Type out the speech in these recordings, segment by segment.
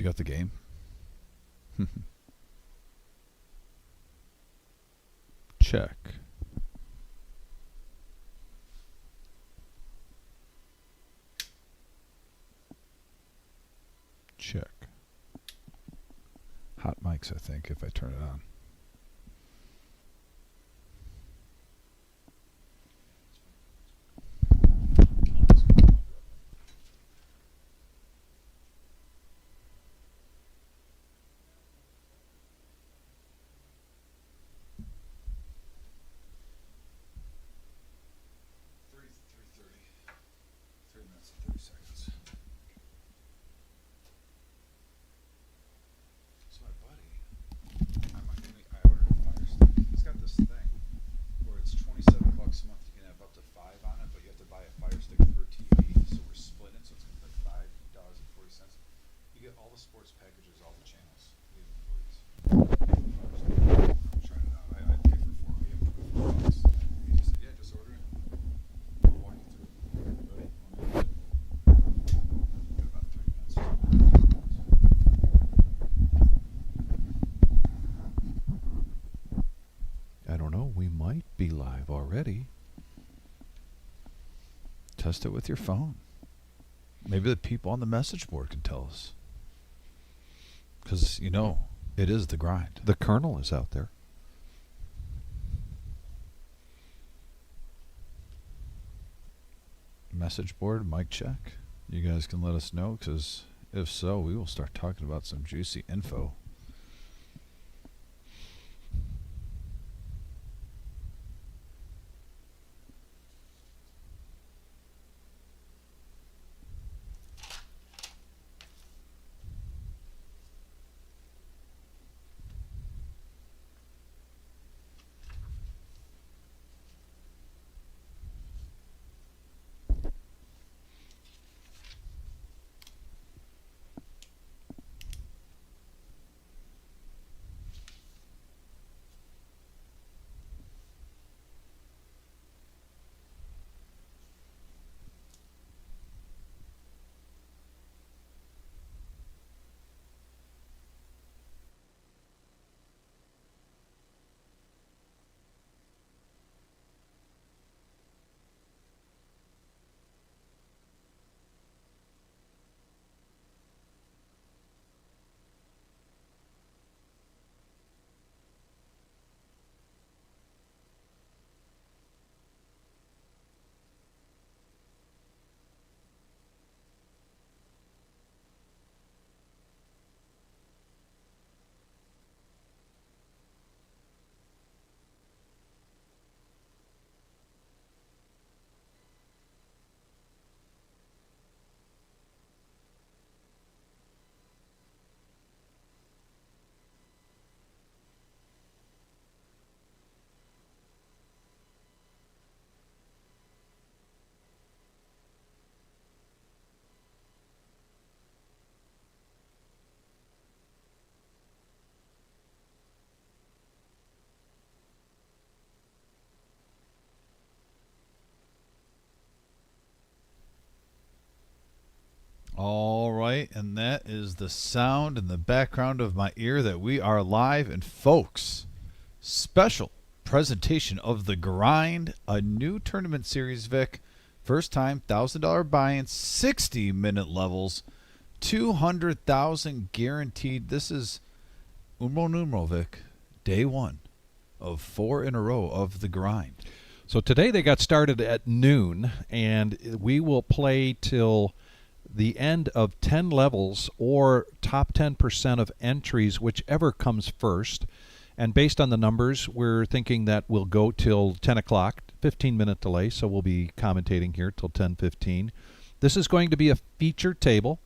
You got the game? Check. Check. Hot mics, I think, if I turn it on. Already. Test it with your phone. Maybe the people on the message board can tell us. Because, you know, it is the grind. The Colonel is out there. Message board, mic check. You guys can let us know, because if so, we will start talking about some juicy info. All right, and that is the sound in the background of my ear that we are live. And folks, special presentation of The Grind, a new tournament series, Vic. First time, $1,000 buy-in, 60-minute levels, 200,000 guaranteed. This is uno numero, Vic, day one of 4 in a row of The Grind. So today they got started at noon, and we will play till the end of 10 levels or top 10% of entries, whichever comes first. And based on the numbers, we're thinking that we'll go till 10 o'clock, 15-minute delay, so we'll be commentating here till 10:15. This is going to be a feature table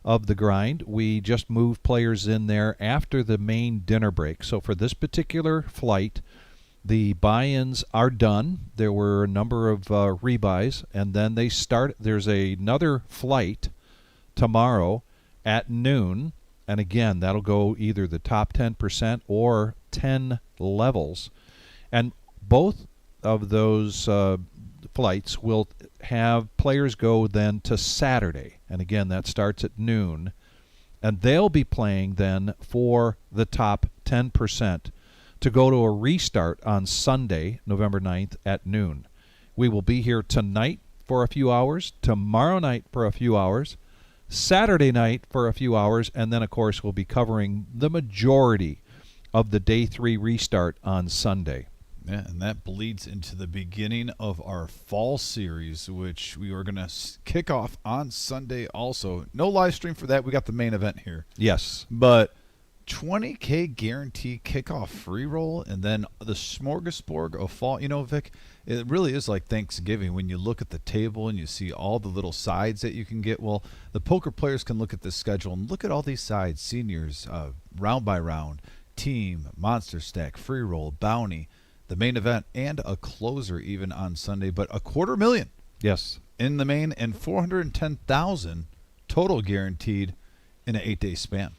of The Grind. We just moved players in there after the main dinner break. So for this particular flight, the buy-ins are done. There were a number of rebuys, and then they start. There's another flight tomorrow at noon, and again, that'll go either the top 10% or 10 levels. And both of those flights will have players go then to Saturday, and again, that starts at noon. and they'll be playing then for the top 10% to go to a restart on Sunday, November 9th at noon. We will be here tonight for a few hours, tomorrow night for a few hours, Saturday night for a few hours, and then, of course, we'll be covering the majority of the Day 3 restart on Sunday. Yeah, and that bleeds into the beginning of our fall series, which we are going to kick off on Sunday also. No live stream for that. We got the main event here. Yes. But $20K guarantee kickoff free roll, and then the smorgasbord of fall. You know, Vic, it really is like Thanksgiving when you look at the table and you see all the little sides that you can get. Well, the poker players can look at this schedule and look at all these sides: seniors, round by round, team, monster stack, free roll, bounty, the main event, and a closer even on Sunday. But $250,000, Yes, in the main, and $410,000 total guaranteed in an 8-day span.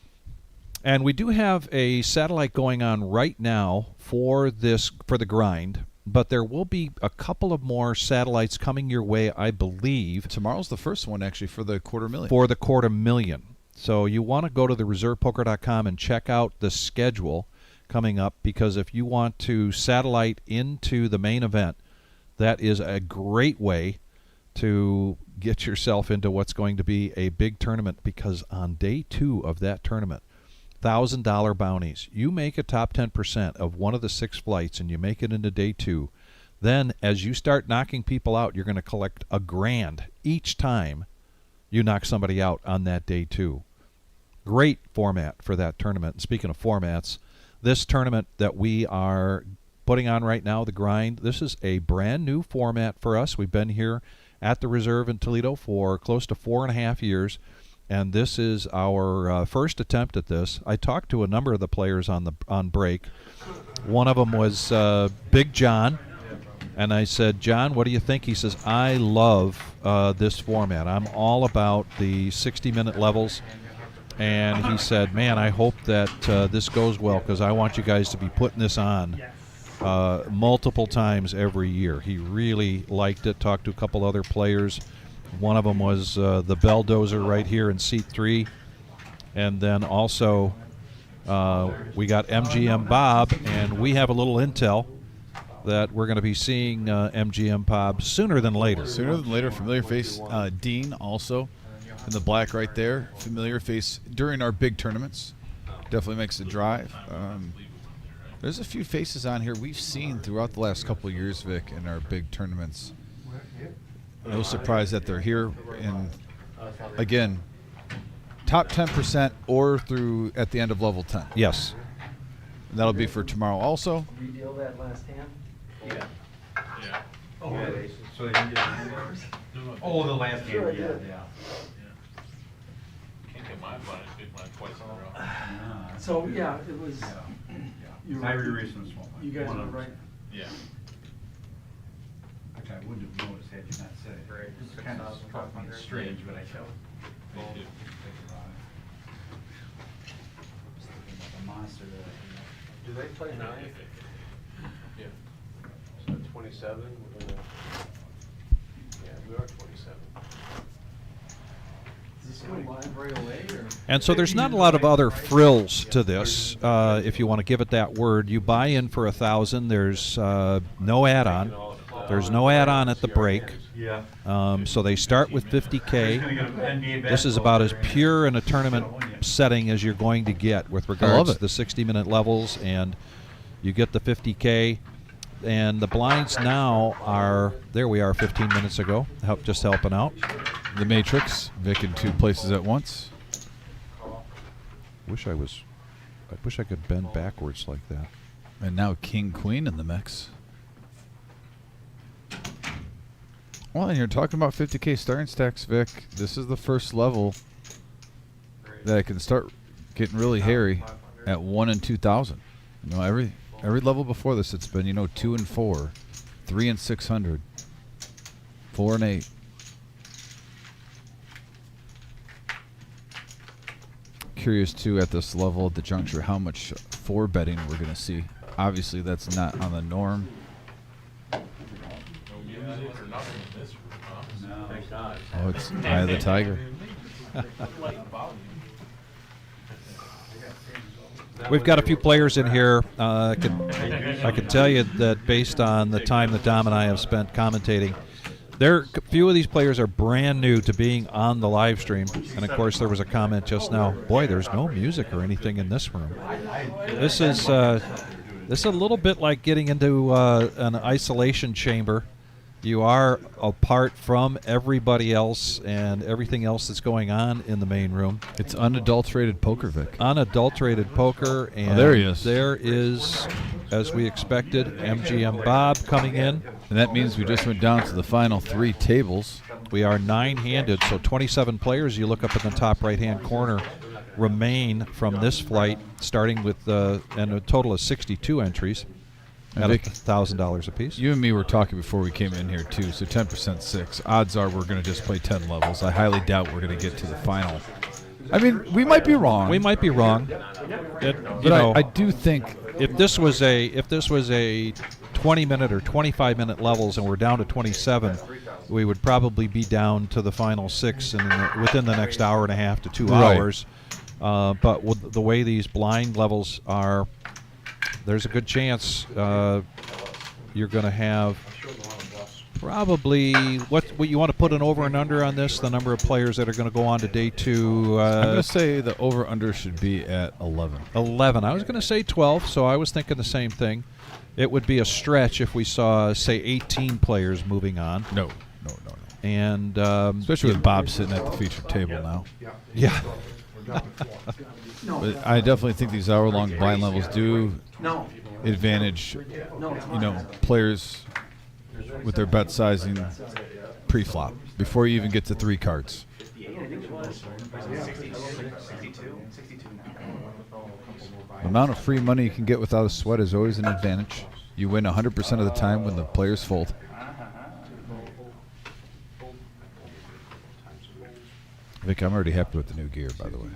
and we do have a satellite going on right now for the grind, but there will be a couple of more satellites coming your way, I believe, Tomorrow's the first one actually for the $250,000. for the $250,000. So you want to go to the reservepoker.com and check out the schedule coming up, because if you want to satellite into the main event, that is a great way to get yourself into what's going to be a big tournament, because on day 2 of that tournament, $1,000 bounties. You make a top 10% of one of the 6 flights and you make it into day 2. Then as you start knocking people out, you're going to collect $1,000 each time you knock somebody out on that day 2. Great format for that tournament. And speaking of formats, this tournament that we are putting on right now, the grind, this is a brand new format for us. We've been here at the Reserve in Toledo for close to 4.5 years. And this is our first attempt at this. I talked to a number of the players on break. One of them was Big John, and I said, "John, what do you think?" He says, "I love this format. I'm all about the 60-minute levels." And he said, "Man, I hope that this goes well, because I want you guys to be putting this on multiple times every year." He really liked it. Talked to a couple other players. One of them was the Belldozer right here in seat 3. And then also we got MGM Bob, and we have a little intel that we're going to be seeing MGM Bob sooner than later. Sooner than later. Familiar face Dean also in the black right there. Familiar face during our big tournaments. Definitely makes the drive. There's a few faces on here we've seen throughout the last couple of years, Vic, in our big tournaments. No surprise that they're here. And again, top 10% or through at the end of level 10. Yes. And that'll be for tomorrow also. Redeal that last hand? Yeah. Yeah. Oh, Yeah, really? So they didn't get Oh, the last game, Sure, I yeah, did. yeah. Can't get mine, but I did mine twice in a row. So, yeah, it was, you I were, re-raced some small. you guys were right. Yeah. Which I wouldn't have noticed had you not said it. Right. It's kind of struck me as strange, but I felt. Thank you. A monster that Do they play 9? Yeah. So 27, we're gonna, yeah, we are 27. Is this going live right away, or? And so there's not a lot of other frills to this, if you want to give it that word. You buy in for $1,000. There's no add-on. There's no add-on at the break. Yeah. So they start with $50K. This is about as pure in a tournament setting as you're going to get with regards to the 60-minute levels, and you get the $50K. And the blinds now are, there we are 15 minutes ago, just helping out. The Matrix, Vic in 2 places at once. I wish I could bend backwards like that. And now King Queen in the mix. Well, and you're talking about 50K starting stacks, Vic. This is the first level that can start getting really hairy at 1 and 2,000. You know, every level before this, it's been 2 and 4, 3 and 600, 4 and 8. Curious too at this level at the juncture how much 4 betting we're going to see. Obviously, that's not on the norm. No music or nothing in this room, huh? No. Thank God. Oh, it's Eye of the Tiger. We've got a few players in here. I can tell you that based on the time that Dom and I have spent commentating, a few of these players are brand new to being on the live stream. And of course, there was a comment just now. Boy, there's no music or anything in this room. This is a little bit like getting into an isolation chamber. You are apart from everybody else and everything else that's going on in the main room. It's unadulterated poker, Vic. Unadulterated poker, and there he is. There is, as we expected, MGM Bob coming in. And that means we just went down to the final 3 tables. We are 9-handed, so 27 players. You look up in the top right-hand corner remain from this flight, starting with and a total of 62 entries at $1,000 apiece. You and me were talking before we came in here, too, so 10% 6. Odds are we're going to just play 10 levels. I highly doubt we're going to get to the final. I mean, we might be wrong. We might be wrong. I do think if this was a 20-minute or 25-minute levels and we're down to 27, we would probably be down to the final 6 within the next hour and a half to 2 hours. But with the way these blind levels are, there's a good chance you're going to have probably what you want to put an over and under on this, the number of players that are going to go on to day 2. I'm going to say the over-under should be at 11. 11. I was going to say 12, so I was thinking the same thing. It would be a stretch if we saw, say, 18 players moving on. No. And especially with Bob sitting at the featured table now. Yeah. But I definitely think these hour-long blind levels do advantage, players with their bet sizing pre-flop before you even get to 3 cards. The amount of free money you can get without a sweat is always an advantage. You win 100% of the time when the players fold. Vic, I'm already happy with the new gear, by the way.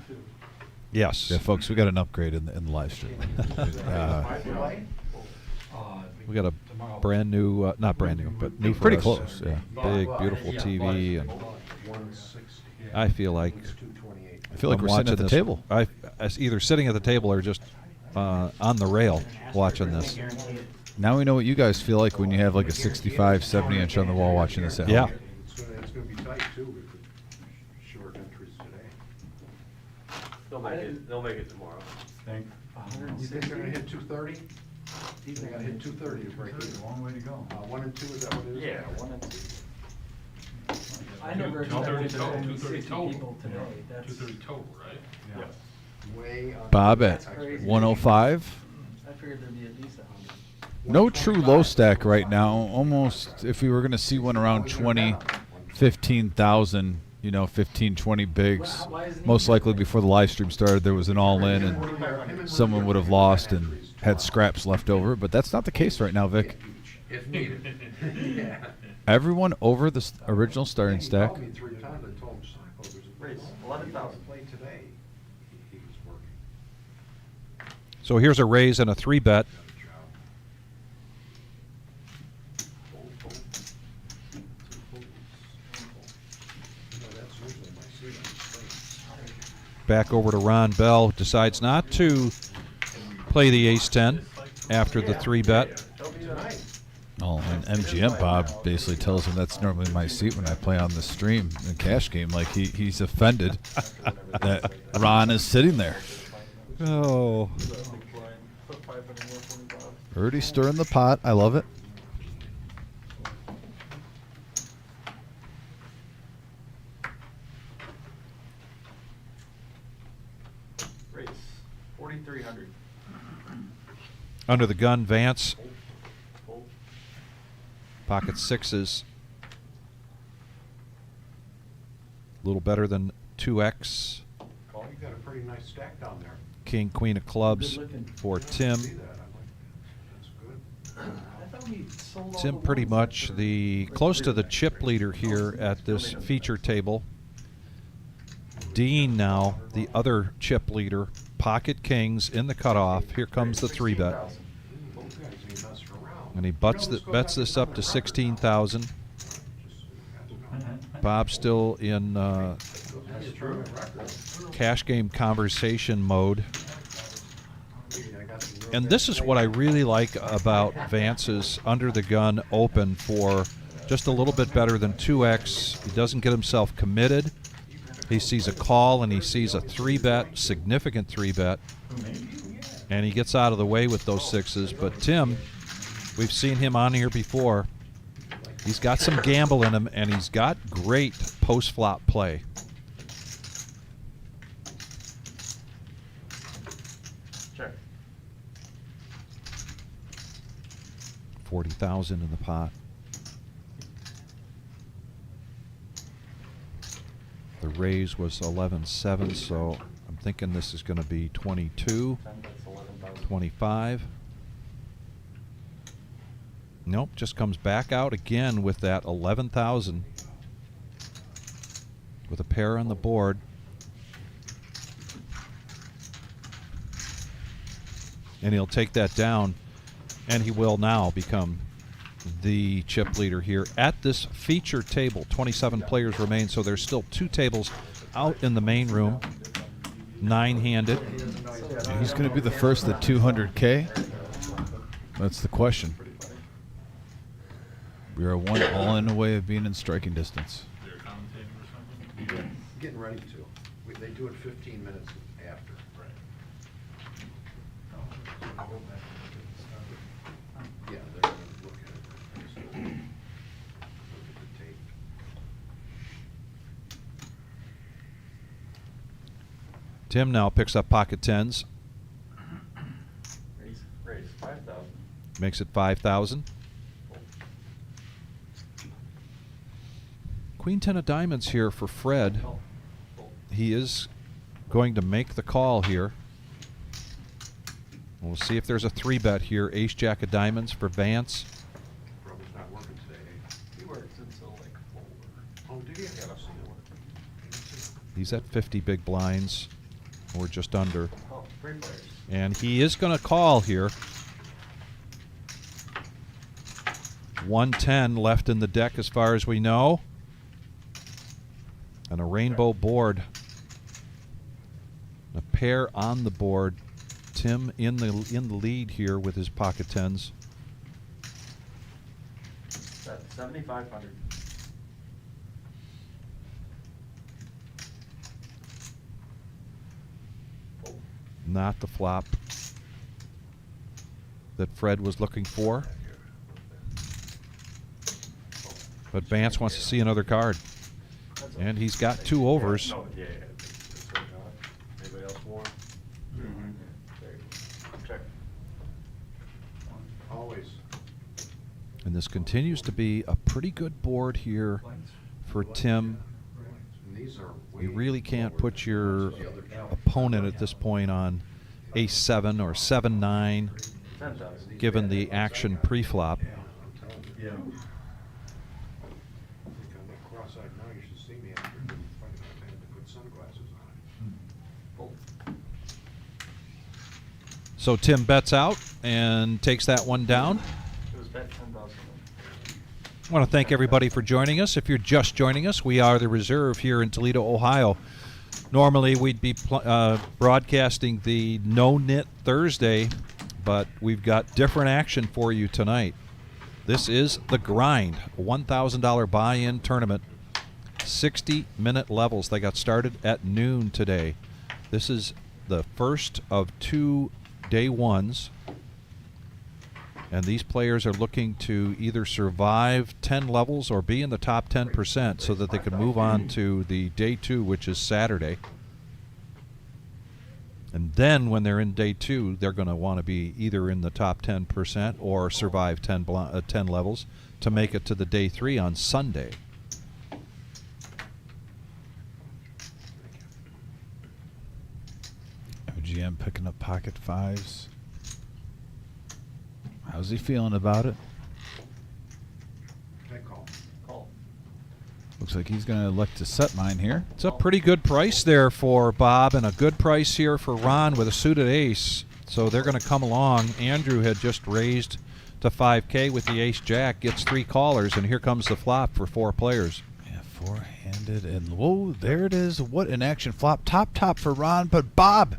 Yes. Yeah, folks, we got an upgrade in the live stream. We got a brand new, not brand new, but new for pretty us. close. Yeah, Big, beautiful TV, and I feel like we're sitting at the table. I either sitting at the table or just on the rail watching this. Now we know what you guys feel like when you have like a 65, 70 inch on the wall watching this at home. Yeah. It's going to be tight, too, with the short entries today. They'll make it tomorrow. You think they're going to hit 230? They're going to hit 230 to break even. Long way to go. 1 and 2, is that what it is? Yeah, 1 and 2. I never expected there to be 60 people today. That's 230 total, right? Yeah. Way on. Bob at crazy. 105. I figured there'd be at least 100. No true low stack right now. Almost, if we were going to see one around 20, 15,000, 15, 20 bigs. Most likely before the live stream started, there was an all-in and someone would have lost and had scraps left over. But that's not the case right now, Vic. If needed. Yeah. Everyone over the original starting stack. He called me 3 times. I told him, there's a Race, 11,000. play today. He was working. So here's a raise and a 3-bet. Back over to Ron Bell, decides not to play the ace-10 after the 3-bet. Oh, and MGM Bob basically tells him that's normally my seat when I play on the stream in cash game. Like he's offended that Ron is sitting there. Oh. Already stirring the pot. I love it. Race, 4,300. Under the gun, Vance. Pocket 6s. A little better than 2x. Oh, you got a pretty nice stack down there. King, queen of clubs for Tim. See that? That's good. I thought we sold all Tim the pretty ones much that- the close to the chip leader here at this feature table. Dean now, the other chip leader. Pocket kings in the cutoff. Here comes the 3-bet. Those guys ain't messing around. And he bets this up to 16,000. Bob's still in cash game conversation mode. And this is what I really like about Vance's under the gun open for just a little bit better than 2x. He doesn't get himself committed. He sees a call and he sees a 3-bet, significant 3-bet, and he gets out of the way with those 6s. But Tim, we've seen him on here before. He's got some gamble in him, and he's got great post-flop play. Check. 40,000 in the pot. The raise was 11.7, so I'm thinking this is going to be 22, 25. Nope, just comes back out again with that 11,000 with a pair on the board. And he'll take that down, and he will now become the chip leader here at this feature table. 27 players remain, so there's still 2 tables out in the main room, 9-handed. He's going to be the first at 200K. That's the question. We are 1 all-in away of being in striking distance. Getting ready to. They do it 15 minutes after. Yeah, they're going to look at it. Look at the tape. Tim now picks up pocket 10s, Raise 5,000. makes it 5,000. Queen 10 of diamonds here for Fred. He is going to make the call here. We'll see if there's a 3-bet here. Ace Jack of diamonds for Vance. Brother's not working today. He works until like 4. Oh, did he? He's at 50 big blinds, or just under. Oh, 3 players. And he is going to call here. 110 left in the deck as far as we know. And a rainbow board. A pair on the board. Tim in the lead here with his pocket 10s. That's 7,500. Not the flop that Fred was looking for. But Vance wants to see another card. And he's got 2 overs. Yeah. Anybody else more? There you go. Check. Always. And this continues to be a pretty good board here for Tim. And these are You really can't put your opponent at this point on ace-7 or 7-9, 10,000. given the action pre-flop. Yeah. I'm cross-eyed now. You should see me after fighting. I had to put sunglasses on. So Tim bets out and takes that one down. It was bet 10,000. I want to thank everybody for joining us. If you're just joining us, we are the Reserve here in Toledo, Ohio. Normally we'd be broadcasting the No-NIT Thursday, but we've got different action for you tonight. This is The Grind, a $1,000 buy-in tournament, 60-minute levels. They got started at noon today. This is the first of 2 day ones. And these players are looking to either survive 10 levels or be in the top 10% so that they can move on to the day 2, which is Saturday. And then when they're in day 2, they're going to want to be either in the top 10% or survive 10 levels to make it to the day 3 on Sunday. OGM picking up pocket 5s. How's he feeling about it? Okay, call. Call. Looks like he's going to elect to set mine here. It's a pretty good price there for Bob and a good price here for Ron with a suited ace. So they're going to come along. Andrew had just raised to 5K with the ace-jack, gets 3 callers, and here comes the flop for 4 players. Yeah, 4-handed, and whoa, there it is. What an action flop. Top for Ron, but Bob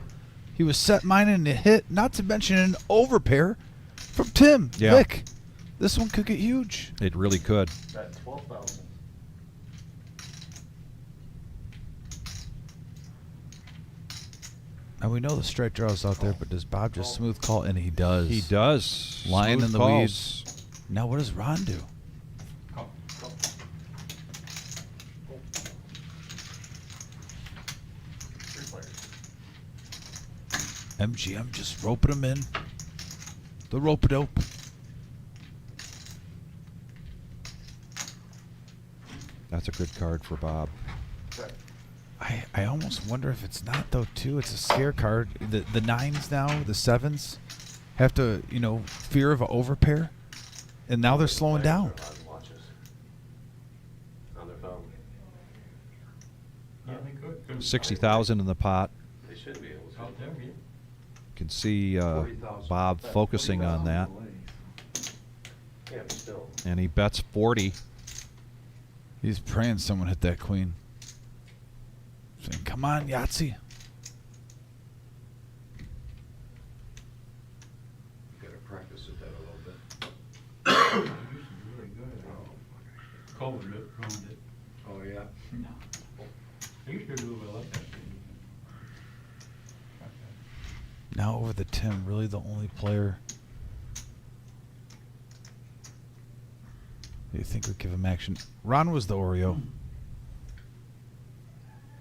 He was set mining a hit, not to mention an overpair from Tim. Yeah. Vic, this one could get huge. It really could. That's 12,000. And we know the straight draw's out there, but does Bob just smooth call? And he does. He does. Lying Smooth in the calls. weeds. Now what does Ron do? Call. Three players. MGM just roping him in. The rope-a-dope. That's a good card for Bob. Check. I almost wonder if it's not, though, too. It's a scare card. The nines now, the sevens, have to, you know, fear of an overpair. And now they're slowing down. Players are on watches. On their phone. Yeah, they could. 60,000 in the pot. They should be able to. Out there, yeah. You can see 40,000. Bob focusing on that. Yeah, but still. And he bets 40. He's praying someone hit that queen. Saying, come on, Yahtzee. Gotta practice at that a little bit. It used to be really good. COVID it, ruined it. Oh, yeah. No. They used to do it like that. Now over the Tim, really the only player you think would give him action. Ron was the Oreo.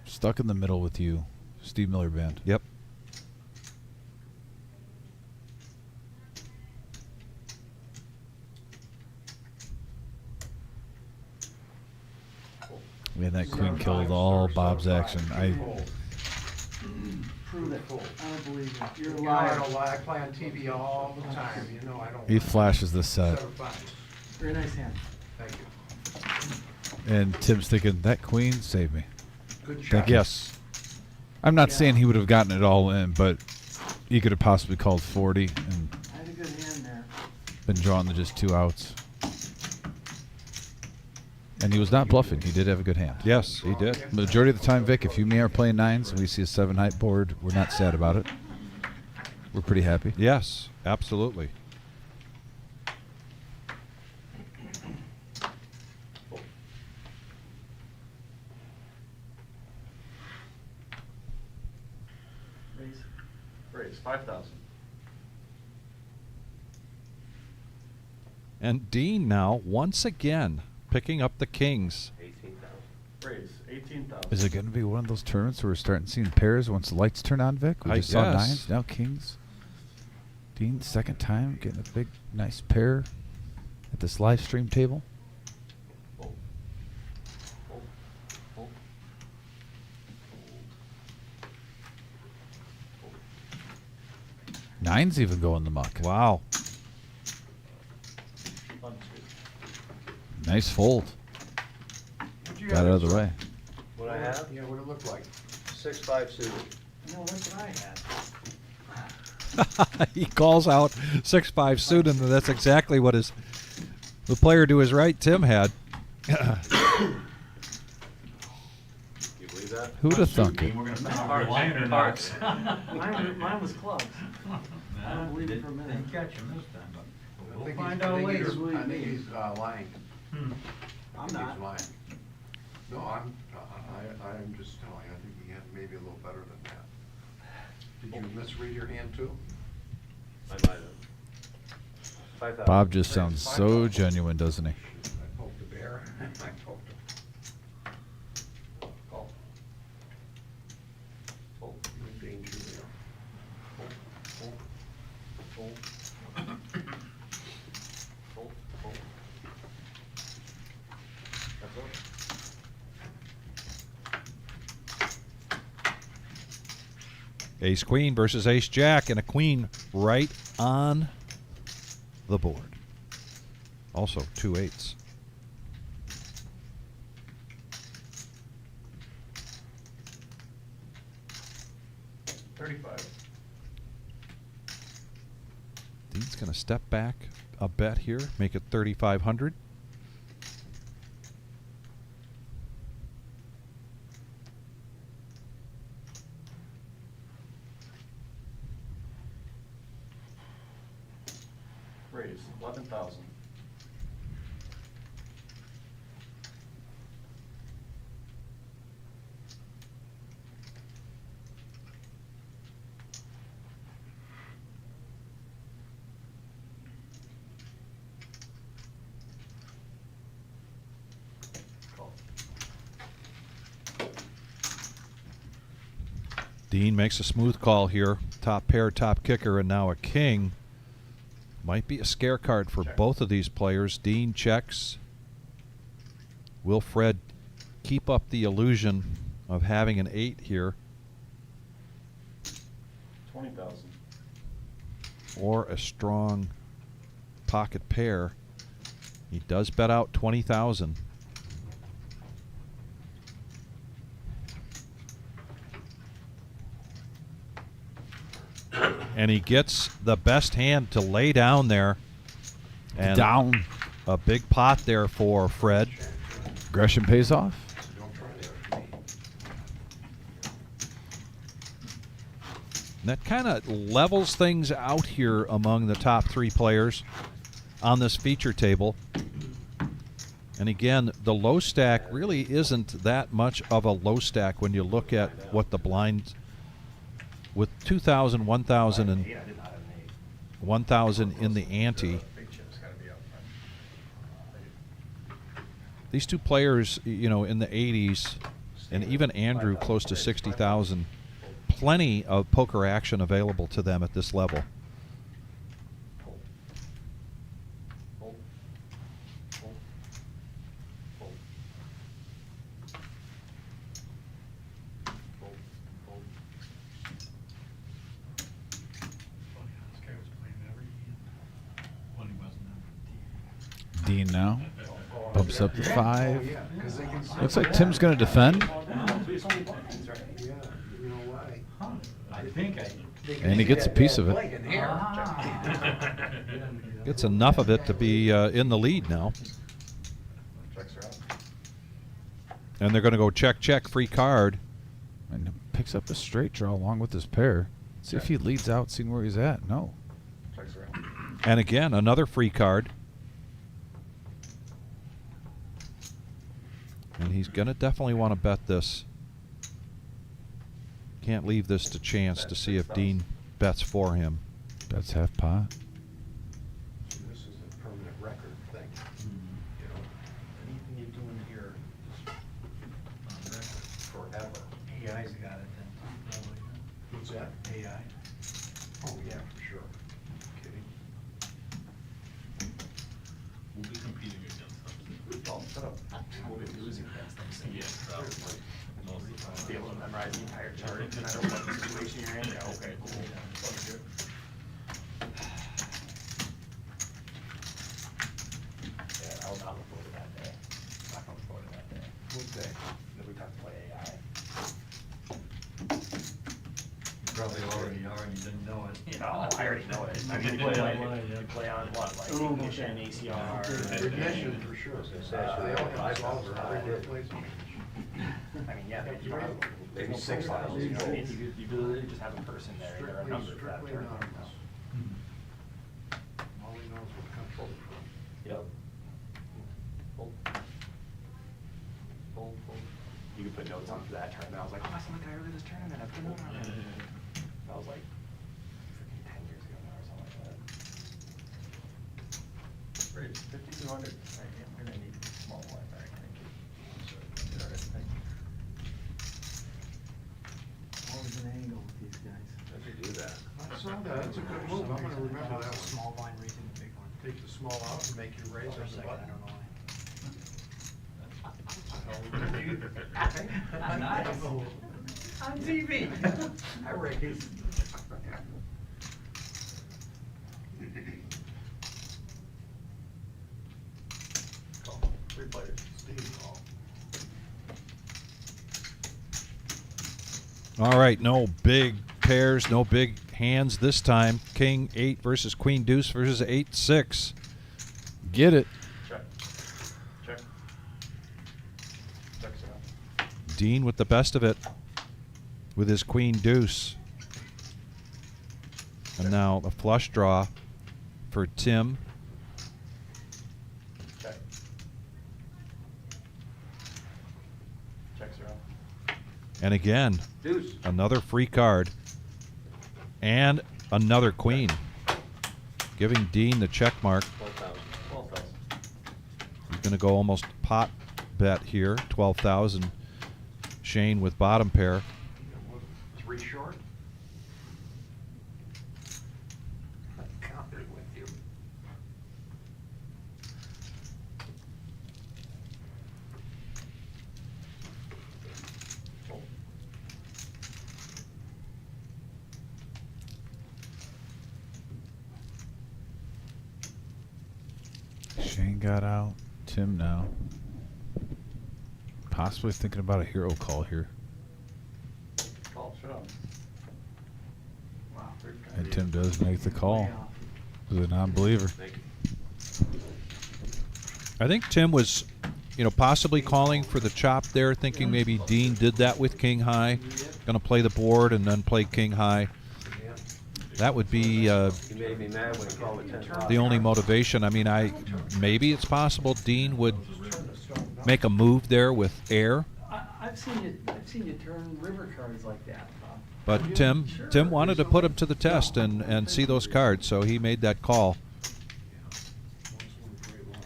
Stuck in the middle with you, Steve Miller Band. Yep. Man, that queen killed all Bob's action. Prove it. I don't believe it. You're a You know I liar. don't lie. I play on TV all the time. You know I don't. He lie. flashes the set. 7 5. Very nice hand. Thank you. And Tim's thinking, that queen saved me. Good shot. Yes. I'm not Yeah. saying he would have gotten it all in, but he could have possibly called 40 and I had a good hand there. been drawn to just 2 outs. And he was not bluffing. He did have a good hand. Yes, he did. Majority of the time, Vic, if you and me are playing nines and we see a 7 height board, we're not sad about it. We're pretty happy. Yes, absolutely. Raise. Raise 5,000. And Dean now, once again, picking up the kings. 18,000. Raise 18,000. Is it going to be one of those tournaments where we're starting seeing pairs once the lights turn on, Vic? We I just saw guess. nines, now kings. Dean, second time, getting a big, nice pair at this live stream table. Fold. Fold. Fold. Nines even go in the muck. Wow. Unsweet. Nice fold. What'd you Got it out of the way. What I have? Yeah, what it look like? 6-5 suited. No, that's what I had. He calls out 6-5 suit, and that's exactly what the player to his right, Tim, had. You believe that? Who'd have thunk it? We're gonna find out if Hearts. you're lying or not. Hearts. Mine was clubs. I don't believe it for a minute. Didn't catch him this time, but I we'll think find he's- out I think later. he's- I think he's lying. Hmm. I'm He's not. lying. No, I'm just telling you, I think he had maybe a little better than that. Did you misread your hand too? I might have. 5,000. Bob just Raise sounds so 5,000. genuine, doesn't he? I poked the bear. I poked him. Call. Fold. You're in danger there. Fold. Fold. Fold. Fold. That's all. Ace queen versus ace jack, and a queen right on the board. Also 2 8s. Dean's going to step back a bet here, make it 3,500. Dean makes a smooth call here. Top pair, top kicker, and now a king. Might be a scare card for both of these players. Dean checks. Will Fred keep up the illusion of having an 8 here? 20,000. Or a strong pocket pair. He does bet out 20,000. And he gets the best hand to lay down there. And Down. a big pot there for Fred. Aggression pays off. Don't try that for me. And that kind of levels things out here among the top 3 players on this feature table. And again, the low stack really isn't that much of a low stack when you look at what the blinds with 2,000, 1,000, and 1,000 in the ante. These two players, you know, in the 80s, and even Andrew close to 60,000, plenty of poker action available to them at this level. Dean now bumps up to 5. Yeah, 'cause they can see- Looks like Tim's going to defend. Yeah, you know why? I think I. And he gets a piece of it. Play in here. Gets enough of it to be in the lead now. Checks are out. And they're going to go check, check, free card. And picks up a straight draw along with his pair. See if he leads out, seeing where he's at. No. Checks are out. And again, another free card. And he's going to definitely want to bet this. Can't leave this to chance to see if Dean bets for him. That's half pot. This is a permanent record thing, you know, Anything you're doing here forever. AI's got it then. What's that? AI. Oh, yeah, for sure. Kidding. We'll be competing against them. Well, shut up. We'll be losing against them. So Yeah, probably. be able to memorize the entire chart no matter what situation you're in. Yeah, okay, cool. That's good. Yeah, I will not look forward to that day. Not gonna look forward to that day. What day? That we have to play AI. You probably already are and you didn't know it. You know, I already know it. I mean, You you play play like, online, yeah. you play on what, like Oh, ignition, ACR. Ignition, for sure. They all have solves for regular plays. I mean, yeah, there's no 6 profiles, files, you know, you know. you literally just have a person there, and they're a number for that Strictly turn. anonymous. All we know is what country. Yep. Fold. Fold, fold. You could put notes on for that tournament. I was like, oh, I saw the guy earlier this tournament. I put a note on it. That was like freaking 10 years ago now or something like that. Great, 5,200. All right, yeah, we're gonna need small one. All right, thank you. All right, thank you. Always an angle with these guys. How'd you do that? I saw that, that's a good move, I'm gonna remember that one. Small blind raising the big one. Take the small out and make your raise For a on the second, I button. don't know why. Nice. On TV. I raised. Call. 3 players. Steve call. All right, no big pairs, no big hands this time. King 8 versus Queen Deuce versus 8-6. Get it. Check. Check. Checks out. Dean with the best of it with his Queen Deuce. And now a flush draw for Tim. Check. Checks are out. And again, Deuce. another free card. And another queen. Giving Dean the check mark. 12,000. 12,000. He's going to go almost pot bet here. 12,000. Shane with bottom pair. 3 Free short? I'm confident with you. Shane got out. Tim now. Possibly thinking about a hero call here. Call shove. Wow. And Tim does make the call. Way off. He's a non-believer. I think Tim was, possibly calling for the chop there, thinking maybe Dean did that with king high, going to play the board and then play king high. That would be He made me mad when he called it 10. the only motivation. I mean, maybe it's possible Dean would make a move there with air, I've seen you turn river cards like that, Bob. but Tim wanted to put him to the test and see those cards, so he made that call.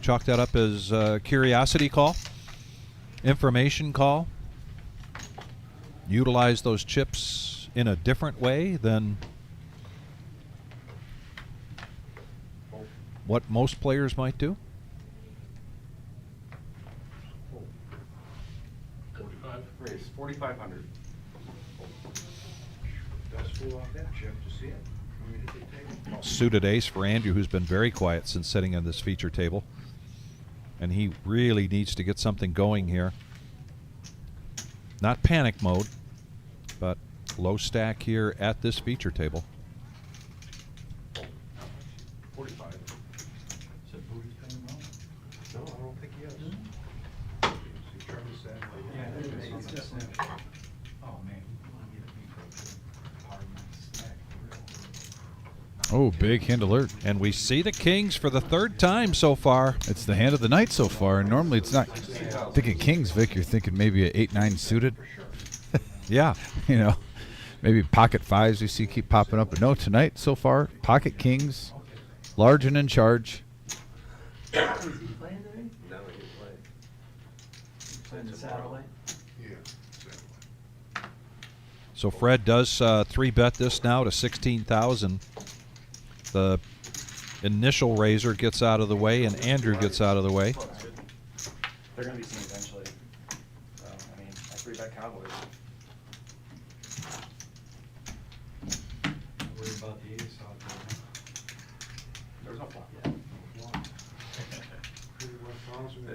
Chalk that up as a curiosity call, information call. Utilize those chips in a different way than what most players might do. 45. Raise 4,500. Best fool off that chip to see it. I mean, did they take it? Suited ace for Andrew, who's been very quiet since sitting on this feature table. And he really needs to get something going here. Not panic mode, but low stack here at this feature table. 45. Said Booty's paying well. No, I don't think he is. He's trying to say. Yeah, it's just Oh, man, we want to get a beat for a hard stack. Oh, big hand alert. And we see the kings for the third time so far. It's the hand of the night so far, and normally it's not. Thinking kings, Vic, you're thinking maybe a 8-9 suited. Yeah. Maybe pocket fives we see keep popping up, but no, tonight so far, pocket kings, large and in charge. Is he playing today? No, he didn't play. Playing the satellite? Yeah, exactly. So Fred does 3-bet this now to 16,000. The initial raiser gets out of the way, and Andrew gets out of the way. They're going to be seen eventually. So, I mean, I 3-bet Cowboys. Worried about the ace out there. There's no flop yet.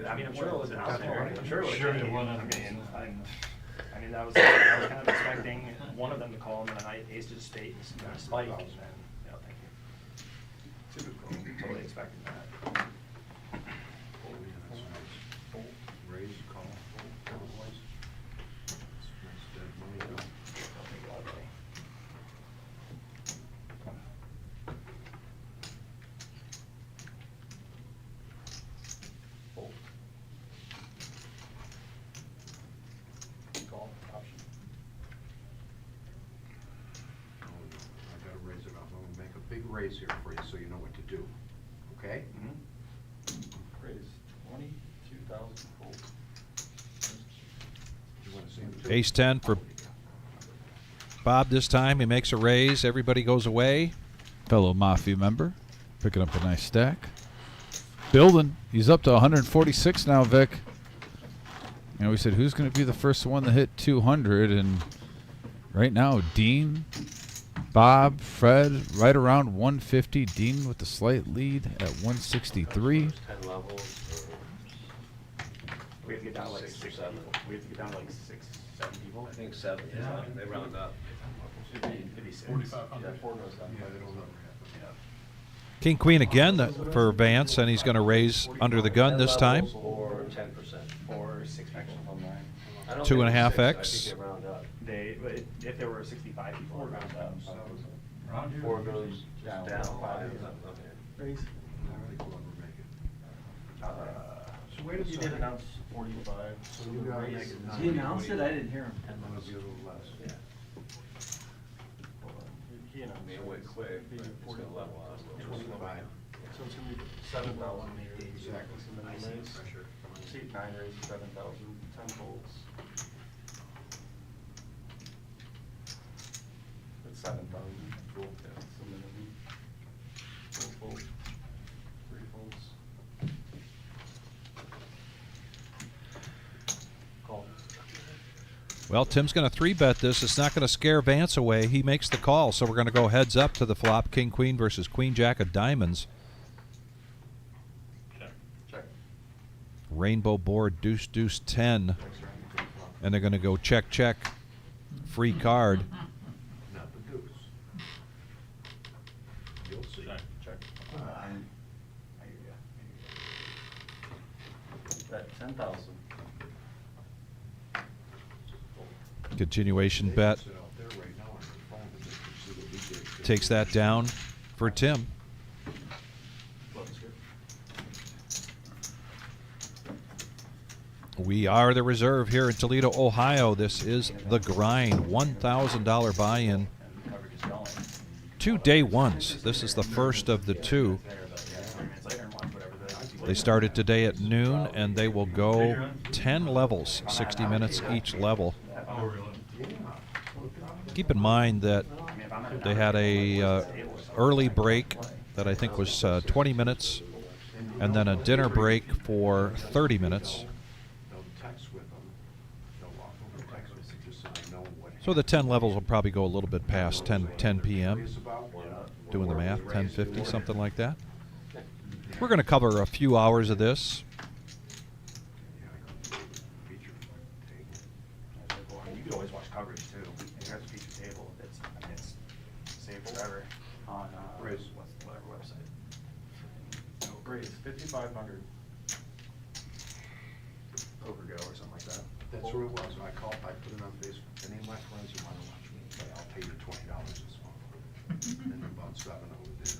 I mean, I'm sure it was out there. I'm sure it was. Sure it I wasn't. mean, I was kind of expecting one of them to call, and then I ace to spade and a spike, and then, thank you. Super cool. Totally expecting that. Raise, call, otherwise. That's dead money, though. Don't think all day. Fold. Call, option. Oh, no, I gotta raise it up. I'm gonna make a big raise here for you so you know what to do. Okay? Raise 22,000 fold. You wanna see him do it? Ace 10 for Bob this time. He makes a raise. Everybody goes away. Fellow Mafia member, picking up a nice stack. Building. He's up to 146 now, Vic. We said, who's going to be the first one to hit 200? And right now, Dean, Bob, Fred, right around 150. Dean with the slight lead at 163. 10 levels. We have to get down to like 6 or 6 7. We have to get down to like 6, 7 people. I think 7. Yeah. They round up. It'd be 6. 4,500. Yeah, 4 goes down. Yeah, it'll never happen. King Queen again for Vance, and he's going to raise under the gun 10 this time. levels or 10%. Or 6 people from 9. I don't 2.5 think X. it's 6. I think they round up. If there were 65 people around up. Around here? 4 goes Down. down, 5 goes up. Raise. I don't think we'll ever make it. So wait a You did second. announce 45. So you gotta make it He announced it? I didn't hear him. I'm gonna be a little less. Yeah. He announced. I mean, it went quick, but it's gonna level out. 25. So it's gonna be 7,000 maybe. Exactly. And then raise. Seat 9 raises 7,000, 10 folds. Well, Tim's going to 3-bet this. It's not going to scare Vance away. He makes the call, so we're going to go heads up to the flop. King Queen versus Queen Jack of Diamonds. Check. Rainbow board deuce deuce 10, and they're going to go check check. Free card. Not the deuce. You'll see. Check. Bet 10,000. Continuation bet. Sit out there right now on your phone and just see what we did. Takes that down for Tim. We are the reserve here in Toledo, Ohio. This is the grind. $1,000 buy-in. 2 day ones. This is the first of the 2. They started today at noon, and they will go 10 levels, 60 minutes each level. Oh, really? Keep in mind that they had a early break that I think was 20 minutes, and then a dinner break for 30 minutes. They'll text with them. They'll walk over and text with them just so they know what. So the 10 levels will probably go a little bit past 10 p.m. Doing the math, 10:50, something like that. We're going to cover a few hours of this. You could always watch coverage too. If you have a feature table, it's saved forever on Raise. whatever website. No, Grace, 5,500. Overgo or something like that. That's who it was. I put it on Facebook. Any of my friends who want to watch me, say, I'll pay you $20 this month. And then about 7 of them did.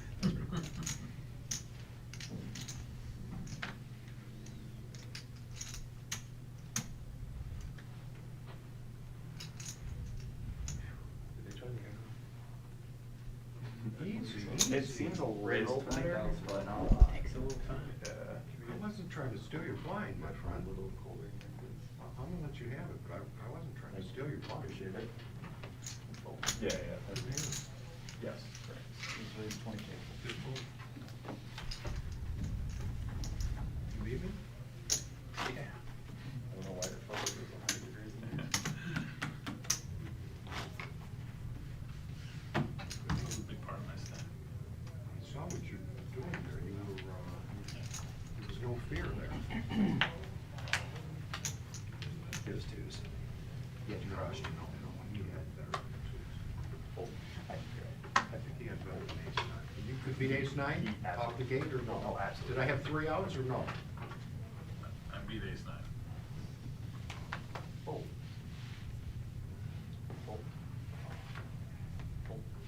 Easy. It seems a little better, but Takes a little time. I wasn't trying to steal your blind, my friend. I'm gonna let you have it, but I wasn't trying to steal your blind. appreciate it. Yeah, yes. Usually 20K. You leaving? Yeah. I don't know why the photos is 100 degrees in there. This is a big part of my staff. I saw what you were doing there. You were, there was no fear there. It was twos. He had crushed. No, he had better than twos. I think he had better than ace nine. You could beat ace nine off the gate or no? Oh, absolutely. Did I have 3 outs or no? I beat ace 9.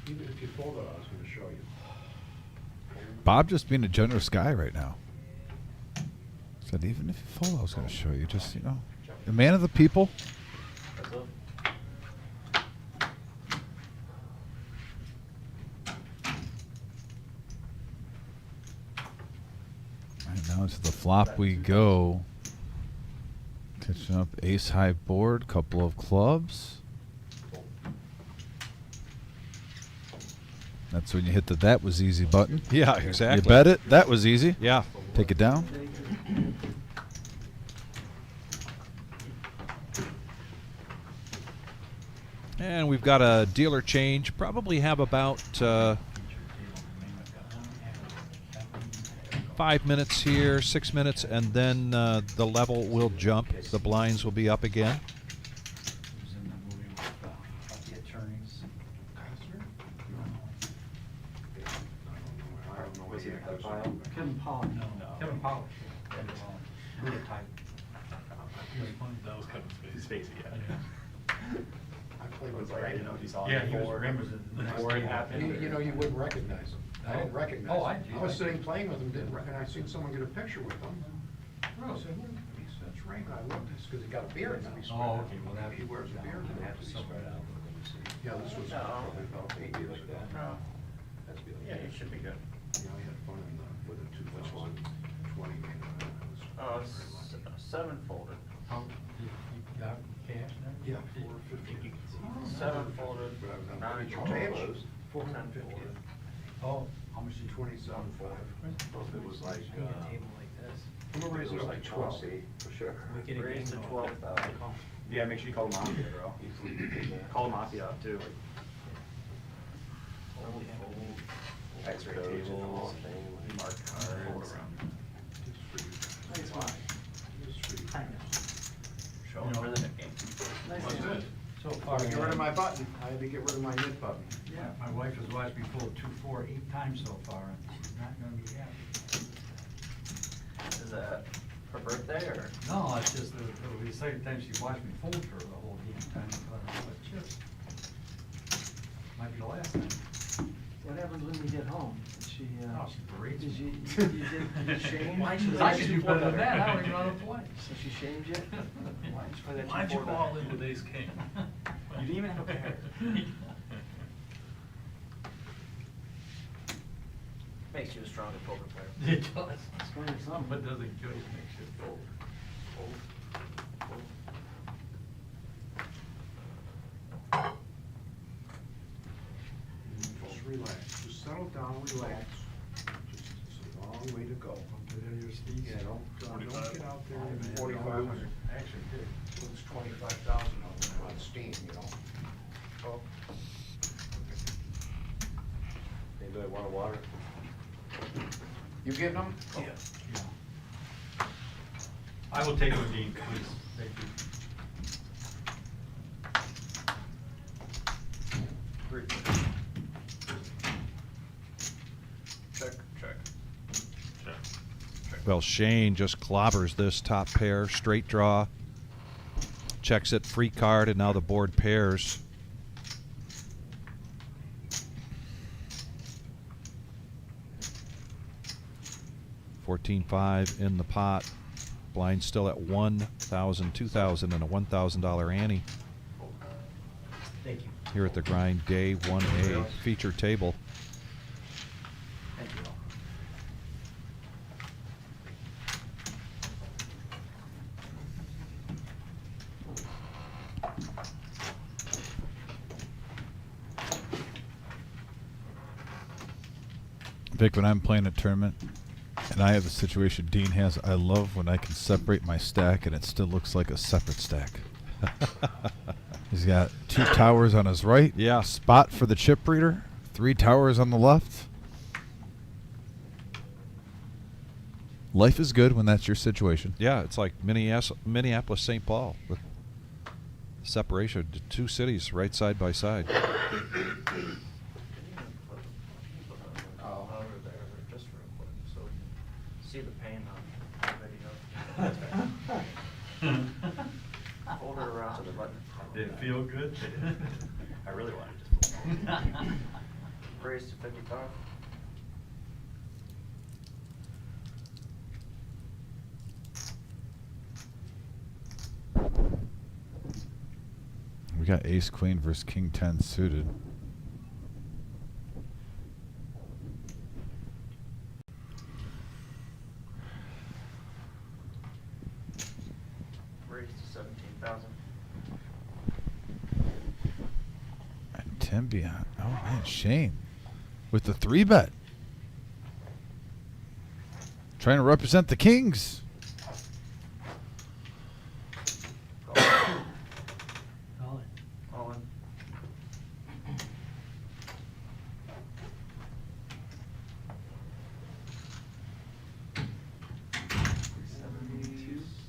Even if you fold it, I was gonna show you. Bob just being a generous guy right now. Said even if you fold, I was going to show you. Just, you know, a man of the people. That's up. And now to the flop we go. Catching up ace high board, couple of clubs. That's when you hit the that was easy button. Yeah, exactly. You bet it. That was easy. Yeah. Take it down. And we've got a dealer change. Probably have about 5 minutes here, 6 minutes, and then the level will jump. The blinds will be up again. Who's in the movie with the attorneys? I don't know what Was he the in heck that was file? on. Kevin Pollock, no. Kevin Pollock. Really tight. That was Kevin's face. His face again. I played It with was like, I didn't know if he saw Yeah, it he was, before. remembers it. Before it happened. You know, you wouldn't recognize him. I didn't recognize him. Oh, I do. I was sitting playing with him, didn't and I seen someone get a picture with him. I said, "Who?" He said, "That's Raymond." I looked, it's because he got a beard, and he spread Oh, out. okay, well, that. He wears a beard, and Have to he spread out. Yeah, this was probably about 8 years ago. That's good. Yeah, he should be good. Yeah, I had fun in the, with a 2020 game. Uh, 7 folded. How, you got cash now? Yeah, 450. 7 folded. But I was on Nine feature folded. tables, 450. Oh, how much did you? 27.5. It was like, We get a table like this. I'm gonna raise it up to 12. For sure. We get a Raise game to going. 12,000. Yeah, make sure you call the mafia, bro. Call the mafia up too. X-ray tables, marked cards. Show them where the net game. What's this? So far, get rid of my button. I had to get rid of my NIT button. Yeah, my wife has watched me pull 2-4 8 times so far, and she's not gonna be happy. Is that her birthday or? No, it's just, it'll be the second time she watched me fold her the whole game time, but chips. Might be the last time. What happens when we get home? Did she, Oh, she berates did me. you did shame? Why'd you I could do better than that, I don't even know how to play. So she shamed you? Why'd you go all in with ace king? You didn't even have a pair. Makes you a stronger poker player. It does. Strong as something. But doesn't kill you, makes you fold. Just relax, just settle down, relax. Just, it's a long way to go. Don't get into your speed. Yeah, don't get out there and Man, 4,500. Actually, good. Lose 25,000 on Steam, you know? Oh. Anybody want a water? You getting them? Yeah. Yeah. I will take one, Dean, please. Thank you. Three. Check, check. Check. Well, Shane just clobbers this top pair, straight draw, checks it, free card, and now the board pairs. $14,500 in the pot. Blind still at $1,000, $2,000, and a $1,000 ante Thank you. here at the Grind Day 1A feature table. Thank you all. Vic, when I'm playing a tournament and I have a situation Dean has, I love when I can separate my stack and it still looks like a separate stack. He's got 2 towers on his right. Yeah. Spot for the chip reader. 3 towers on the left. Life is good when that's your situation. Yeah, it's like Minneapolis, St. Paul with separation to 2 cities right side by side. Over there, just real quick, so we can see the pain on the video. Hold her around to the button. Did it feel good? I really wanted to just. Raise to 55. We got ace queen versus king 10 suited. Raise to 17,000. And Tim beyond. Oh man, Shane with the 3-bet. Trying to represent the Kings. Call it. All in.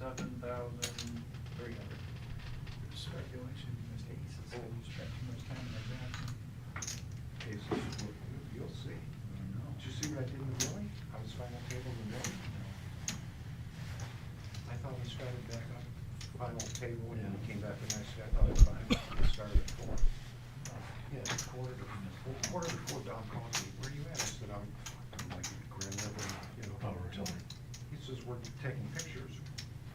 $77,300. Speculation, Mr. Ace is saying you spent too much time in that Aces, you'll see. Did you see what I did in the Millie? I was final table in the Millie. I thought we started back up, final table, and then we came back the next day. I thought it was fine. We started at 4. Yeah, quarter before Don called me, where are you at? I said, I'm like Grand River, you know. Oh, really? He says, we're taking pictures.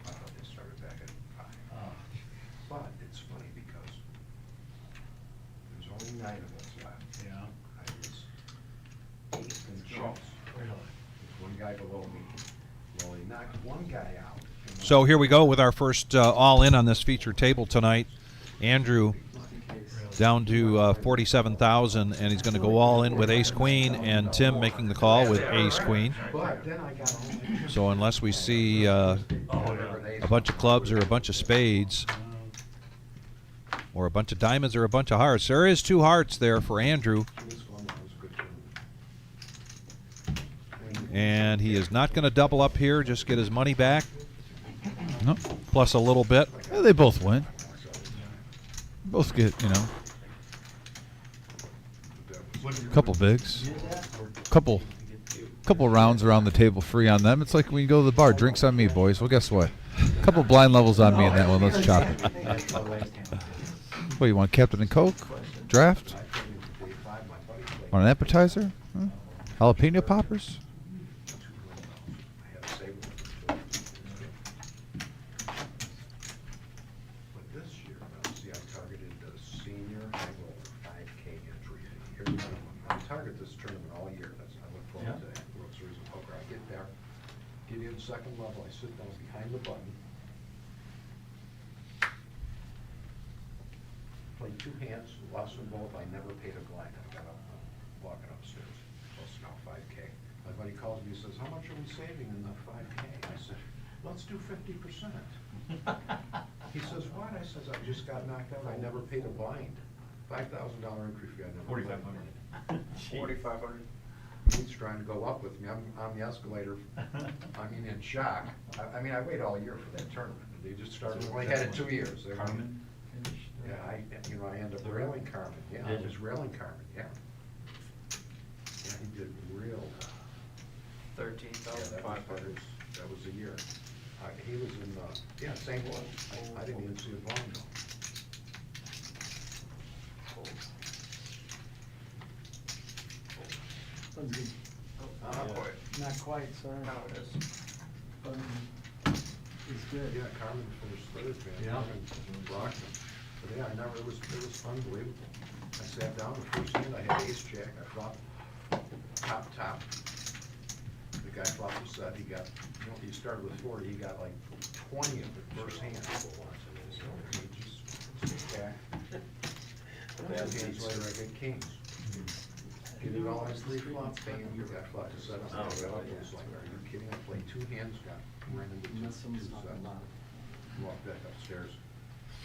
I thought they started back at 5. But it's funny because there's only 9 of us left. Yeah. I was 8th in chips. Really? There's one guy below me. Well, he knocked one guy out. and So here we go with our first all-in on this feature table tonight. Andrew down to 47,000, and he's going to go all in with ace queen, and Tim making the call with ace queen. But then I got home. So unless we see a bunch of clubs or a bunch of spades, or a bunch of diamonds or a bunch of hearts. There is 2 hearts there for Andrew, This one was a good tournament. and he is not going to double up here, just get his money back, No, plus a little bit. yeah, they both win. Both get, you know, a couple bigs, couple rounds around the table free on them. It's like when you go to the bar, drinks on me, boys. Well, guess what? A couple blind levels on me in that one. Let's chop it. What, you want Captain and Coke? Draft? Want an appetizer? Huh? Jalapeno poppers? But this year, now, see, I targeted the senior high roller 5K entry fee. Here's what I target this tournament all year. That's, I look forward to that World Series of Poker. I get there, get in second level, I sit down behind the button. Played 2 hands, lost them both. I never paid a blind. I got up, walking upstairs, plus now 5K. My buddy calls me, says, how much are we saving in the 5K? I said, let's do 50%. He says, what? I says, I just got knocked out. I never paid a blind. $5,000 entry fee. I never paid a blind. 4,500. He's trying to go up with me. I'm on the escalator. I mean, in shock. I mean, I waited all year for that tournament. They just started, well, they had it 2 years. They were- Carmen? Yeah, I ended up railing Carmen. Yeah, I was railing Carmen, yeah. Yeah, he did real. Yeah, that was a year. He was in, yeah, St. Louis. I didn't even see a blind though. Not quite. Not quite, sorry. No, it is. It's good. Yeah, Carmen finished third, man. Yeah. Carmen rocked him. But yeah, it was unbelievable. I sat down the first hand, I had ace jack, I flopped top. The guy flopped the set, he got, you know, he started with 40, he got like 20 of the first hand. So he just jack. 2 hands later, I get kings. Get it all in 3 flops, bam, you got flopped the set. I got up, it was like, are you kidding? I played 2 hands, ran into 2 sets. Walked back upstairs.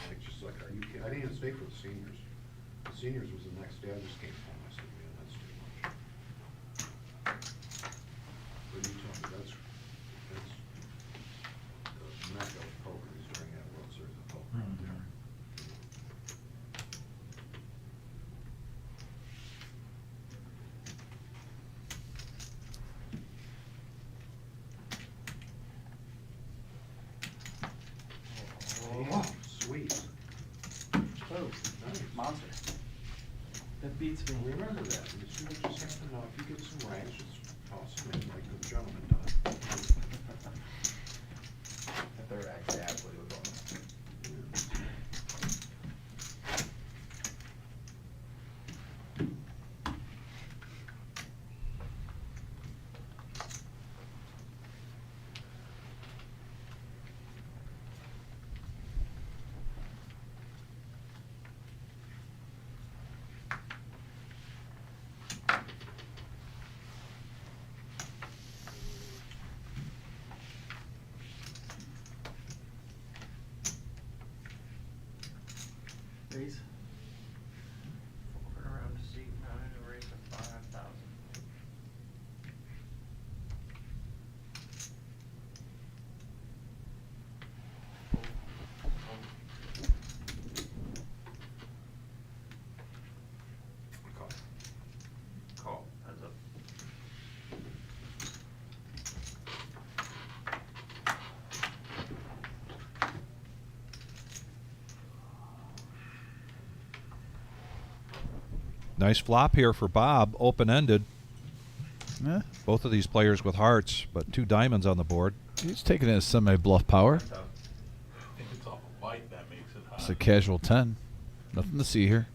Like, just like, are you kidding? I didn't even stay for the seniors. The seniors was the next day. I just came home. I said, man, that's too much. But you tell me, that's the mecca of poker is during that World Series of Poker out there. Damn, sweet. Oh, Nice. Monster. that beats me. Remember that, and as soon as you have to know, if you get some ranks, just toss them in like the gentleman does. If they're actually absolutely with bonus. Raise. Forward around to seat 9 and raise to 5,000. Call. Call. Heads up. Nice flop here for Bob, open-ended. Yeah, Both of these players with hearts, but 2 diamonds on the board. he's taking it as semi-bluff power. I think it's off a bite that makes it hot. It's a casual 10. Nothing to see here.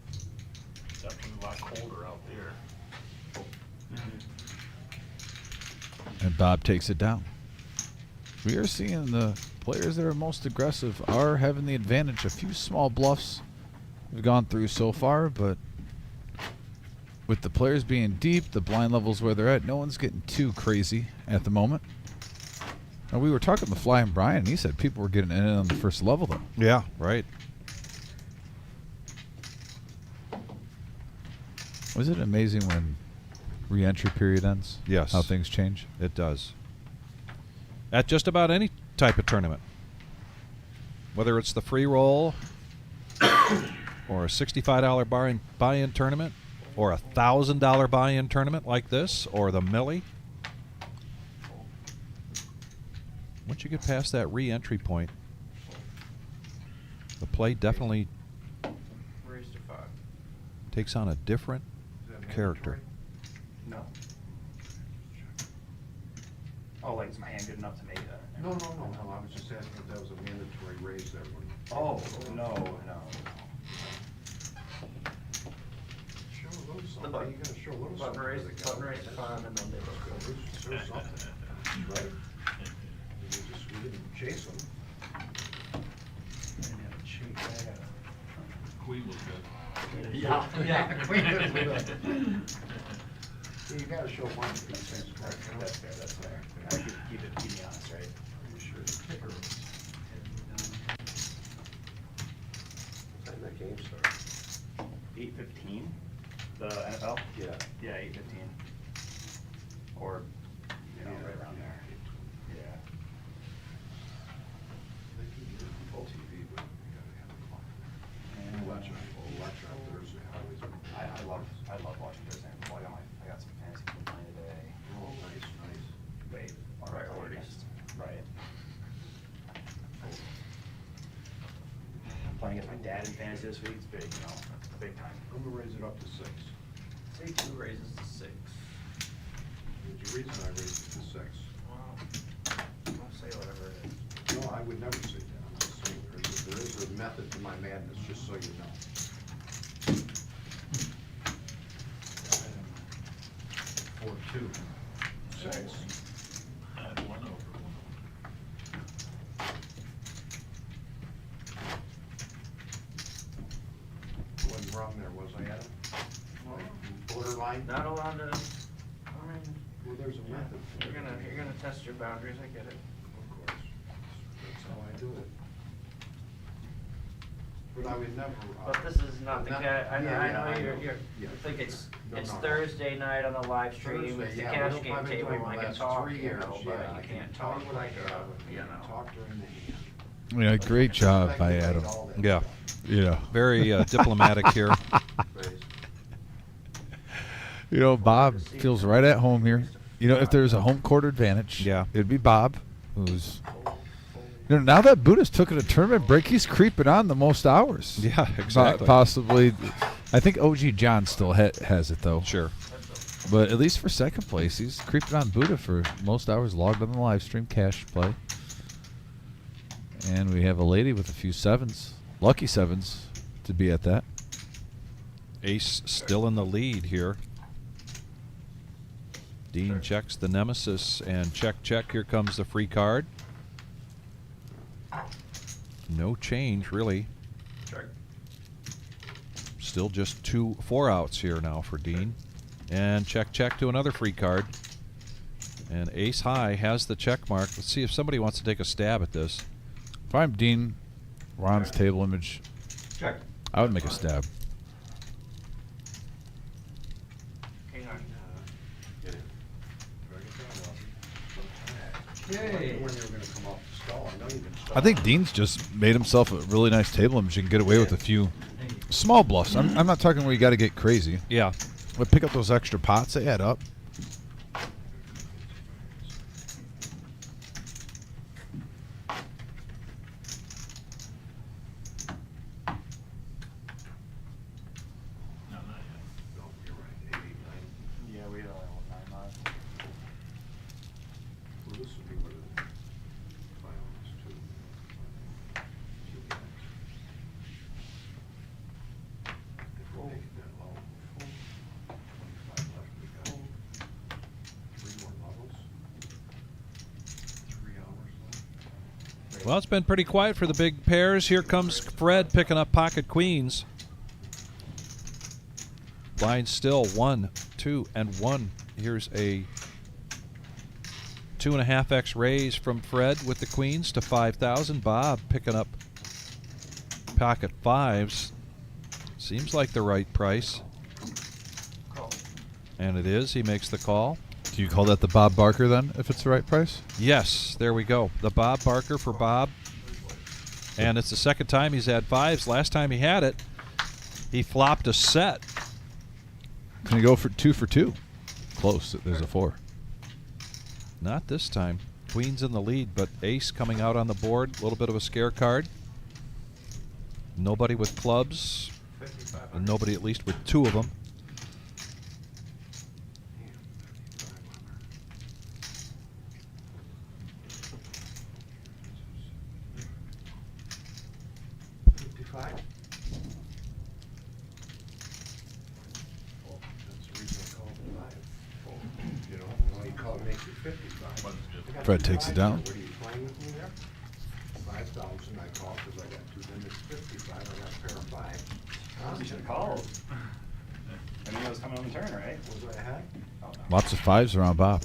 Definitely a lot colder out there. And Bob takes it down. We are seeing the players that are most aggressive are having the advantage. A few small bluffs we've gone through so far, but with the players being deep, the blind levels where they're at, no one's getting too crazy at the moment. Now, we were talking to Fly and Brian, and he said people were getting in on the first level, though. Yeah, right. Was it amazing when re-entry period ends? Yes. How things change? It does. At just about any type of tournament. Whether it's the free roll or a $65 buy-in tournament or a $1,000 buy-in tournament like this or the Millie. Once you get past that re-entry point, the play definitely Raised to 5. takes on a different Is that character. No. Oh, like, is my hand good enough to make that? No, I was just asking if that was a mandatory raise there when. Oh, no. Show a little The something, button. you gotta show a little Button something. raised, to the guy. button raised to 5 and then they Show something, right? We didn't chase them. Queen was good. Yeah. Queen is good. You gotta show one of these things, correct? You know? That's fair. Keep me honest, right? You sure the kicker was. What time that game start? 8:15, the NFL? Yeah. Yeah, 8:15. Or, right around there. Yeah. They can do it on TV, but you gotta have a clock. Watch on Thursday, I love watching Thursday night football. I got some fantasy football playing today. Oh, nice. Wait, Priorities. Right. I'm playing against my dad in fantasy this week. It's big, big time. I'm gonna raise it up to 6. Say 2 raises to 6. There's a reason I raised it to 6. Well, I'll say whatever it is. No, I would never say that, I'm just saying, there is a method to my madness, just so you know. 4-2. 6. I had one over Wasn't wrong there, was I, Adam? Borderline? Not allowed to, I mean, Well, there's a method. you're gonna test your boundaries, I get it. Of course, that's how I do it. But I would never. But this is not the I know you Yeah. think it's No. Thursday night on the live stream, Thursday, it's the yeah, cash we'll game probably table, play for I the can last talk, 3 you years, know, yeah, but I you can can't tell talk you what I like, got, you know. talk during the hand. Yeah, great job by Adam. Yeah. Yeah. Very diplomatic here. Bob feels right at home here. If there's a home court advantage, Yeah. it'd be Bob, who's. Now that Buddha's took it a tournament break, he's creeping on the most hours. Yeah, exactly. Possibly. I think OG John still has it, though. Sure. But at least for second place, he's creeping on Buddha for most hours logged on the live stream cash play. And we have a lady with a few 7s, lucky 7s, to be at that. Ace still in the lead here. Dean checks the nemesis and check. Here comes the free card. No change really. Check. Still just 4 outs here now for Dean. And check to another free card. And ace high has the check mark. Let's see if somebody wants to take a stab at this. If I'm Dean, Ron's table image, Check. I would make a stab. Hang on. Yay. When you were gonna come off the stall, I know you've been stalling. I think Dean's just made himself a really nice table image and get away with a few small bluffs. I'm not talking where you got to get crazy, Yeah. but pick up those extra pots, they add up. No, not yet. No, you're right, 89. Yeah, we only hold 9 lives. Well, this would be what it is. 2 guys. If we make it that low, 25 left, we got 3 more levels. 3 hours left. Well, it's been pretty quiet for the big pairs. Here comes Fred picking up pocket queens. Blind still 1, 2, and 1. Here's a 2.5x raise from Fred with the queens to 5,000. Bob picking up pocket 5s. Seems like the right price. And it is. He makes the call. Do you call that the Bob Barker then, if it's the right price? Yes, there we go. The Bob Barker for Bob. And it's the second time he's had fives. Last time he had it, he flopped a set. Can you go for 2 for 2? Close. There's a 4. Not this time. Queen's in the lead, but ace coming out on the board. A little bit of a scare card. Nobody with clubs. And nobody at least with 2 of them. Fred takes it down. What are you playing with me there? 5,000 I call because I got 2 limits, 55, I got a pair of 5. You should have called. I mean, it was coming on the turn, right? Was I ahead? Oh, no. Lots of 5s around Bob.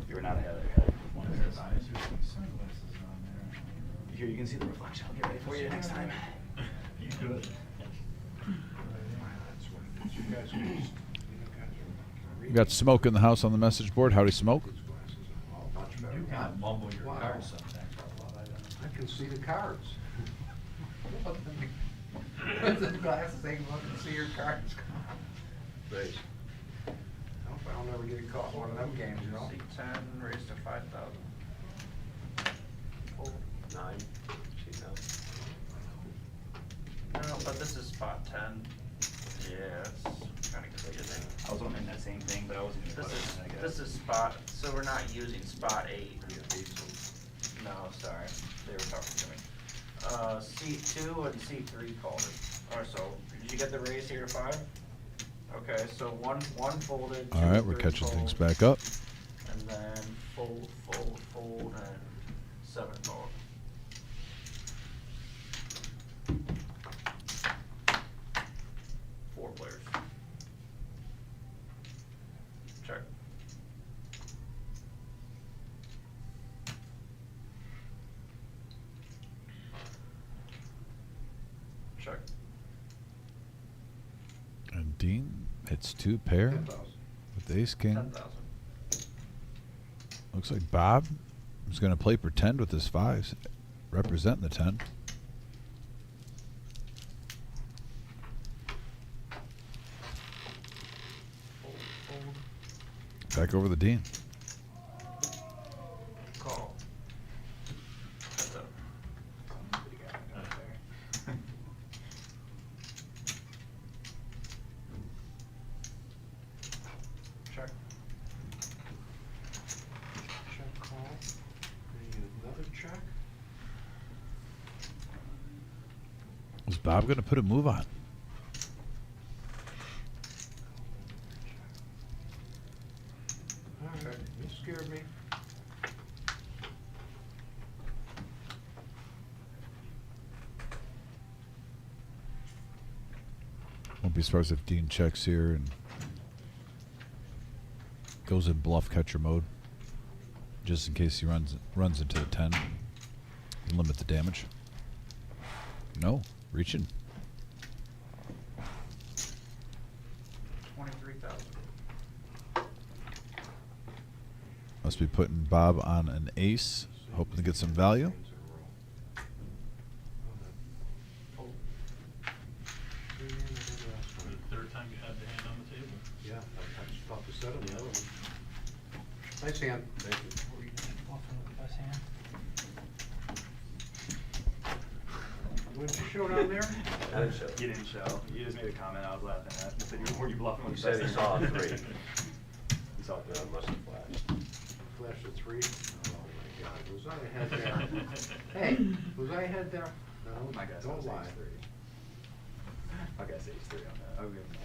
You were not ahead. You had one pair of fives. Here, you can see the reflection. I'll get ready for you next time. You could. That's what it is. You guys are just, We got Smoke in the house on the message board. Howdy, Smoke. much better. You kind of mumble your Wow. cards sometimes. I can see the cards. The glasses, they can look and see your cards. Great. I hope I don't ever get caught in one of them games, you know? C10 raised to 5,000. 9. She knows. No, but this is spot 10. Yeah, it's kind of confusing. I was wondering that same thing, but I wasn't gonna put it in, I guess. This is spot, so we're not using spot 8. No, sorry, they were talking to me. C2 and C3 called it. Or so, did you get the raise here to 5? Okay, so one folded. All two right, we're thirds catching fold, things back up. And then fold, and 7 fold. Four players. Check. Check. And Dean hits 2 pair 10,000. with ace king. 10,000. Looks like Bob is going to play pretend with his 5s, representing the 10. Fold. Back over the Dean. Call. Heads up. What do you got out there? Check. Check call. Need another check. Is Bob going to put a move on? All right, you scared me. Won't be surprised if Dean checks here and goes in bluff catcher mode, just in case he runs into the 10. Limit the damage. No, reaching. 23,000. Must be putting Bob on an ace, hoping to get some value. Fold. The third time you had the hand on the table. Yeah, I just thought to set on the other one. Nice hand. Thank you. What did you show down there? I didn't show. You didn't show. You just made a comment I was laughing at. You said, were you bluffing with He the said he best saw a hand?" 3. He saw it, I must have flashed. Flash a 3. Oh my God, was I ahead there? Hey, was I ahead there? No, My guy says don't lie. ace 3. My guy says ace 3 on that. I'll give him that.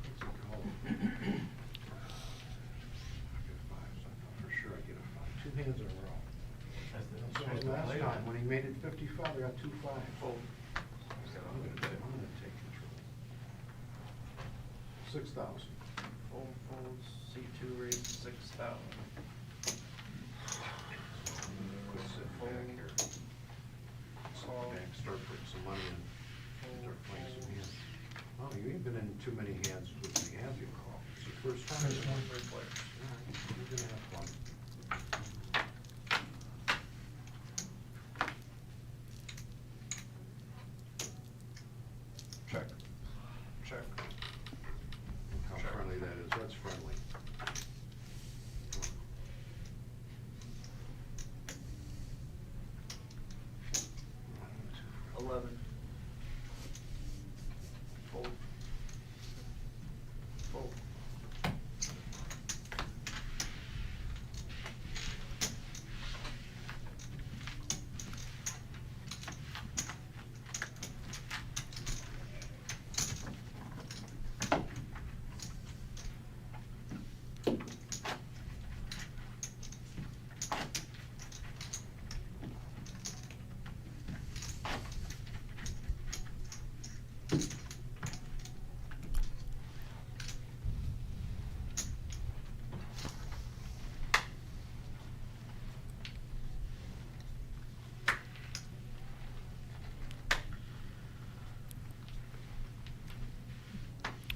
What's it called? I get a 5, so I thought for sure I'd get a 5. 2 hands in a row. That's what last time, when he made it 55, I got 2 5. Fold. I'm gonna take control. 6,000. Fold, C2 raised to 6,000. Quit sitting back here. Sit back, start putting some money in. Start playing some hands. Oh, you ain't been in too many hands with the hands you call. It's a First time. There's 23 players. All right, you're gonna have fun. Check. Check. How friendly that is, that's friendly. 11. Fold. Fold.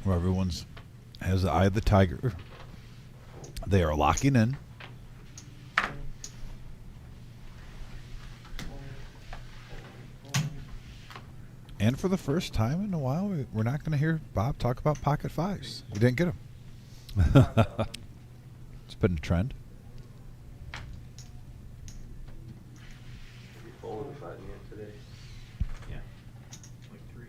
Where everyone's has the eye of the tiger. They are locking in. And for the first time in a while, we're not going to hear Bob talk about pocket fives. We didn't get them. It's been a trend. You folded a button yet today? Yeah. Like 3.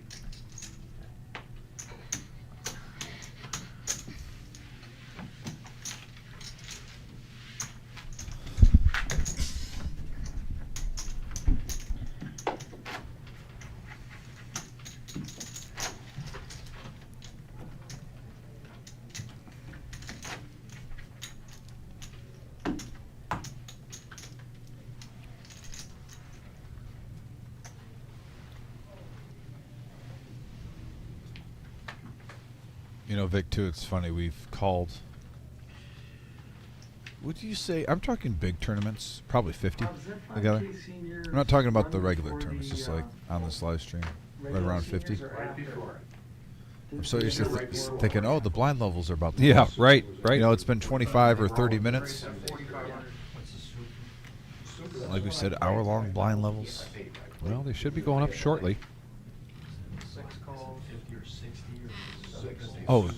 You know, Vic, too, it's funny. We've called. Would you say? I'm talking big tournaments, probably 50 together. I'm not talking about the regular tournaments, just like on this live stream, right around 50. Right before it. I'm so used to thinking, oh, the blind levels are about. Yeah, right, right. You know, it's been 25 or 30 minutes. What's the super? Like we said, hour-long blind levels. Well, they should be going up shortly. 6 calls, 50 or 60 or 60. Oh,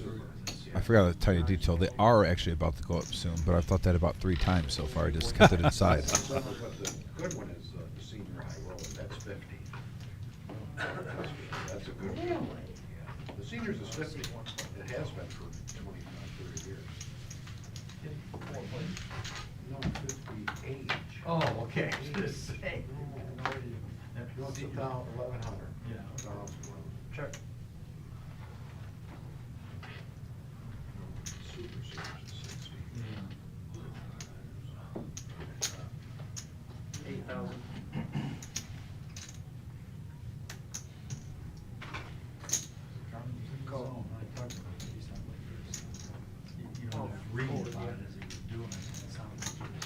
I forgot to tell you a detail. They are actually about to go up soon, but I've thought that about 3 times so far. I just kept it inside. But the good one is the senior high roller, that's 50. That's a good one. Yeah. The seniors is 50. It has been for 25, 30 years. No, 50 age. Oh, okay. Just say. No, it's about 1,100. Yeah. Check. Super seniors is 60. 8,000. Call. I talked about it, he's not like this. You know, reading about it as he was doing it, and it sounded like he was.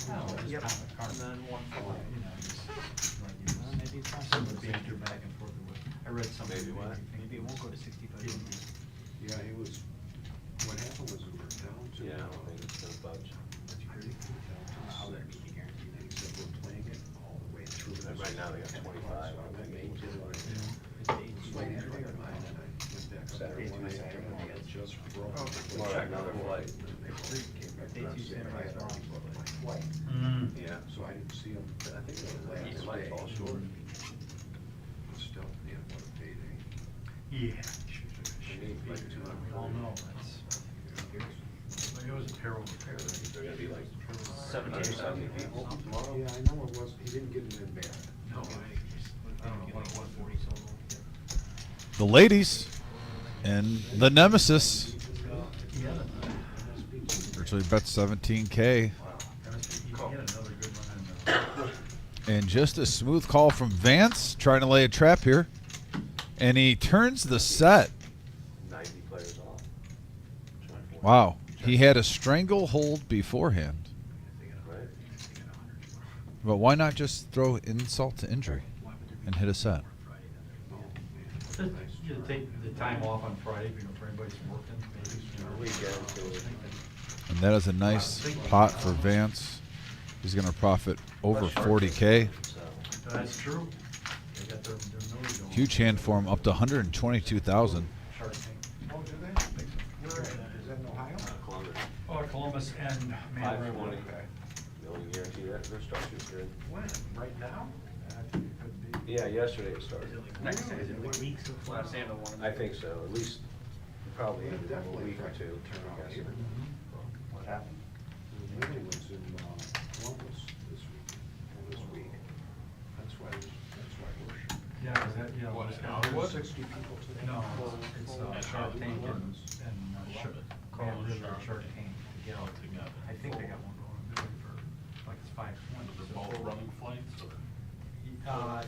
Oh, Yep. just kind of a card. And then 1 You fold. know, just like he was. Maybe it's not some banter back and forth with. I read something. Maybe what? Maybe it won't go to 65. Yeah, he was, what happened was we were down to. Yeah, I don't think it's gonna budge. How that meeting guaranteed, and he said we're playing it all the way through. Right now they got 25, So I went maybe. into it, played it right in mine, and I went back Saturday morning after and it just broke. Well, check another flight. Came back Day around, two said, samurai I had wrong. already booked my flight, Yeah. so I didn't see him, I think it was the It last might day. fall short. But still, yeah, what a payday. Yeah. They need like 200. Well, no, that's. It was a terrible repair. They're gonna be like 17 or 70 people tomorrow. Yeah, I know it was, he didn't get it in bad. No, I don't know, like 140 total. The ladies and the nemesis virtually bet 17K. He had another good one And just a smooth call from Vance, trying to lay a trap here. And he turns the set. 90 players off. Wow. He had a stranglehold beforehand. Right? But why not just throw insult to injury and hit a set? You take the time off on Friday, you know, for anybody's working, maybe. You know, Weekend, too. And that is a nice pot for Vance. He's going to profit over 40K. So, That's true. They got their nose going. Huge hand for him, up to 122,000. Shark Tank. Oh, do they? Where, is that in Ohio? Columbus, Oh, Columbus and Man 520. Okay. Million guarantee that their structure's good. When, right now? I think it could be. Yeah, yesterday it started. Next day, Really? is it like weeks of last day of the one? I think so, at least probably Yeah, a definitely week or two. turn I'm out guessing. here. What happened? Millie was in Columbus this week. That's why we're short. Yeah, is that, yeah. What, it's now got- what? 60 people today. No, it's Shark Tank and Man River Shark Tank together. I think they got one going for, like, it's 520. They're both running flights or?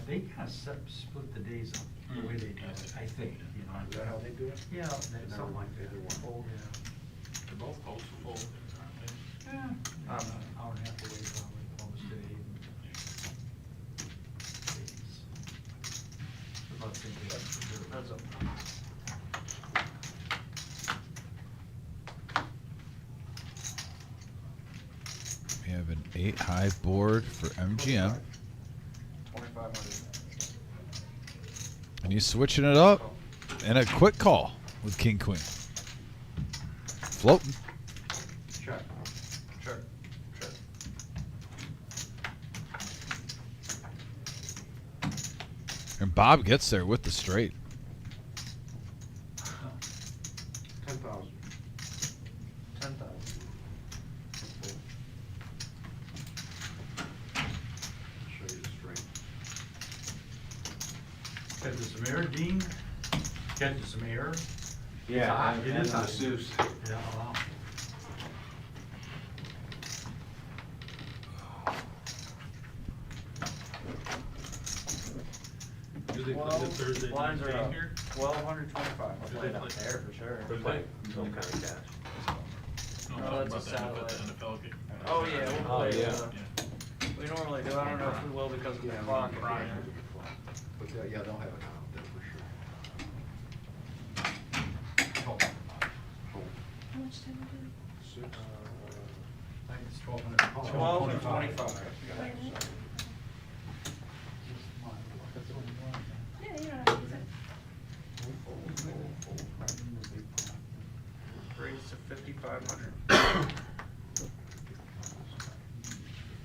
They kind of split the days up the way they do it, I think, you know. Is that how they do it? Yeah, something like that. Either one. Oh, yeah. They're both close to full, aren't they? Yeah, hour and a half away probably, Columbus to Aden. About the same distance for sure. That's a. We have an 8-high board for MGM. 2,500. And he's switching it up. And a quick call with King Queen. Floating. Check. Check. Check. And Bob gets there with the straight. 10,000. 10,000. Show you the straight. Catch some air, Dean? Catch some air? Yeah, It is a hot. Seuss. Yeah, wow. Do they play the Thursday night Lines are game up. here? 1,225. I'll Do play they it up play- there for sure. They're playing some kind of cash. No, No, I'm talking that's a about the satellite. NFL game. Oh, yeah, we'll Oh, play. yeah. We normally do. I don't know if we will because of the clock. Right. But yeah, they'll have it out there for sure. Oh, How much time do you 6. I think it's 1,200. 12 and 25. have? Yeah, you don't have to use it. Rates of 5,500.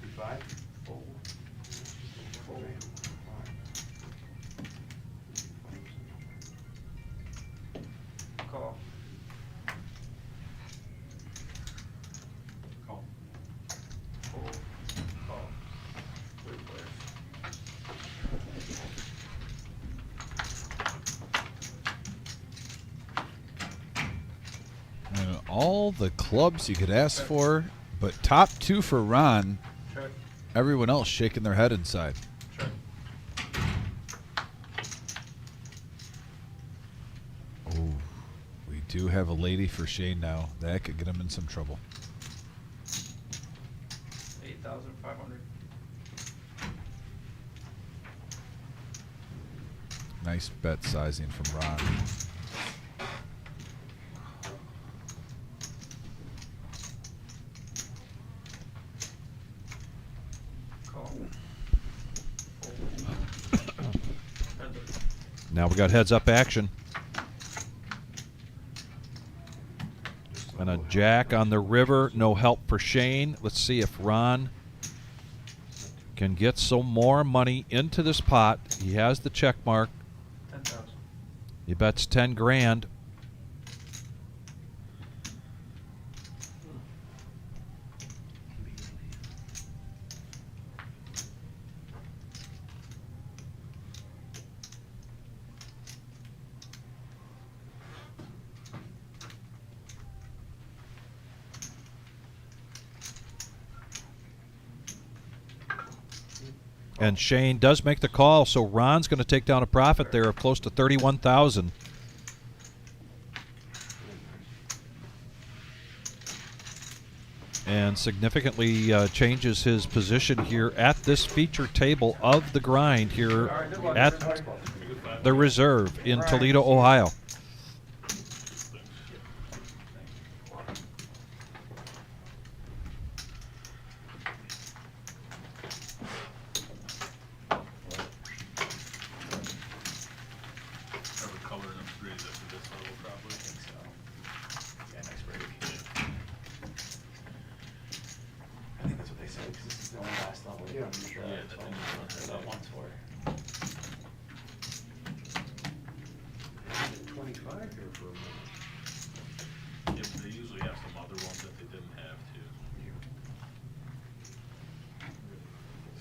55? Fold. Fold. Call. Call. Fold. Call. Three players. And all the clubs you could ask for, but top 2 for Ron. Check. Everyone else shaking their head inside. Check. Oh, we do have a lady for Shane now. That could get him in some trouble. 8,500. Nice bet sizing from Ron. Call. Now we got heads up action. And a jack on the river. No help for Shane. Let's see if Ron can get some more money into this pot. He has the check mark. 10,000. He bets 10 grand. And Shane does make the call, so Ron's going to take down a profit there of close to 31,000. And significantly changes his position here at this feature table of the grind here at the Reserve in Toledo, Ohio. Ever color and upgrade up to this level probably? I think so. Yeah, next break. I think that's what they said, because this is the only last level. Yeah, I'm sure. Yeah, that thing is That one's for. 25 here for a minute. Yep, they usually have some other ones that they didn't have too.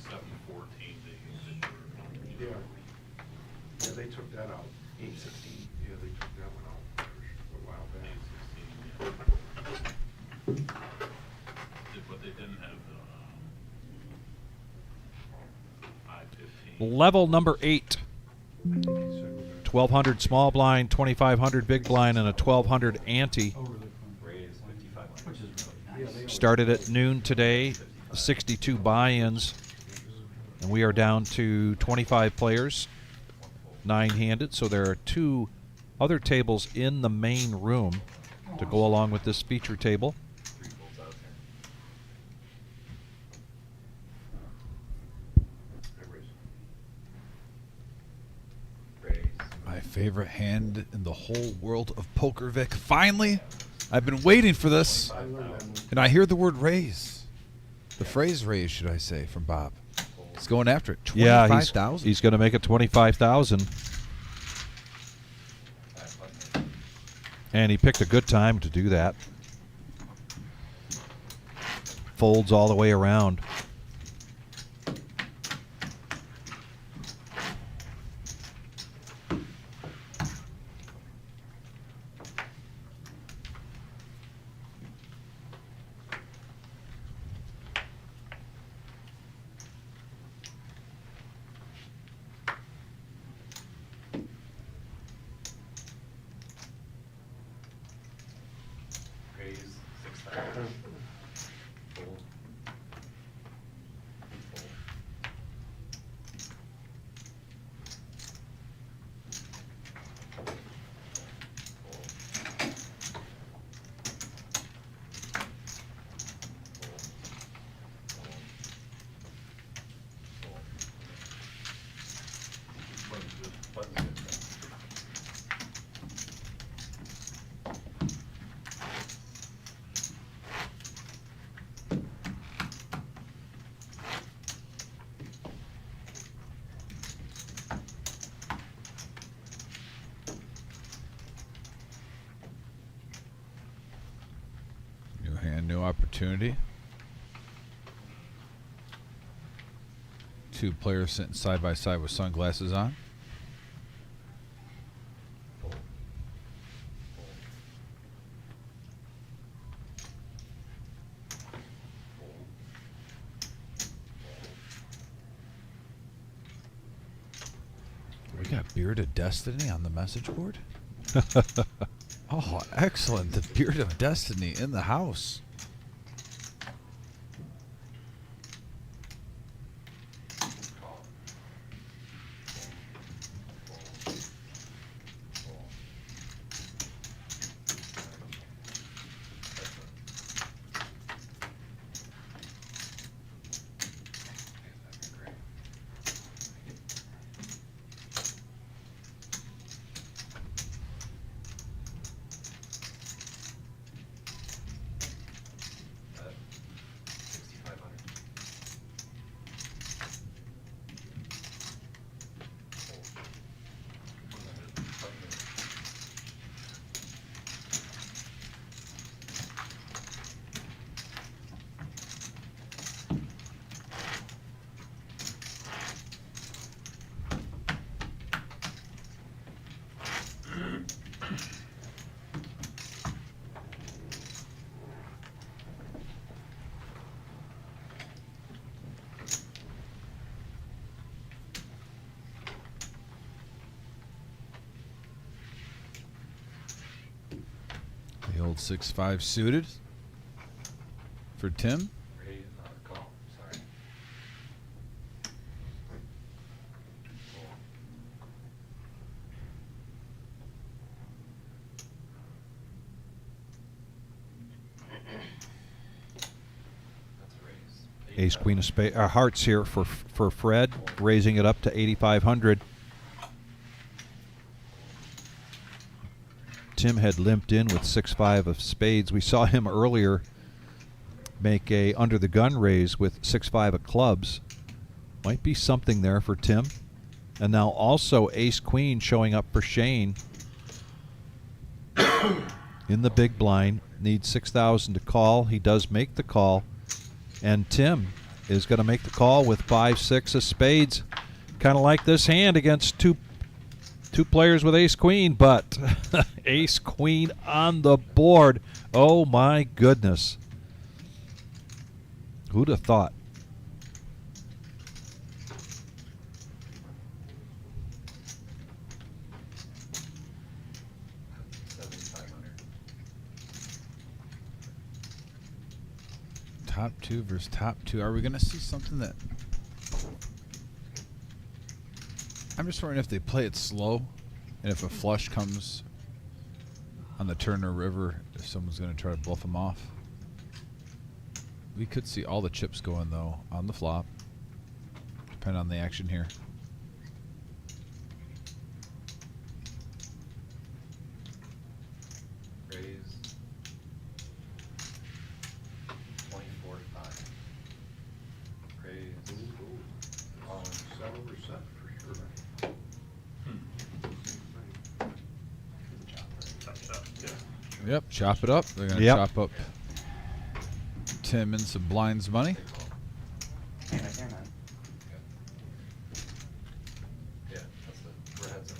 714 they used it. Yeah. Yeah, they took that out. 816. Yeah, they took that one out for a while back. 816, yeah. But they didn't have the I-15. Level number 8. 1200 small blind, 2500 big blind, and a 1200 ante. Raise 55, which is really nice. Started at noon today, 62 buy-ins, and we are down to 25 players, 9-handed. So there are 2 other tables in the main room to go along with this feature table. 3 folds out there. Raise. My favorite hand in the whole world of poker, Vic. Finally, I've been waiting for this, I learned that move. and I hear the word raise. The phrase raise, should I say, from Bob. He's going after it. Yeah, 25,000. he's going to make it 25,000. And he picked a good time to do that. Folds all the way around. Raise 6,000. Fold. Fold. New hand, new opportunity. 2 players sitting side by side with sunglasses on. We got Beard of Destiny on the message board. Oh, excellent. The Beard of Destiny in the house. The old 6-5 suited for Tim. Raise, not call. Sorry. Fold. Ace queen of hearts here for Fred, raising it up to 8,500. Tim had limped in with 6-5 of spades. We saw him earlier make a under the gun raise with 6-5 of clubs. Might be something there for Tim. And now also ace queen showing up for Shane in the big blind. Needs 6,000 to call. He does make the call. And Tim is going to make the call with 5-6 of spades. Kind of like this hand against two players with ace queen, but ace queen on the board. Oh my goodness. Who'd have thought? Top two versus top two. Are we going to see something that... I'm just wondering if they play it slow, and if a flush comes on the turn or river, if someone's going to try to bluff them off. We could see all the chips going, though, on the flop, depending on the action here. Raise 24-5. Raise. Settle or set for sure. Yep, chop it up. They're going to Yep. chop up Tim and some blinds money. Man, I can't, man. Yeah, that's it. We're heads up.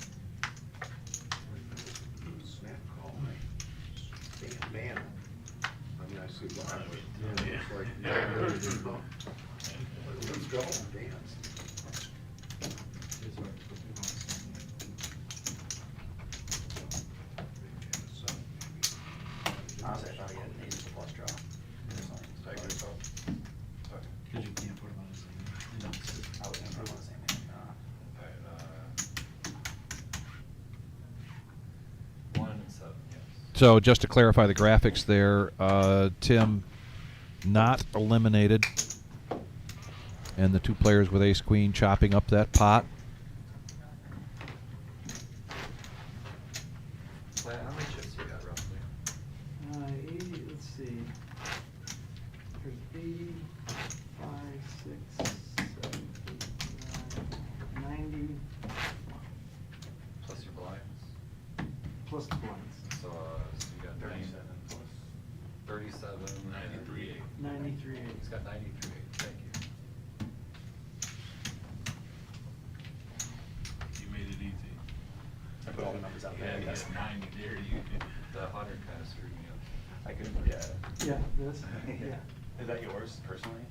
Snap call, right? Damn. I mean, I see why, but it's like, let's go, dance. Honestly, I thought he had an ace of flush draw. Take it off. Okay. Because you can't put them on the same. No. I was gonna put him on the same hand. Alright, 1 and 7, yes. So just to clarify the graphics there, Tim not eliminated. And the two players with ace queen chopping up that pot. How many chips you got roughly? 80, let's see. There's 80, 5, 6, 7, 8, 9, 90, Plus your blinds? plus the blinds. So you got 37 plus 37. 93. 93. He's got 93. Thank you. You made it easy. I put all the numbers out there. Yeah, Yes. that's 90 there. You The 100 kind of screwed me up. I could, yeah. Yeah, this, yeah. Is that yours personally?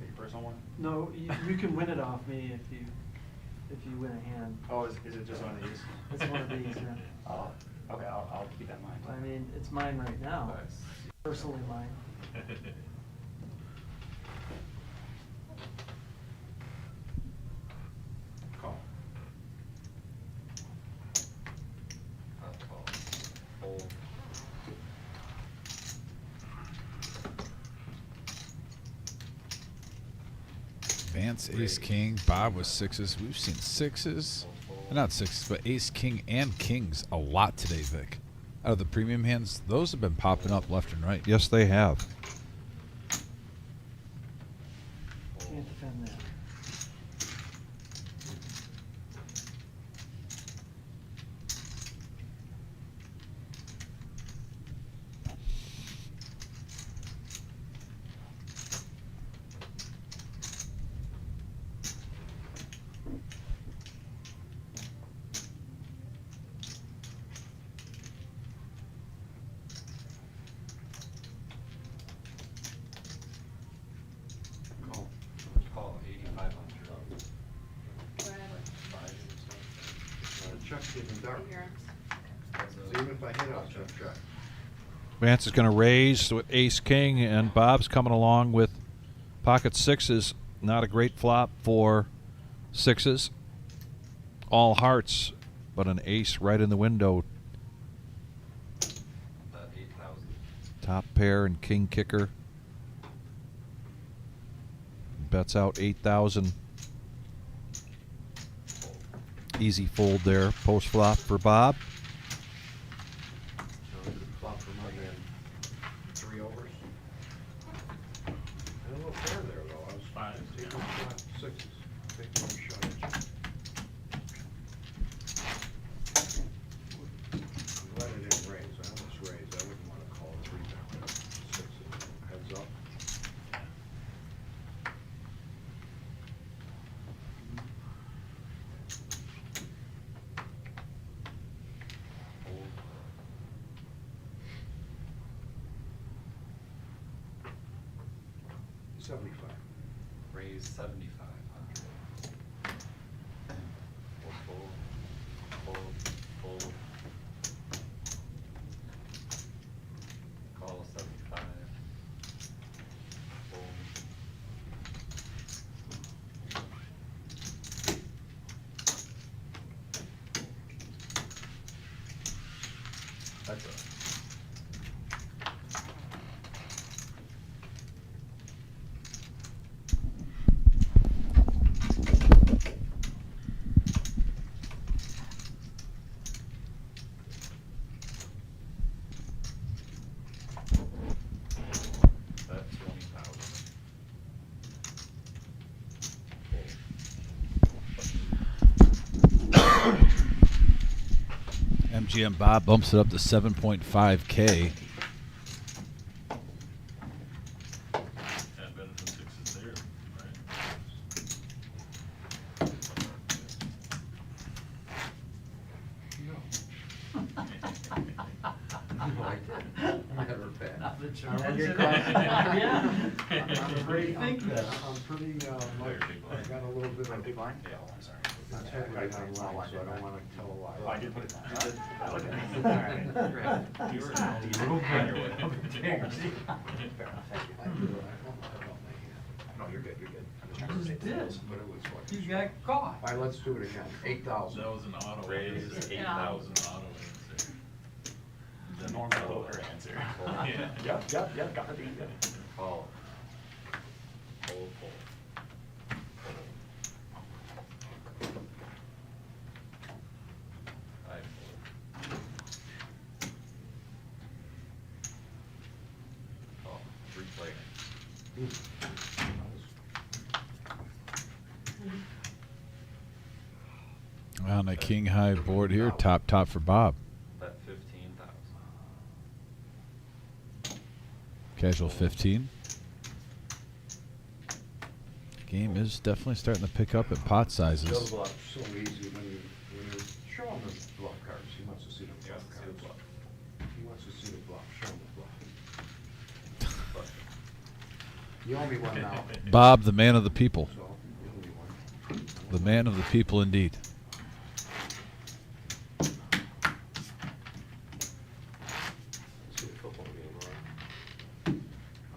Your personal one? No, you can win it off me if you win a hand. Oh, is it just one of these? It's one of these, yeah. Oh, okay, I'll keep that in mind. I mean, it's mine right now. Nice. Personally mine. Call. I'll call. Hold. Vance, ace, king. Bob with sixes. We've seen sixes. Not sixes, but ace, king, and kings a lot today, Vic. Out of the premium hands, those have been popping up left and right. Yes, they have. Can't defend that. Call. Call 8,500. Chuck's getting dark. That's So a- even if I hit, I'll check. Vance is going to raise with ace king, and Bob's coming along with pocket sixes. Not a great flop for sixes. All hearts, but an ace right in the window. That 8,000. Top pair and king kicker. Bets out 8,000. Easy fold there. Post flop for Bob. Flop for money and 3 overs. And a little fair there though. I was taking sixes. Taking one shot at you. I'm glad I didn't raise. I almost raised. I wouldn't want to call it 3 back there. Sixes. Heads up. Hold. 75. Raise 7,500. Fold, fold, fold. Call 75. Fold. That's a. That's 20,000. MGM Bob bumps it up to 7.5K. That benefit six is there, right? I didn't. Never bet. Not that you I don't mentioned get it. caught. Yeah. I'm pretty, Think that. I'm pretty, like, I got a little bit of. Big blind? Yeah, I'm sorry. Not heavyweight online, so I don't wanna tell a lie. Oh, I did put it down. You did? I looked at it. All right. You were a little bit of integrity. Fair enough, thank you. I do, I don't make it. No, you're good, you're good. I'm just You trying to just stay did. close. But it was what? You got caught. All right, let's do it again. 8,000. That was an auto. Raise Yeah. 8,000. Auto answer. The normal poker answer. Yeah. Yep, got it, good. Call. Fold, fold. I fold. Call. 3 player. On a king high board here, top for Bob. Bet 15,000. Casual 15. Game is definitely starting to pick up at pot sizes. Build bluff so easy when you show him the bluff cards. He wants to see the He bluff wants to see the cards. bluff. He wants to see the bluff. Show him the bluff. You owe me one now. Bob, the man of the people. So, you owe me one. The man of the people indeed. Let's get a football game, all right?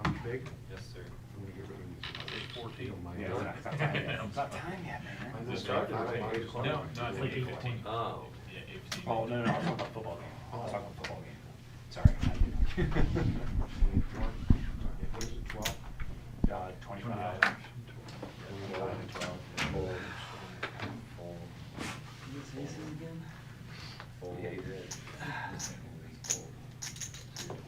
I'm big. Yes, sir. I'm gonna get rid of these. 14. My Yeah, God. it's not time yet. It's not time yet, man. I know, Just started, I don't right? mind his call. No, not Like 15. Oh. Yeah, 15. Oh, no, I was talking about football game. I was talking about football game. Sorry. 24. What is it, 12? 25. 25 and 12. Fold. Fold. You say so again? Fold. Yeah, you did. Fold. 28.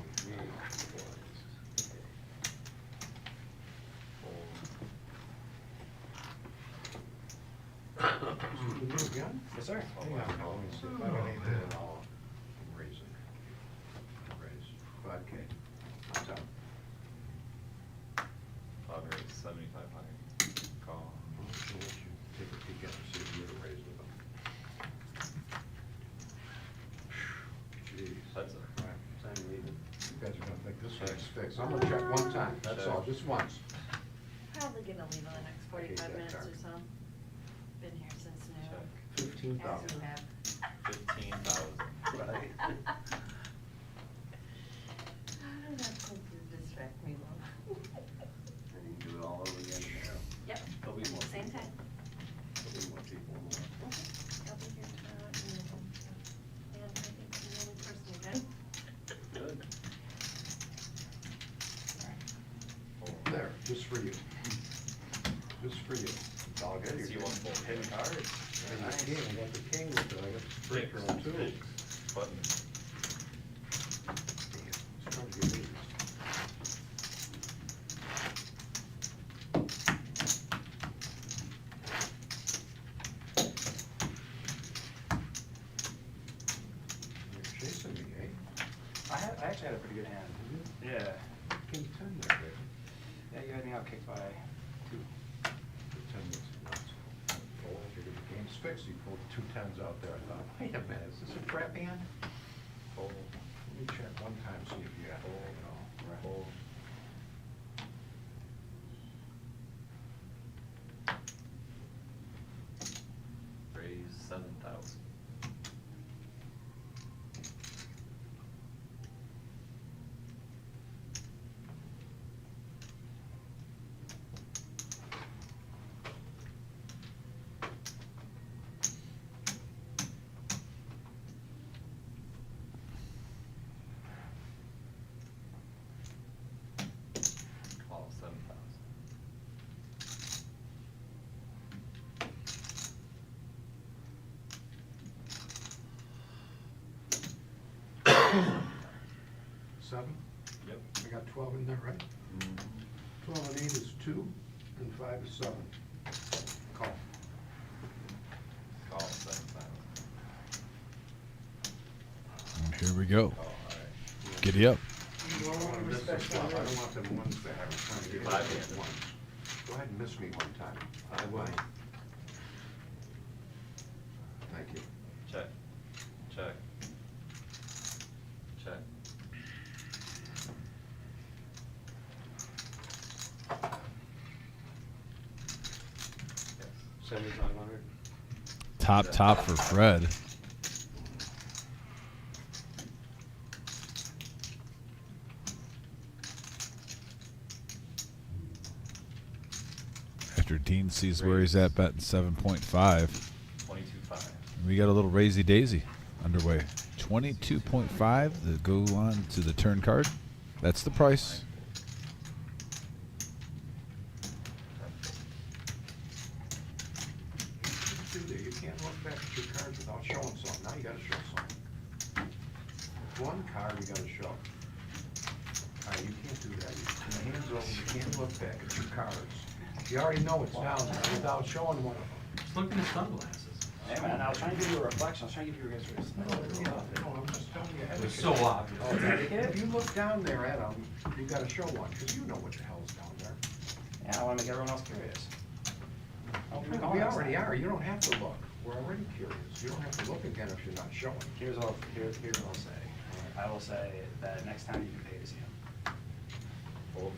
You do again? Yes, sir. Hang on, let me see if I got anything at all. I'm raising. Raise 5K. I'm down. Bob raise 7,500. Call. I'll let you take a peek at it and see if you're the raise with them. Jeez. That's a. All right, time leaving. You guys are gonna think this thing's fixed. I'm gonna check one time, that's all, just once. Probably gonna leave in the next I hate 45 that minutes card. or so. Been here since noon. Check. 15,000. As you have. 15,000. Right. I don't have computers distract me, love. And you do it all over again tomorrow. Yep, There'll be more same people. time. There'll be more people. I'll be here tomorrow at noon. And I think I'm the only person who can. Good. There, just for you. This is for you. It's all good. See You're one doing full. hidden cards. And Very the king, nice. I got the king with it, I got the straight girl too. Button. It's hard to get these. You're chasing me, eh? I actually had a pretty good hand. Yeah. King 10 there, baby. Yeah, you had me out kicked by 2. 10 minutes ago. Oh, figured the game's fixed, you pulled 2 10s out there, I thought, wait a minute, is this a crap hand? Fold. Let me check one time, see if you got it. No. Fold. Raise 7,000. Call 7,000. Seven? Yep. I got 12 in there, right? 12 and 8 is 2, and 5 is 7. Call. Call 7,000. Here we go. Call, alright. Giddy up. I don't want to miss this stuff. I don't want them ones that I'm trying to get Five rid handed. of ones. Go ahead and miss me one time. I will. Thank you. Check. Check. Check. Yes. 7,500. Top for Fred. After Dean sees where he's at betting 7.5, 22.5. we got a little raisy daisy underway. 22.5 to go on to the turn card. That's the price. You can't look back at your cards without showing something. Now you gotta show something. One card you gotta show. All right, you can't do that. Your hand's over, you can't look back at your cards. You already know it's down there without showing one of them. Just look in his sunglasses. Hey man, I was trying to give you a reflection. I was trying to give you a guys' No, I'm just telling you. It was so obvious. If you look down there at them, you gotta show one, because you know what the hell's down there. Yeah, I want to make everyone else curious. We already are, you don't have to look. We're already curious. You don't have to look again if you're not showing. Here's what I'll say. I will say that next time you can pay to see him. Fold.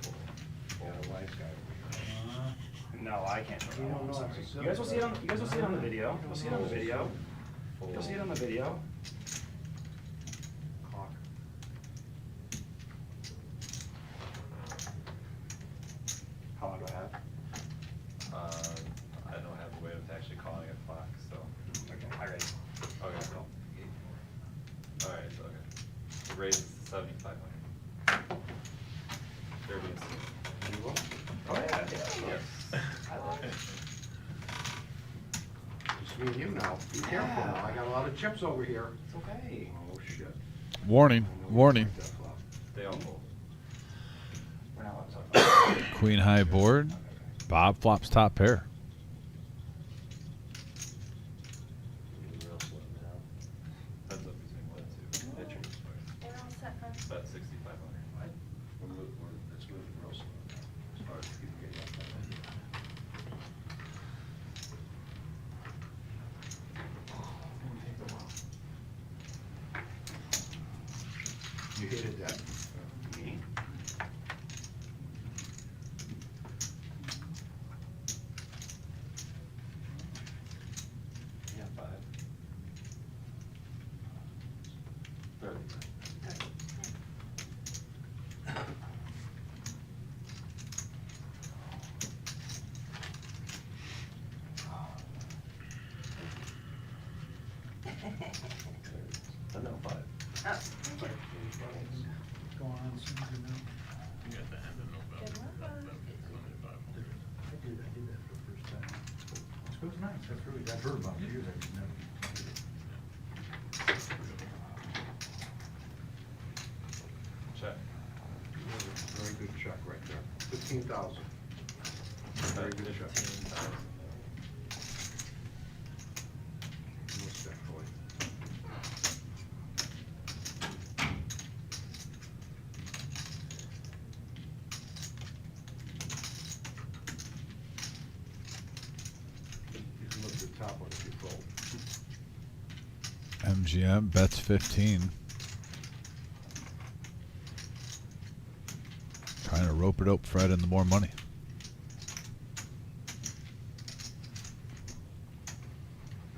Yeah, the wise guy over here. No, I can't show You that. don't I'm know sorry. it's a You guys will see it on. You guys will see it on the video. You'll see it on the video. Fold. You'll see it on the video. Clock. How long do I have? I don't have a way of actually calling it clock, so. Okay, I ready. Okay. Alright, so okay. The raise is 7,500. 30 and 60. You will? Oh yeah. Yes. I love it. Just me and you now. Be careful now. I got a lot of chips over here. It's okay. Oh, shit. Warning, I know you warning. like that flop. They all fold. We're not allowed to talk about it. Queen high board. Bob flops top pair. Real slow now. Heads up between 1 and 2. Pitchers. We're all set, huh? Bet 6,500. It's moving real slow now, as far as people getting up there. You hated that. Me? Yeah, 5. 30. No, 5. Going on soon, you know? Good luck. I did that. It was nice, that's really, I've heard about it for years, I just never. Check. Very good check right there. 15,000. Very good check. 15,000. Most definitely. You can look at the top one if you fold. MGM bets 15. Trying to rope it up Fred into more money.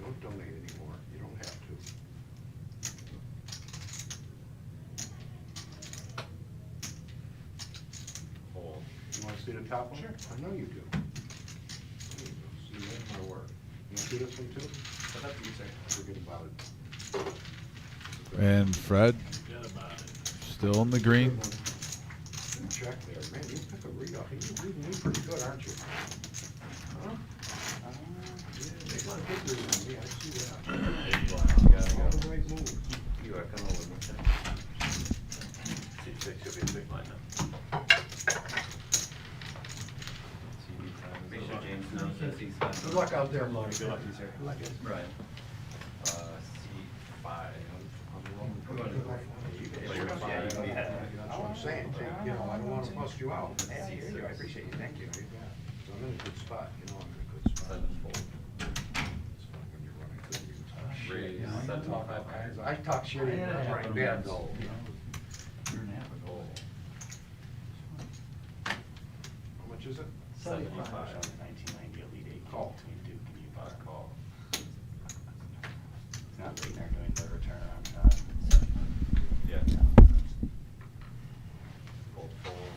Don't donate anymore. You don't have to. Hold. You want to see the top one? Sure. I know you do. There you go. See, that's my work. You want to see this one too? But that's you, sir. Forget about it. And Fred Forget about it. still in the green. Good check there. Man, you pick a read off. You're reading me pretty good, aren't you? Huh? Yeah, they got a good read on me. I see that. All the right moves. You are coming over, okay? C6 should be a big line now. Make sure James knows that he's. Good luck out there, Mike. Good luck to you, sir. Good luck. Right. C5. That's what I'm saying, Jake. You know, I don't want to bust you out. Yeah, I hear you. I appreciate you. Thank you. So I'm in a good spot. You know, I'm in a good spot. 7 fold. It's not when you're running good, you talk shit. Raise You know, I 75 talk- irons. I talk shit in Yeah, my yeah, bed, yeah. though. You know, you're an avid goal. How much is it? 75. 1990 Elite 8 Call. between Duke and Utah. Call. It's not late, they're doing the returnaround shot. Yeah. Fold, fold.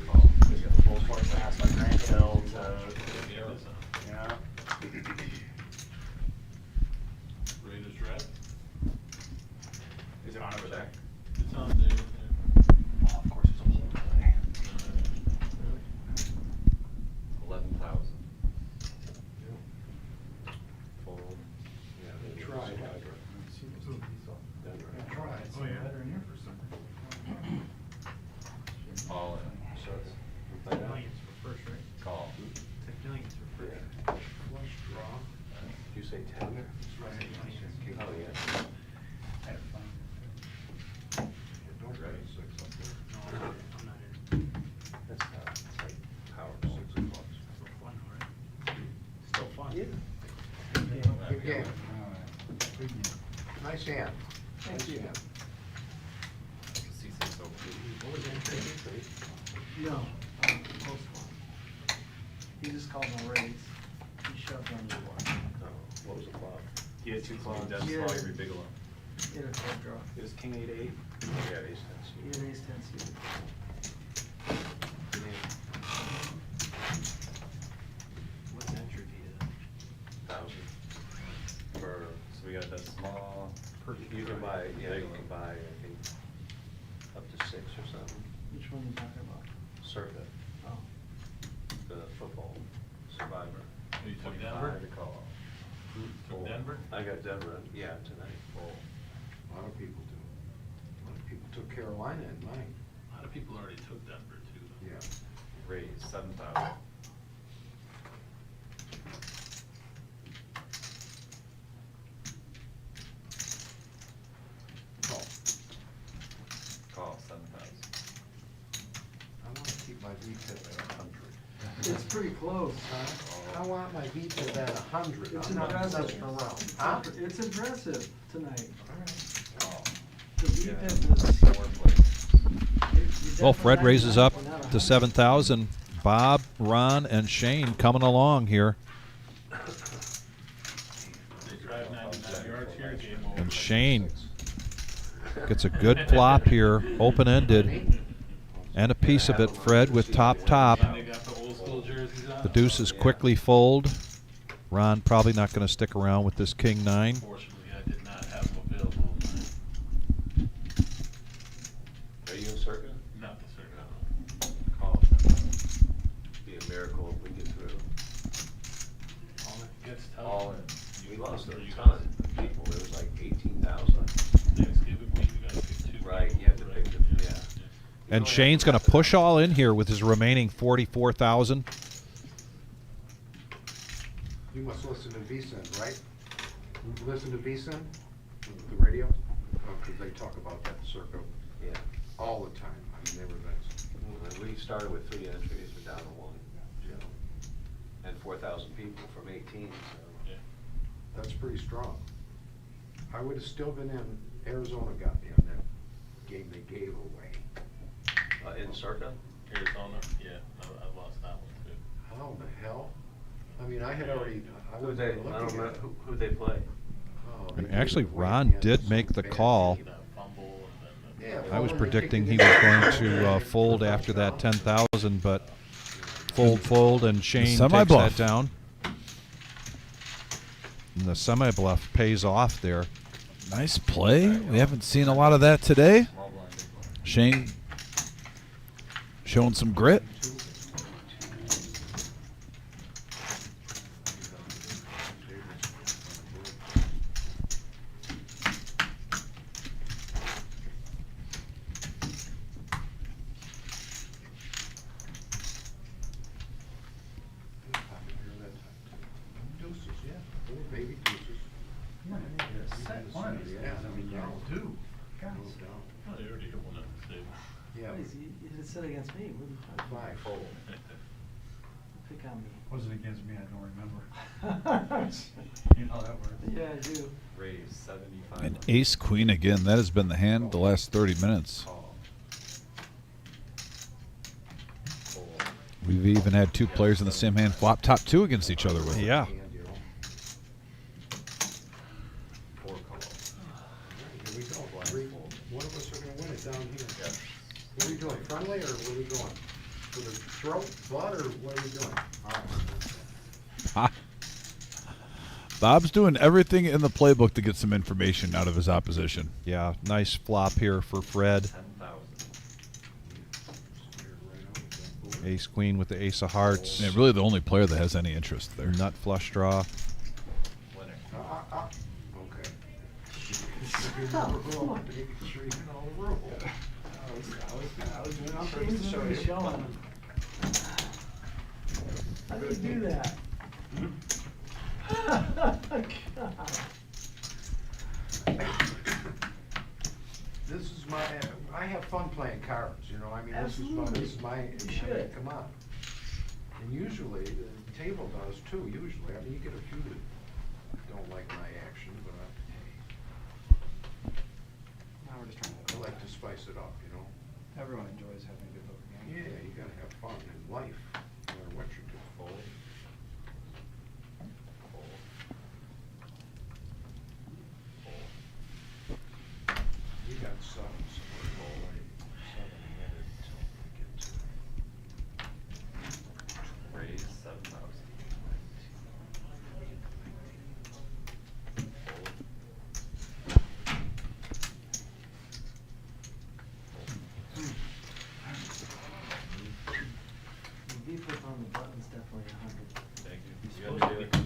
Call. We got the full court pass by Grant Hill to, yeah. Rate is red. Is it on over there? It's on there. Oh, of course, it's a whole play. 11,000. Fold. Yeah, they tried. They tried. Oh, yeah. Better in here for some. All in. Millions for first, right? Call. Millions for first. Flush draw. Did you say 10 there? Right. Oh, yeah. I had fun. Yeah, don't write 6 up there. No, I'm not in. That's not, it's like power 6 o'clock. Still fun, all right? Still fun. Yeah. Good game. Nice hand. Nice hand. C6 OP. What was entry? No, close one. He just called my raise. He shoved on the board. What was the flop? He had two clubs. That's Yeah. why every big one. He had a club draw. It was King 8-8. Yeah, ace 10 He had ace ten suited. What's entry fee to that? 1,000. For, so we got that small. You can buy, yeah, you can buy, I think, up to 6 or something. Which one are you talking about? Circuit, Oh. the football survivor. You took 25 Denver? to call. Took Denver? I got Denver, yeah, tonight. A lot of people do. A lot of people took Carolina at night. A lot of people already took Denver too. Yeah. Raise 7,000. Call. Call 7,000. I want to keep my VTIP at 100. It's pretty close. I want my VTIP at 100. It's I'm not impressive. messing around. Huh? It's impressive tonight. Call. The Yeah. defense is. Four plays. Well, Fred raises up to 7,000. Bob, Ron, and Shane coming along here. They drive 99 yards here, game over. And Shane gets a good flop here, open-ended. And a piece of it, Fred, with top. And they got the old school jerseys on. The deuces quickly fold. Ron probably not going to stick around with this king 9. Unfortunately, I did not have them available. Are you in circuit? Not the circle. Call. Be a miracle if we get through. lost a ton of people. There was like 18,000. Thanksgiving week, you gotta pick 2. Right, you have to pick the, yeah. And Shane's going to push all in here with his remaining 44,000. You must listen to VSIN, right? You listen to VSIN, the radio? Because they talk about that circle Yeah. all the time. I mean, they were nice. We started with 3 entries, we're down to 1, you know, and 4,000 people from 18, so. Yeah. That's pretty strong. I would have still been in. Arizona got me on that game they gave away. In Circa? Arizona, yeah, I lost that one too. How the hell? I mean, I had already, I Who was they, I looking don't at know, it. who they play? Oh, they And gave actually, it away Ron at the end. did It was make so the bad. call. That fumble and then. Yeah, I was well, predicting they he kicked was it going down. to fold after that 10,000, but fold, and Shane takes semi-bluff. that down. And the semi-bluff pays off there. Nice play. We haven't seen a lot of that today. Shane showing some grit. Deuces, yeah, little baby deuces. Set one of these. Yeah, I mean, yeah. Two. God. No doubt. Oh, they already hit one at the table. Yeah, Please, you did set against me. What are you talking about? 5 fold. Pick on me. Wasn't against me, I don't remember. You know how that works. Yeah, I do. Raise 75. And ace queen again. That has been the hand the last 30 minutes. Call. Fold. We've even had 2 players in the same hand flop top 2 against each other with it. Yeah. Hand, you know. 4 call. Here we go. One of us are gonna win it down here. What are we doing, friendly, or what are we going? For the throat, blood, or what are we doing? All right. Ha. Bob's doing everything in the playbook to get some information out of his opposition. Yeah, nice flop here for Fred. 10,000. Ace queen with the ace of hearts. And really the only player that has any interest there. Nut flush draw. Winner. Okay. You know the rule. Making sure you know the rule. I was doing on purpose Shane's to show really you. showing. How do you do that? God. This is my, I have fun playing cards, you know, I mean, this is my, You should. come on. And usually, the table does too, usually, I mean, you get a few that don't like my action, but Now we're just trying I to. like to spice it up, you know? Everyone enjoys having a good poker game. Yeah, you gotta have fun in life, no matter what you do. Fold. Fold. Fold. You got sevens, seven-handed, so we get to. Raise 7,000. The V-flip on the button's definitely 100. Thank you. You gotta do it.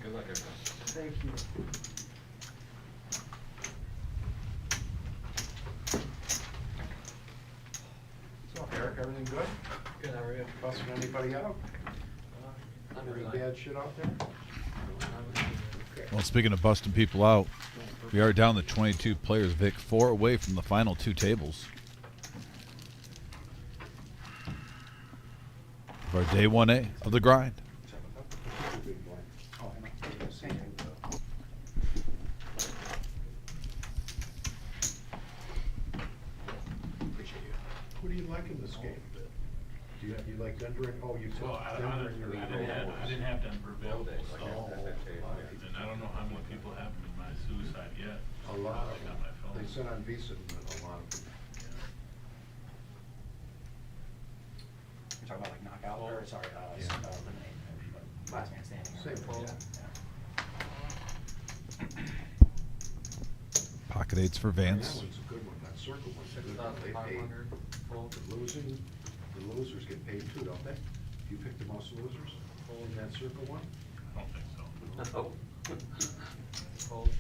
Good luck, everyone. Thank you. So, Eric, everything good? Good, how are you? Busting anybody out? Not Any really. bad shit out there? Okay. Well, speaking of busting people out, we are down to 22 players, Vic, 4 away from the final 2 tables. For our day 1A of the grind. Oh, I know. Same thing. What do you like in this game? Do you like Denver? Oh, you Well, took I Denver in your. didn't have Denver available, so, Oh, and I don't know how many people have them in my suicide yet. a lot I of got them. my phone. They sent on Visa, a lot of them. You're talking about like knockout, or sorry, eliminate, last man standing. or Same whatever, fold. yeah. Pocket 8s for That Vance. one's a good one, that circle one's a good one. They pay, 6,500. Fold. the losers get paid too, don't they? You pick the most losers? that circle one? I don't think so. No. Fold.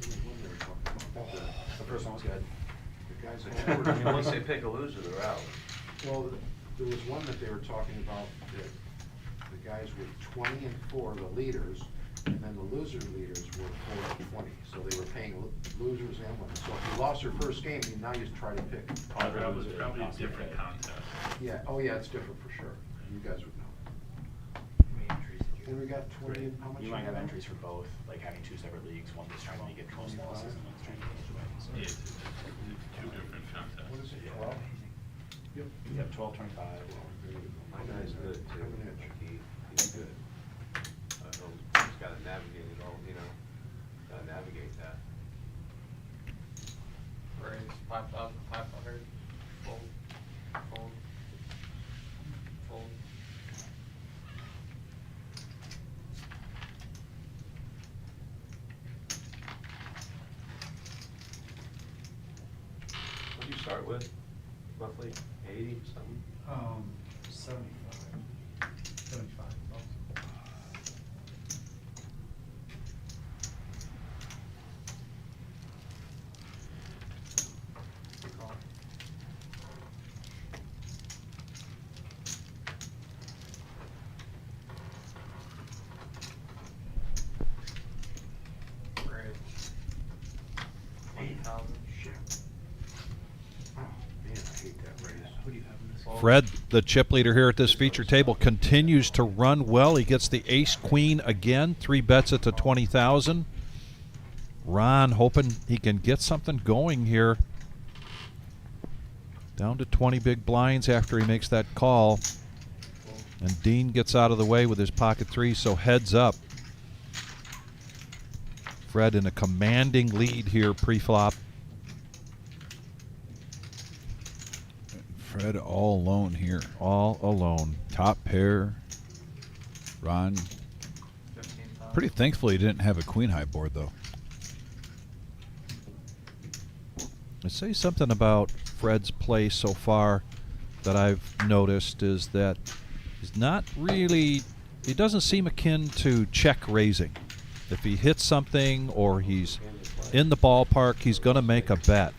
There was one they were talking about. The first one was good. The guys I that mean, once they pick a loser, they're out. Well, there was one that they were talking about, that the guys with 20 and 4, the leaders, and then the loser leaders were 4 and 20. So they were paying losers and winners. So if you lost your first game, now you try to pick. That was probably a different contest. Yeah, oh yeah, it's different for sure. You guys would know. And we got 20, and how much? You might have entries for both, like having two separate leagues, one that's trying to make it most losses and one's trying to make it wins. Yeah, it's two different contests. What is it, Yeah. 12? Yep. You have 12, 25. My guy's good too. Have an edge. He's good. He's gotta navigate it all, you know, gotta navigate that. Raise 5,500. Fold. Fold. Fold. What'd you start with? Roughly 80 something? 75. 75. Call. Raise. 20,000. Shit. Oh, man, I hate that raise. What do you have in this? Fred, the chip leader here at this feature table, continues to run well. He gets the ace queen again, 3 bets at the 20,000. Ron hoping he can get something going here. Down to 20 big blinds after he makes that call. And Dean gets out of the way with his pocket 3, so heads up. Fred in a commanding lead here pre-flop. Fred all alone here. All alone. Top pair. Ron. 15,000. Pretty thankful he didn't have a queen high board though. I say something about Fred's play so far that I've noticed is that he's not really, he doesn't seem akin to check raising. If he hits something or he's in the ballpark, he's going to make a bet.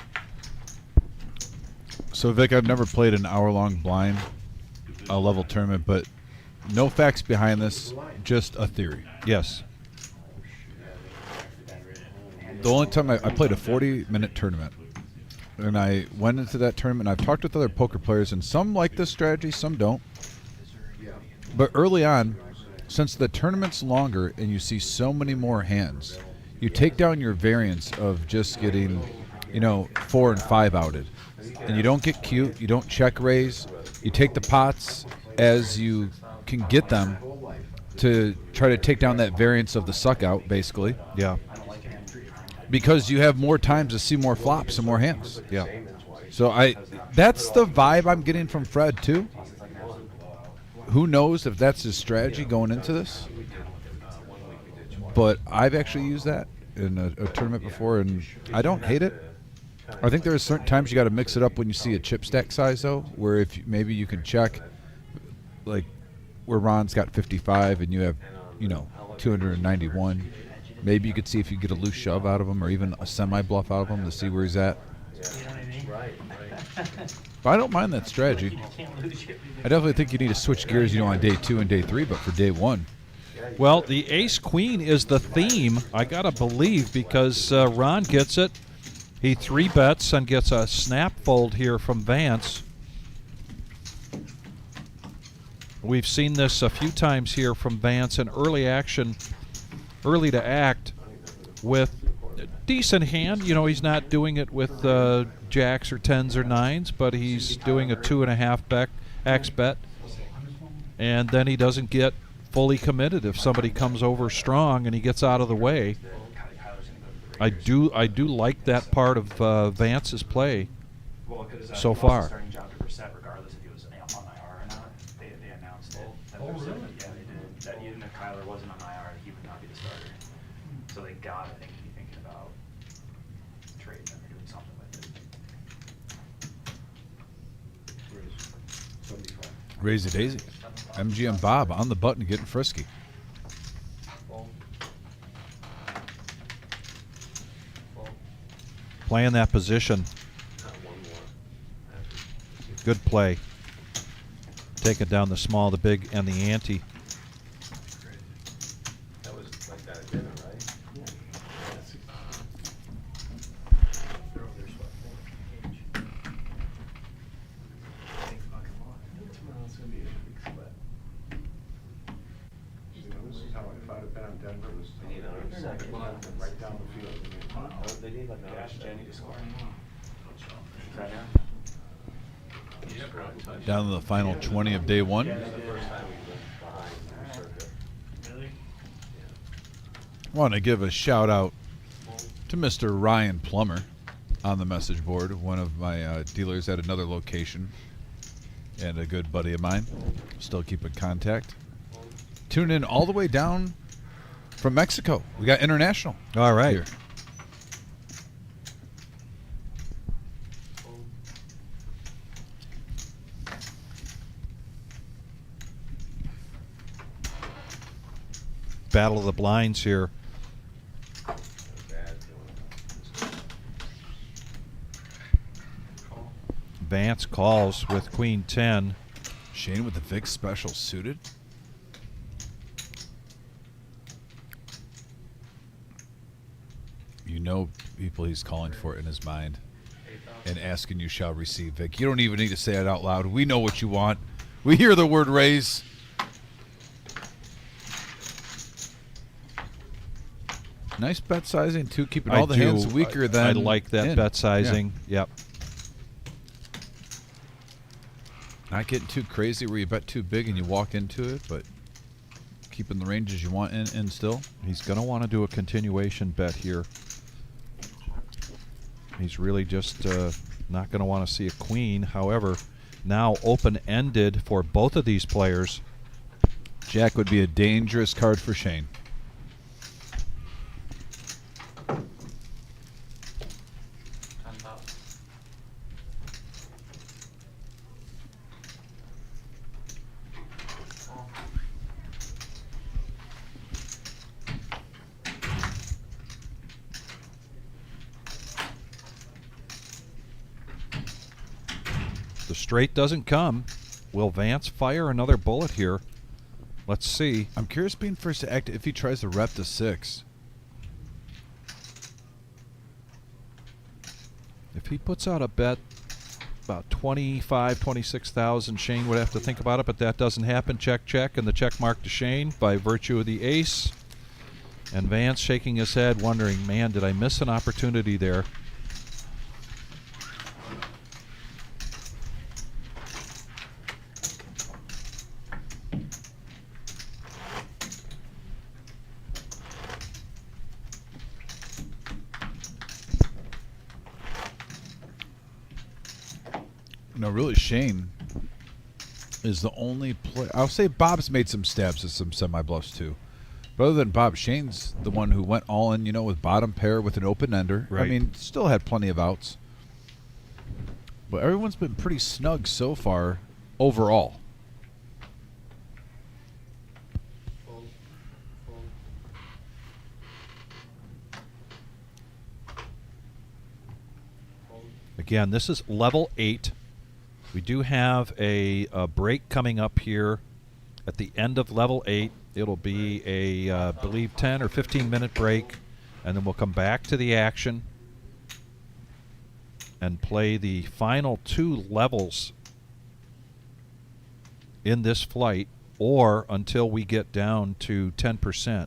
So Vic, I've never played an hour-long blind level tournament, but no facts behind this, just a theory. Yes. The only time I played a 40-minute tournament, and I went into that tournament, and I've talked with other poker players, and some like this strategy, some don't. But early on, since the tournament's longer and you see so many more hands, you take down your variance of just getting, 4 and 5 outed. And you don't get cute, you don't check raise, you take the pots as you can get them to try to take down that variance of the suck out, basically. Yeah. Because you have more times to see more flops and more hands. Yeah. So that's the vibe I'm getting from Fred too. Who knows if that's his strategy going into this? But I've actually used that in a tournament before, and I don't hate it. I think there are certain times you got to mix it up when you see a chip stack size, though, where if maybe you can check, like where Ron's got 55 and you have, 291. Maybe you could see if you get a loose shove out of him or even a semi-bluff out of him to see where he's at. Right. But I don't mind that strategy. I definitely think you need to switch gears, on day 2 and day 3, but for day 1. Well, the ace-queen is the theme, I got to believe, because Ron gets it. He 3-bets and gets a snap fold here from Vance. We've seen this a few times here from Vance in early action, early to act with a decent hand. He's not doing it with jacks or 10s or 9s, but he's doing a 2.5 X bet. And then he doesn't get fully committed if somebody comes over strong and he gets out of the way. I do like that part of Vance's play so far. Starting job to Brissett, regardless if he was on IR or not, they announced it. Oh, really? Yeah, they did. That even if Kyler wasn't on IR, he would not be the starter. So they gotta be thinking about trading him or doing something with it. Raise 75. Raise a daisy. MGM Bob on the button getting frisky. Fold. Fold. Playing that position. One more. Good play. Taking down the small, the big, and the ante. That was like that at dinner, right? They're over there sweating. Thanks, fucking lot. Tomorrow's gonna be a big sweat. You know, this is how, if I'd have been in Denver, this is how They need another they'd second. right down the field. I mean, wow. They need like another Cash, Jenny to score. Is that now? Down to the final 20 of day one. This is the first time we've been behind in the circuit. Really? I want to give a shout out to Mr. Ryan Plummer on the message board, one of my dealers at another location, and a good buddy of mine. Still keep in contact. Tune in all the way down from Mexico. We got international. All right. Here. Battle of the blinds here. Vance calls with Queen 10. Shane with the Vic special suited. You know people he's calling for in his mind. And asking you shall receive, Vic. You don't even need to say it out loud. We know what you want. We hear the word raise. Nice bet sizing, too. Keeping all the hands weaker than I like that in. bet sizing. Yep. Not getting too crazy where you bet too big and you walk into it, but keeping the ranges you want in still. He's going to want to do a continuation bet here. He's really just not going to want to see a queen. However, now open-ended for both of these players. Jack would be a dangerous card for Shane. The straight doesn't come. Will Vance fire another bullet here? Let's see. I'm curious being first to act if he tries to rep the 6. If he puts out a bet about 25, 26,000, Shane would have to think about it, but that doesn't happen. Check, check, and the check mark to Shane by virtue of the ace. And Vance shaking his head, wondering, man, did I miss an opportunity there? No, really, Shane is the only player. I'll say Bob's made some stabs at some semi-bluffs, too. But other than Bob, Shane's the one who went all in, with bottom pair with an open-ender. Right. I mean, still had plenty of outs. But everyone's been pretty snug so far overall. Again, this is level 8. We do have a break coming up here at the end of level 8. It'll be a, I believe, 10 or 15-minute break, and then we'll come back to the action and play the final 2 levels in this flight, or until we get down to 10%,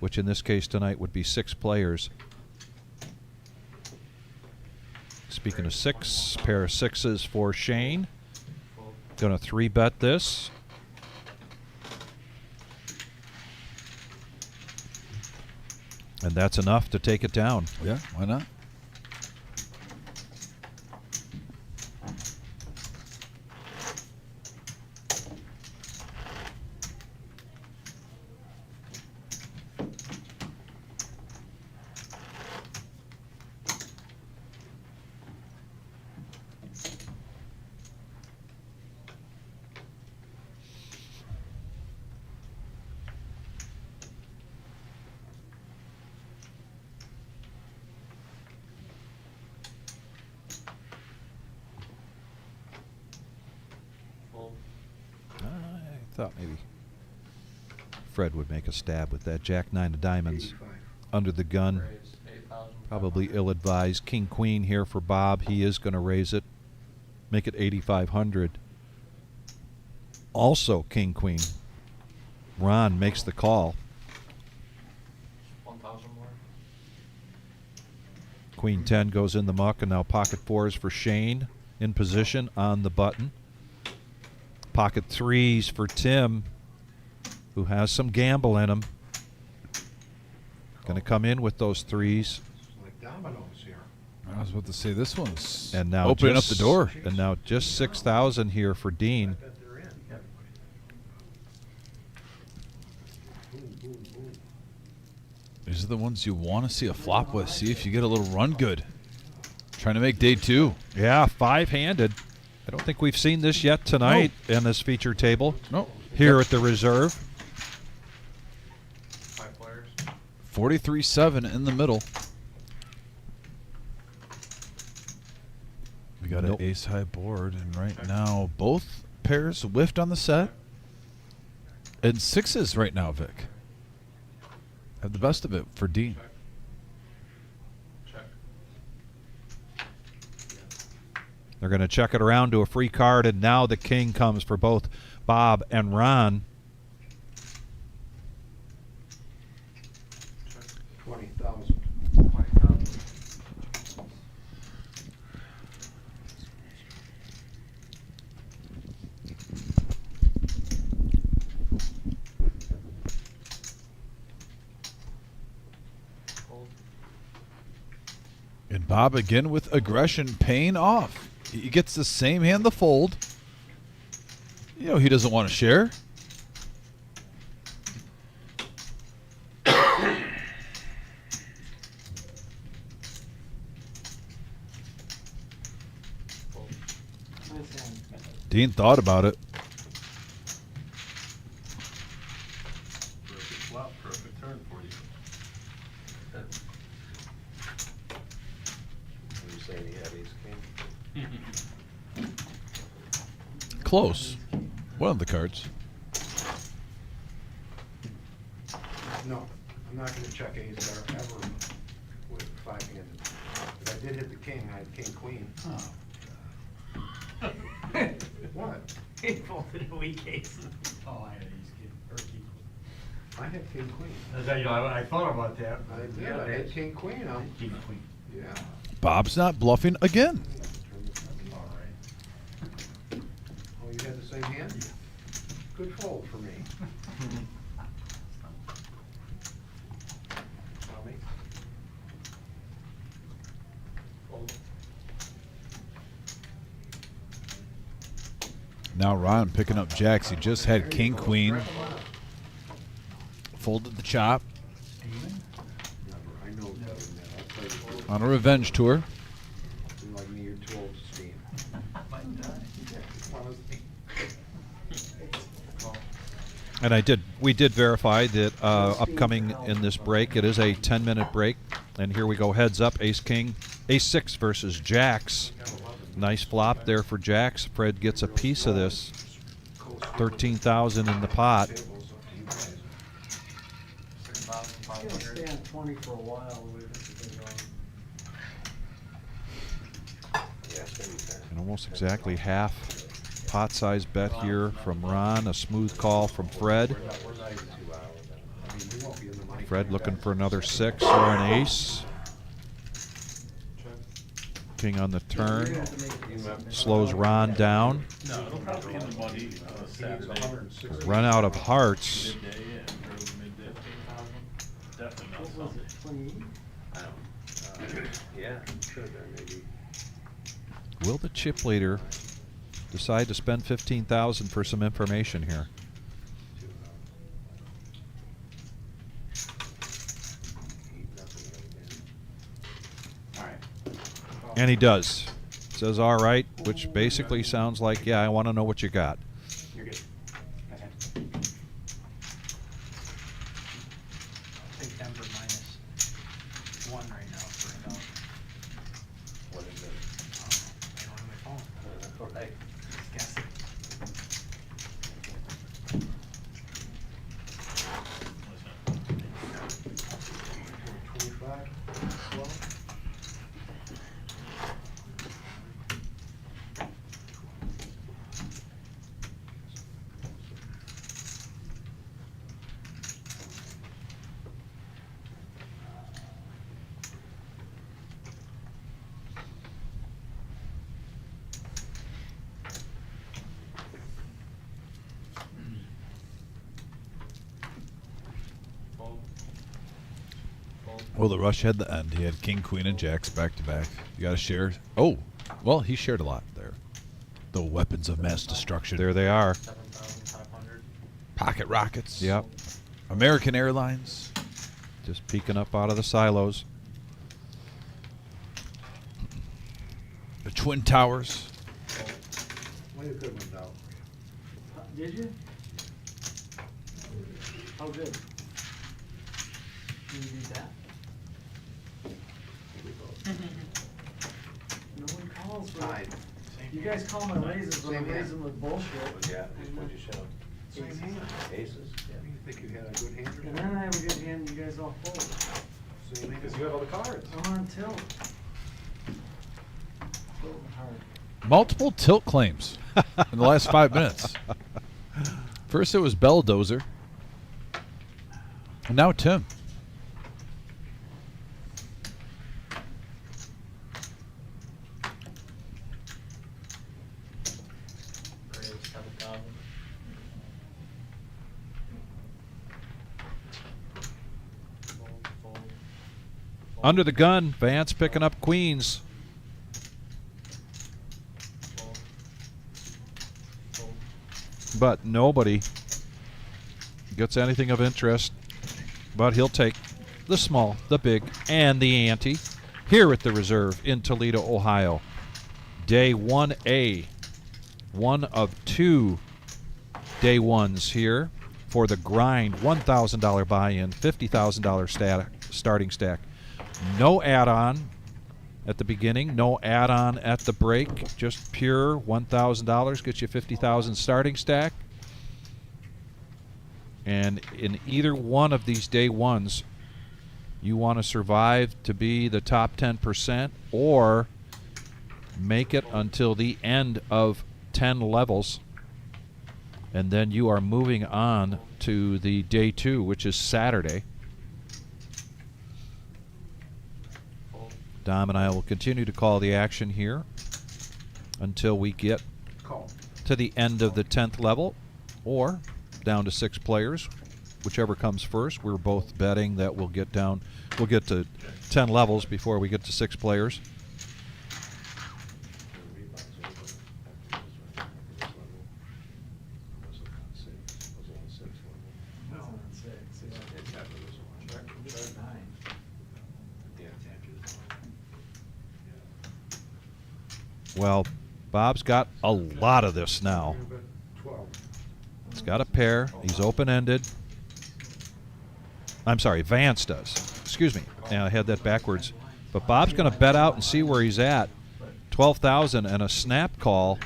which in this case tonight would be 6 players. Speaking of 6, pair of 6s for Shane. Gonna 3-bet this. And that's enough to take it down. Yeah, why not? Thought maybe Fred would make a stab with that. Jack 9 of diamonds 85. under the gun. Raise 8,000. Probably ill-advised. King Queen here for Bob. He is going to raise it. Make it 8,500. Also King Queen. Ron makes the call. 1,000 more. Queen 10 goes in the muck, and now pocket 4s for Shane in position on the button. Pocket 3s for Tim, who has some gamble in him. Going to come in with those 3s. It's like dominoes here. I was about to say this one's And now opening up the just- door. And now just 6,000 here for Dean. I bet they're in. Boom, boom, boom. These are the ones you want to see a flop with. See if you get a little run good. Trying to make day 2. Yeah, 5-handed. I don't think we've seen this yet tonight in this feature table. No. Here at the reserve. 5 players. 43-7 in the middle. We got Nope. an ace high board, and right now both pairs whiffed on the set. And 6s right now, Vic. Have the best of it for Dean. Check. They're going to check it around to a free card, and now the king comes for both Bob and Ron. 20,000. 20,000. Hold. And Bob again with aggression paying off. He gets the same hand the fold. You know he doesn't want to share. Hold. Nice hand. Dean thought about it. Perfect flop, perfect turn for you. Are you saying he had ace king? Close. One of the cards. No, I'm not gonna check ace there ever with 5-handed. If I did hit the king, I had king, queen. What? He folded a weak ace. Oh, I had ace king, or king. I had king, queen. I thought about that. I did, I had king, queen, King, queen. yeah. Bob's not bluffing again. All right. Oh, you had the same hand? Good fold for me. Tell me. Hold. Now Ron picking up jacks. He just had There you king, go. queen. Wrap 'em up. Folded the chop Even? Never, I know better than that. I'll play with you. on a revenge tour. You like me, you're too old to steam. Might die. And we did verify that upcoming in this break, it is a 10-minute break. And here we go, heads up, ace king, ace 6 versus jacks. Nice flop there for jacks. Fred gets a piece of this. 13,000 in the pot. 6,500. Stay on 20 for a while. The way this has been going. Yeah, it's gonna be fair. And almost exactly half pot size bet here from Ron. A smooth call from Fred. We're not even 2 hours out. I mean, you won't be in the money. Fred looking for another 6 or an ace. King on the You're gonna turn. have to make it. Slows Ron down. No, it'll probably in the money Saturday. 160. Run out of hearts. Midday, yeah, early midday. Definitely not What was Sunday. it, 28? I don't, yeah, sure, there maybe. Will the chip leader decide to spend 15,000 for some information here? 2 hours. 8-0 again. And he does. Says all right, which basically sounds like, yeah, I want to know what you got. You're good. Nice hand. Take Denver minus 1 right now for a dollar. What is it? I don't have my phone. All right. Just guessing. Well, the rush had the end. He had king, queen, and jacks back to back. You got to share. Oh, well, he shared a lot there. The weapons of mass destruction. There they are. 7,500. Pocket rockets. Yep. American Airlines. Just peeking up out of the silos. The Twin Towers. Way a good one, though. Did you? How good? Did you do that? No one calls for Tied. You guys call my raises, but I'm Same hand. raising with bullshit. Yeah, what'd you show? Same hand. Aces? You think you had a good hand or And then I have a good hand, you guys all fold. Same hand. Because you have all the cards. I'm on tilt. Tilting hard. Multiple tilt claims in the last 5 minutes. First it was Belldozer. And now Tim. Raise 7,000. Fold, fold. Under the gun, Vance picking up queens. Fold. Fold. But nobody gets anything of interest. But he'll take the small, the big, and the ante here at the Reserve in Toledo, Ohio. Day 1A. One of two day ones here for the grind. $1,000 buy-in, $50,000 starting stack. No add-on at the beginning, no add-on at the break. Just pure $1,000 gets you $50,000 starting stack. And in either one of these day ones, you want to survive to be the top 10% or make it until the end of 10 levels. And then you are moving on to the day 2, which is Saturday. Dom and I will continue to call the action here until we get Call. to the end of the 10th level or down to 6 players, whichever comes first. We're both betting that we'll get to 10 levels before we get to 6 players. That's on 6. This is 9. Well, Bob's got a lot of this now. 12. He's got a pair. He's open-ended. I'm sorry, Vance does. Excuse me. Yeah, I had that backwards. But Bob's going to bet out and see where he's at. 12,000 and a snap call.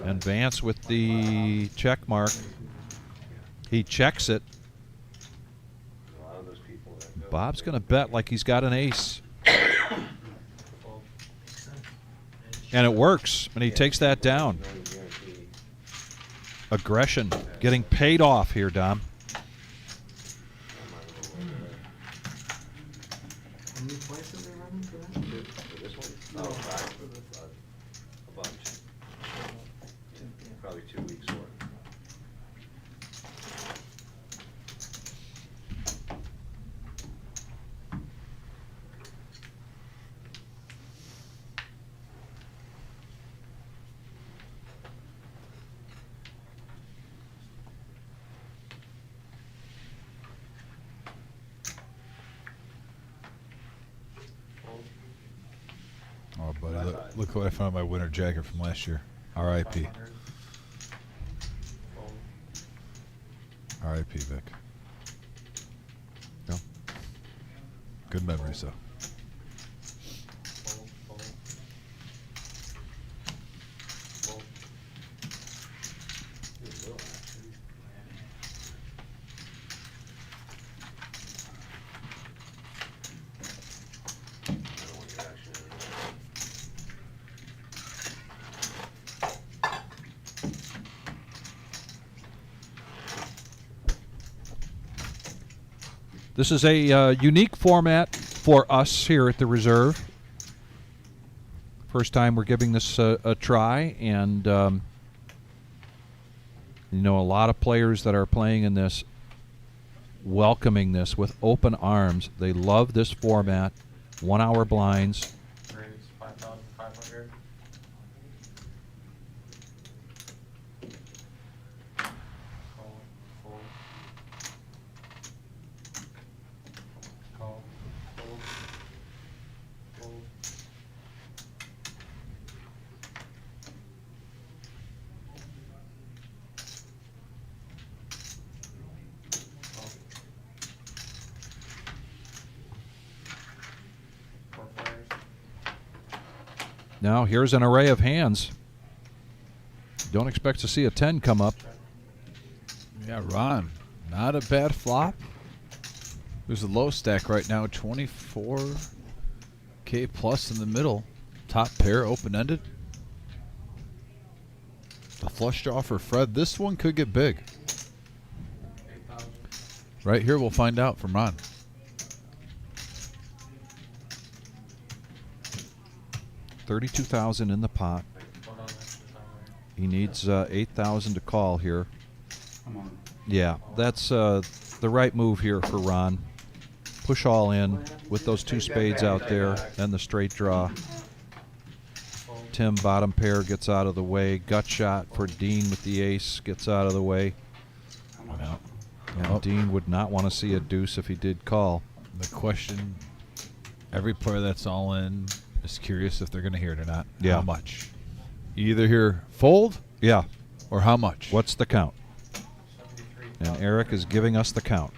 And Vance with the check mark. He checks it. Bob's going to bet like he's got an ace. And it works, and he takes that down. Aggression getting paid off here, Dom. How many points are they running for that? For this one? No, Oh, for the a bunch. Probably 2 weeks worth. Oh, buddy, look what I found in my winter jacket from last year. R.I.P. 500. Fold. R.I.P. Vic. No. Good memories, though. Fold, fold. Fold. I don't want your action in it. This is a unique format for us here at the Reserve. First time we're giving this a try, and you know, a lot of players that are playing in this welcoming this with open arms. They love this format. 1 hour blinds. Raise 5,500. Call, fold. Call, fold. Fold. Call. Four players. Now here's an array of hands. Don't expect to see a 10 come up. Yeah, Ron, not a bad flop. There's a low stack right now, 24K plus in the middle. Top pair open-ended. The flush draw for Fred. This one could get big. 8,000. Right here, we'll find out from Ron. $32,000 in the pot. Hold on, that's the time right. He needs 8,000 to call here. I'm on. Yeah, that's the right move here for Ron. Push all in with those two spades out there and the straight draw. Tim, bottom pair, gets out of the way. Gut shot for Dean with the ace, gets out of the way. Well, And oh, Dean would not want to see a deuce if he did call. the question, every player that's all in is curious if they're going to hear it or not. Yeah. How much? You either hear fold Yeah. or how much? What's the count? 73,000. And Eric is giving us the count.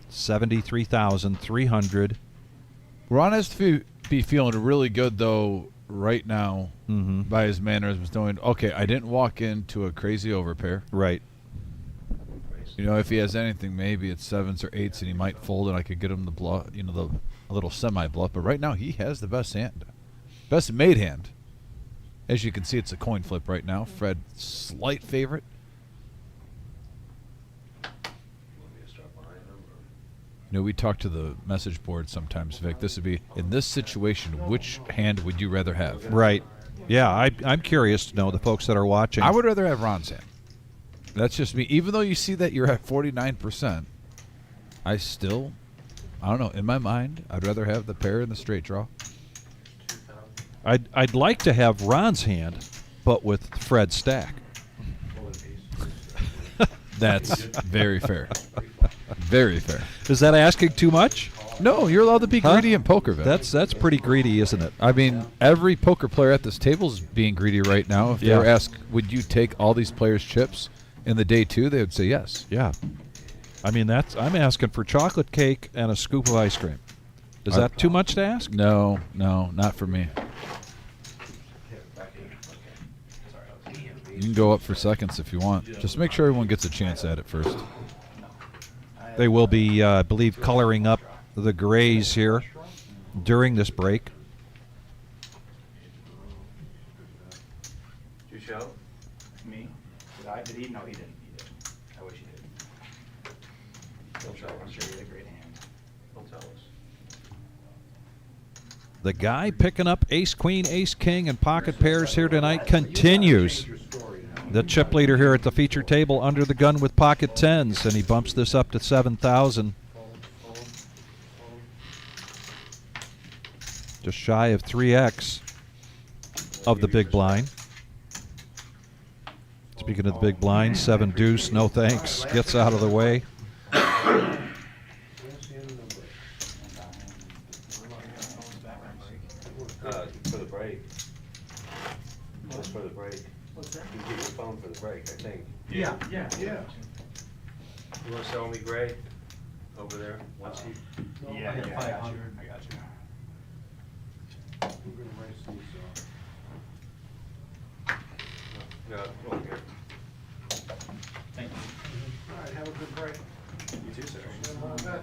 73,300. Ron has to be feeling really good, though, right now Mm-hmm. by his mannerisms, knowing, okay, I didn't walk into a crazy overpair. Right. You know, if he has anything, maybe it's sevens or eights, and he might fold, and I could get him the bluff, you know, a little semi-bluff. But right now, he has the best hand, best made hand. As you can see, it's a coin flip right now. Fred, slight favorite. Want me to start behind them, or? You know, we talk to the message board sometimes, Vic. This would be, in this situation, which hand would you rather have? Right. Yeah, I'm curious to know, the folks that are watching. I would rather have Ron's hand. That's just me. Even though you see that you're at 49%, I still, I don't know, in my mind, I'd rather have the pair and the straight draw. 2,000. I'd like to have Ron's hand, but with Fred's stack. That's very fair. Very fair. Is that asking too much? No, you're allowed to be Huh? greedy in poker, Vic. That's pretty greedy, isn't it? I mean, every poker player at this table is being greedy right now. If they Yeah. were asked, would you take all these players' chips in the day two, they would say yes. Yeah. I mean, I'm asking for chocolate cake and a scoop of ice cream. Is that too much to ask? No, not for me. You can go up for seconds if you want. Just make sure everyone gets a chance at it first. They will be, I believe, coloring up the grays here during this break. Did you show? Me? Did he? No, he didn't. He didn't. I wish he did. Don't tell I'm us. sure he had a great hand. Don't tell us. The guy picking up ace, queen, ace, king, and pocket pairs here tonight continues. The chip leader here at the feature table under the gun with pocket tens, and he bumps this up to 7,000. Just shy of 3x of the big blind. Speaking of the big blind, 7 deuce, no thanks, gets out of the way. For the break. Just for the break. What's that? You get your phone for the break, I think. Yeah. You wanna sell me Gray over there? Once he, Yeah, I had I got 500. you. I got you. We're gonna raise these, no, over here. Thank you. all right, have a good break. You too, sir.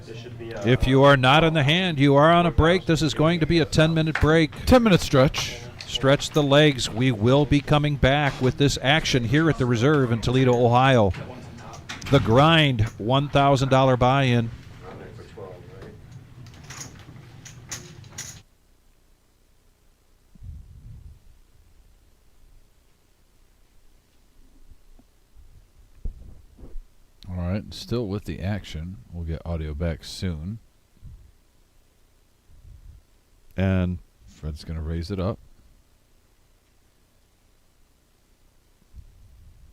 This should be. If you are not in the hand, you are on a break. This is going to be a 10-minute break. 10-minute stretch. Stretch the legs. We will be coming back with this action here at the Reserve in Toledo, Ohio. The Grind, $1,000 buy-in. I'm in for 12, right? right, still with the action. We'll get audio back soon. And Fred's going to raise it up.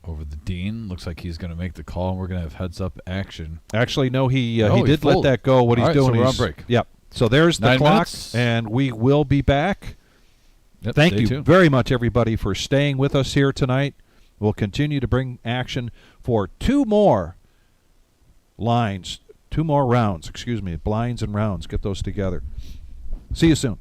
Over the dean. Looks like he's going to make the call, and we're going to have heads-up action. actually, no, he Oh, he did let folded. that go. What All he's right, so doing we're on is break. Yep. So there's the 9 clock, minutes. and we will be back. Yep, Thank stay you tuned. very much, everybody, for staying with us here tonight. We'll continue to bring action for 2 more lines, 2 more rounds, excuse me, blinds and rounds. Get those together. See you soon.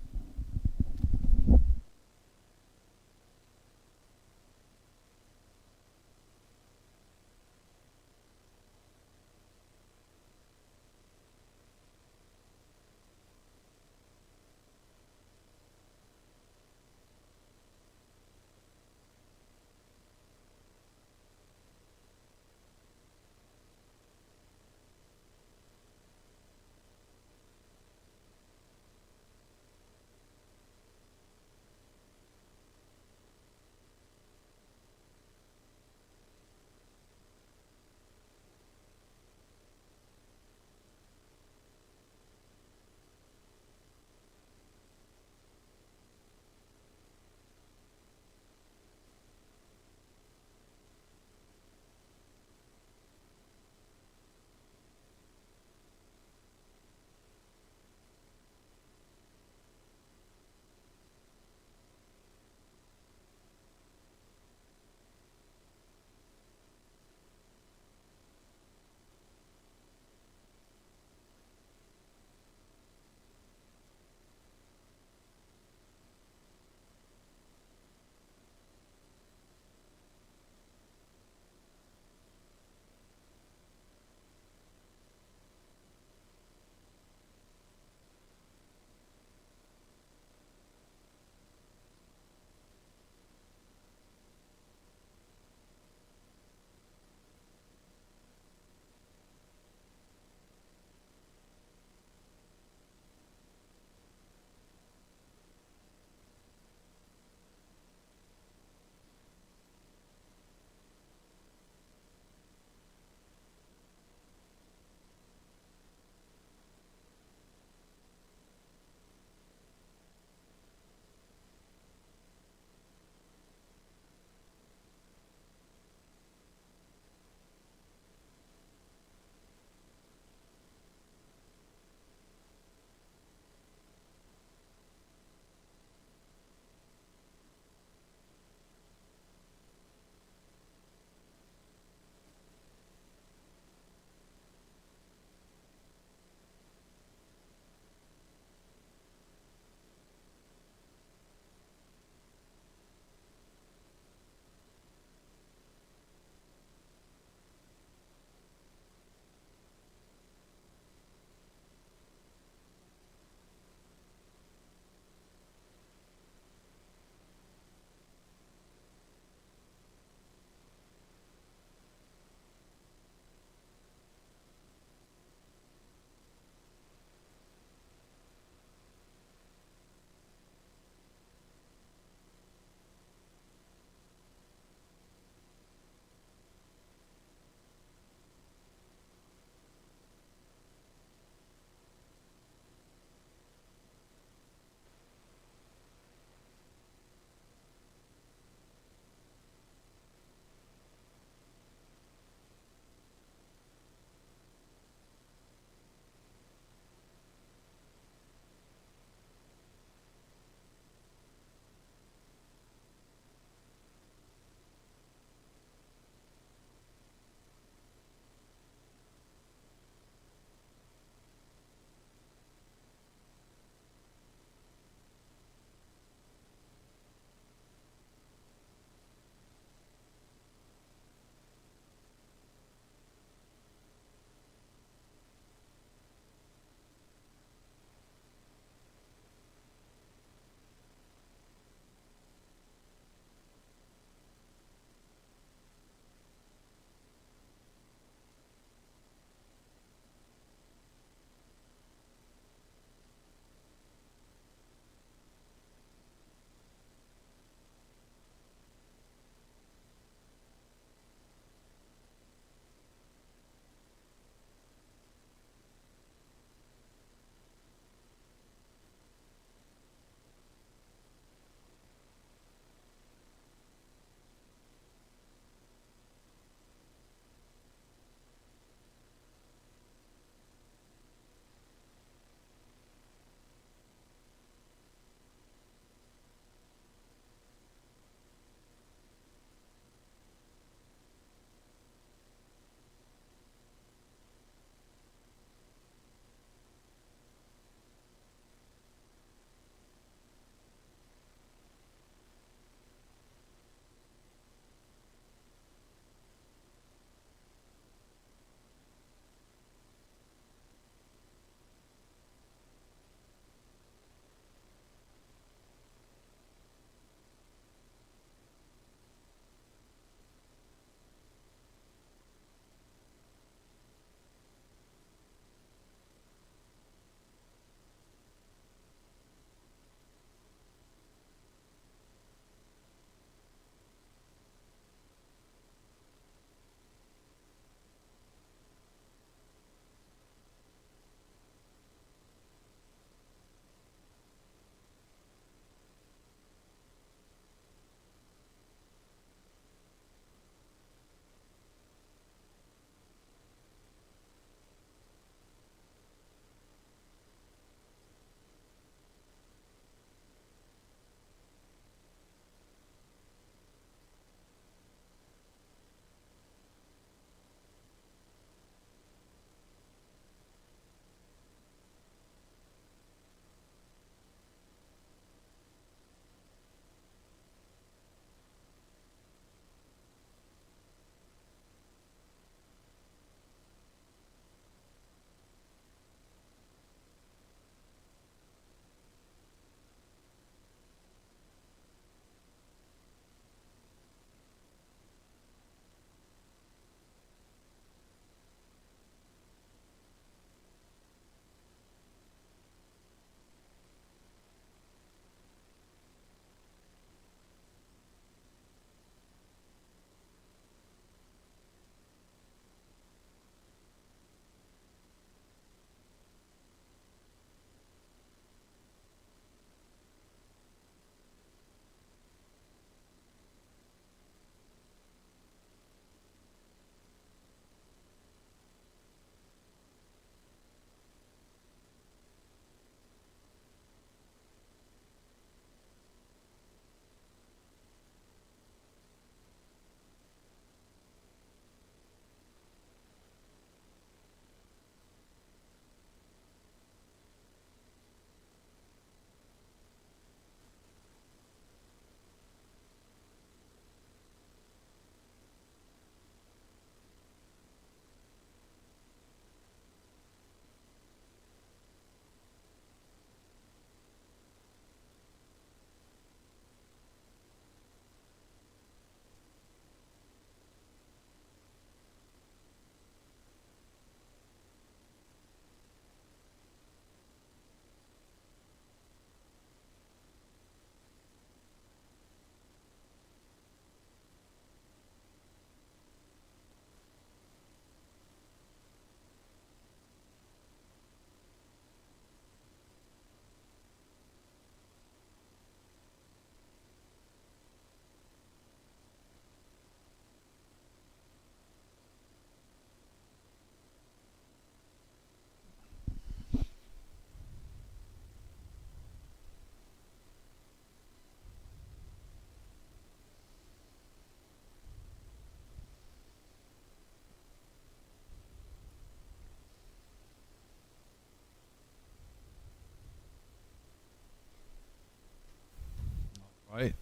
right.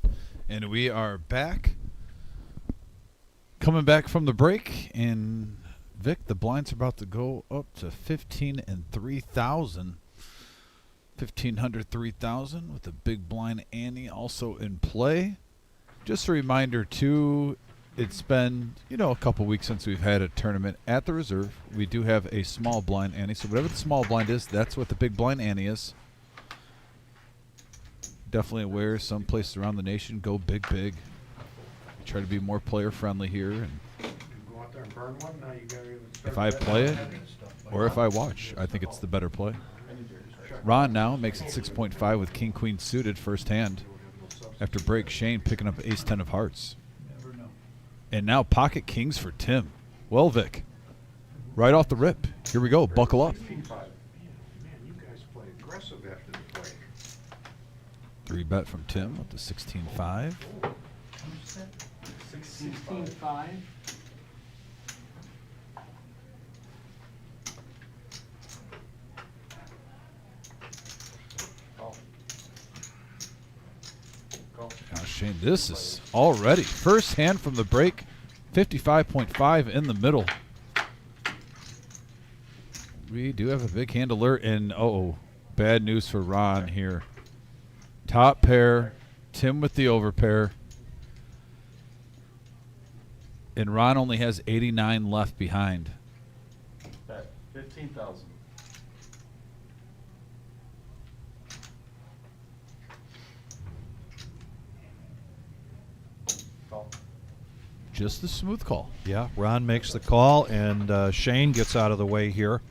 And we are back. Coming back from the break. And Vic, the blinds are about to go up to 15 and 3,000. 1,500, 3,000 with the big blind ante also in play. Just a reminder, too, it's been, a couple weeks since we've had a tournament at the reserve. We do have a small blind ante. So whatever the small blind is, that's what the big blind ante is. Definitely aware some places around the nation go big. Try to be more player friendly here. And Go out there and burn one, now you gotta even start if I betting play on it that. or if I watch, I think it's the better play. Ron now makes it 6.5 with king queen suited first hand. After break, Shane picking up ace 10 of hearts. Never know. And now pocket kings for Tim. Well, Vic, right off the rip. Here we go. Buckle up. 65. Man, you guys play aggressive after the break. 3-bet from Tim up to 16.5. 16.5. Now, Shane, this is already first hand from the break. 55.5 in the middle. We do have a big hand alert, and bad news for Ron here. Top pair, Tim with the overpair. And Ron only has 89 left behind. Bet 15,000. Call. Just the smooth call. Yeah, Ron makes the call, and Shane gets out of the way here.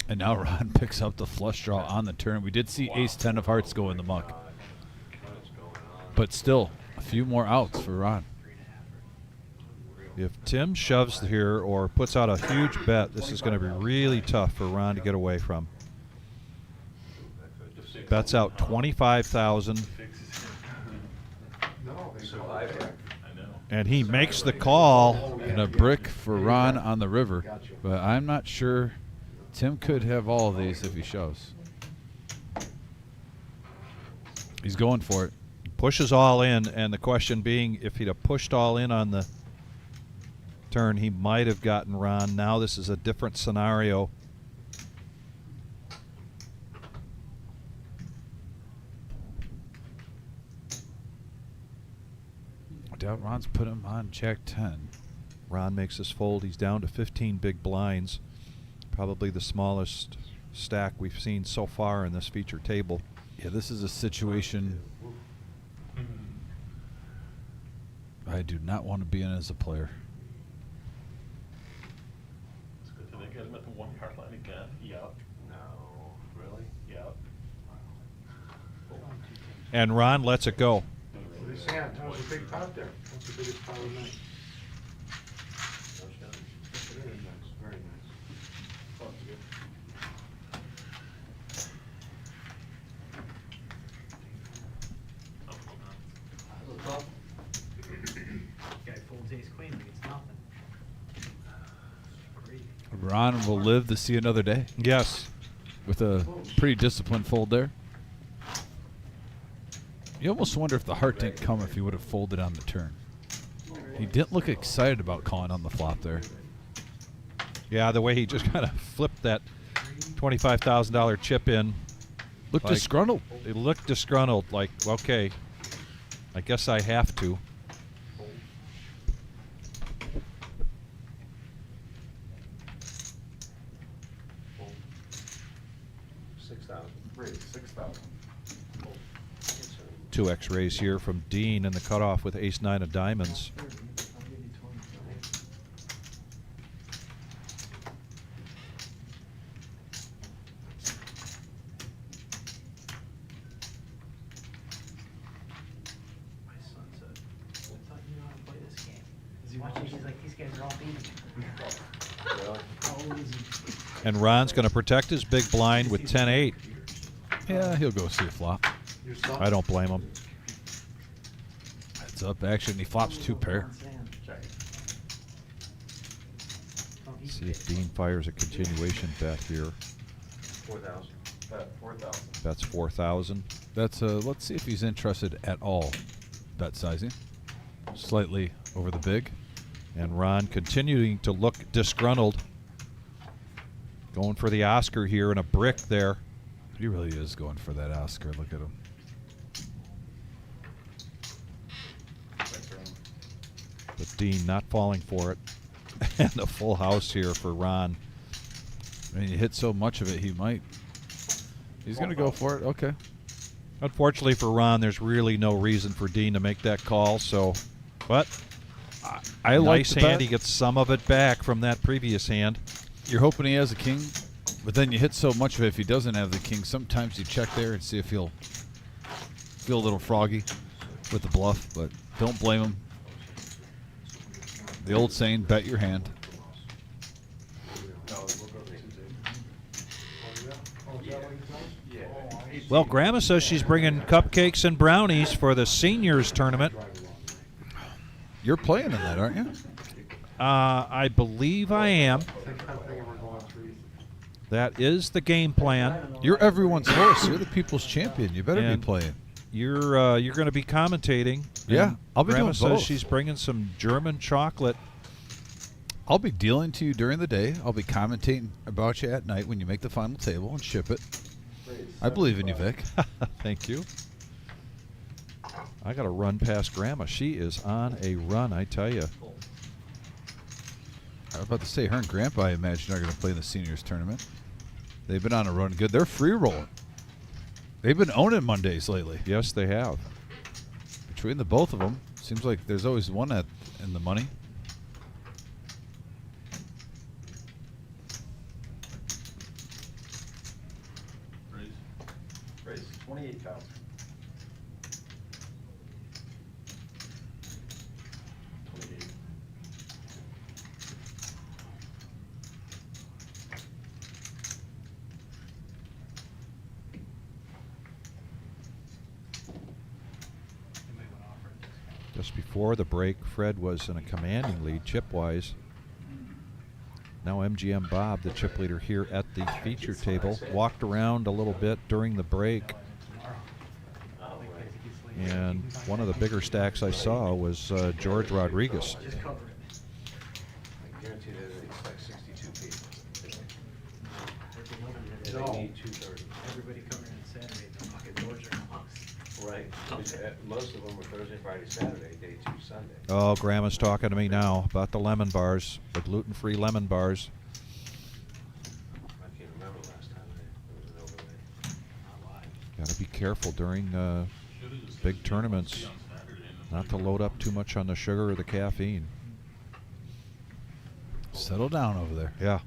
And now Ron picks up the flush draw on the turn. We did see ace 10 of hearts go in the muck. But still, a few more outs for Ron. If Tim shoves here or puts out a huge bet, this is going to be really tough for Ron to get away from. Bets out 25,000. No, they Survivor. I know. And he makes the call. And a brick for Ron on the river. But I'm not sure. Tim could have all of these if he shoves. He's going for it. Pushes all in, and the question being, if he'd have pushed all in on the turn, he might have gotten Ron. Now this is a different scenario. I doubt Ron's put him on Jack 10. Ron makes his fold. He's down to 15 big blinds. Probably the smallest stack we've seen so far in this feature table. Yeah, this is a situation I do not want to be in as a player. It's good that they get him at the 1 yard line again. Yep. No, really? Yep. And Ron lets it go. This hand, that was a big pot there. That's the biggest pot of the night. Very nice, very nice. Guy folds ace queen like it's nothing. Great. Ron will live to see another day Yes. with a pretty disciplined fold there. You almost wonder if the heart didn't come if he would have folded on the turn. He didn't look excited about calling on the flop there. Yeah, the way he just kind of flipped that $25,000 chip in. Looked Like- disgruntled. He looked disgruntled, like, okay, I guess I have to. Raise 6,000. 2x raise here from Dean in the cutoff with ace-9 of diamonds. I'll give you 25. My son said, I thought you knew how to play this game. Is he watching? He's like, these guys are all beating me. How old is he? And Ron's going to protect his big blind with 10-8. Yeah, he'll go see a flop. Your son? I don't blame him. Heads up action. He flops 2 pair. See if Dean fires a continuation bet here. 4,000. Bet 4,000. That's 4,000. That's let's see if he's interested at all. Bet sizing. Slightly over the big. And Ron continuing to look disgruntled. Going for the Oscar here and a brick there. He really is going for that Oscar. Look at him. But Dean not falling for it. And a full house here for Ron. I mean, you hit so much of it, he might. He's going to go for it. Okay. Unfortunately for Ron, there's really no reason for Dean to make that call. So, but I like nice the hand. bet. He gets some of it back from that previous hand. You're hoping he has a king, but then you hit so much of it. If he doesn't have the king, sometimes you check there and see if he'll feel a little froggy with the bluff, but don't blame him. The old saying, bet your hand. Well, Grandma says she's bringing cupcakes and brownies for the seniors tournament. You're playing in that, aren't you? I believe I am. That is the game plan. You're everyone's horse. You're the people's champion. You better And be playing. You're going to be commentating. Yeah, And I'll be Grandma doing both. says she's bringing some German chocolate. I'll be dealing to you during the day. I'll be commentating about you at night when you make the final table and ship it. I believe in you, Vic. Thank you. I got to run past Grandma. She is on a run, I tell you. I was about to say, her and Grandpa, I imagine, are going to play in the seniors tournament. They've been on a run good. They're free rolling. They've been owning Mondays lately. Yes, they have. Between the both of them, seems like there's always one in the money. Raise 28,000. Just before the break, Fred was in a commanding lead chip-wise. Now MGM Bob, the chip leader here at the feature table, walked around a little bit during the break. And one of the bigger stacks I saw was George Rodriguez. I guarantee there's like 62 people. And they need 230. Everybody coming in Saturday, the fucking doors are closed. Right. Most of them were Thursday, Friday, Saturday, day 2 Sunday. Oh, Grandma's talking to me now about the lemon bars, the gluten-free lemon bars. I can't remember last time there was an overlay. Got to be careful during big tournaments, not to load up too much on the sugar or the caffeine. Settle down over there. Yeah.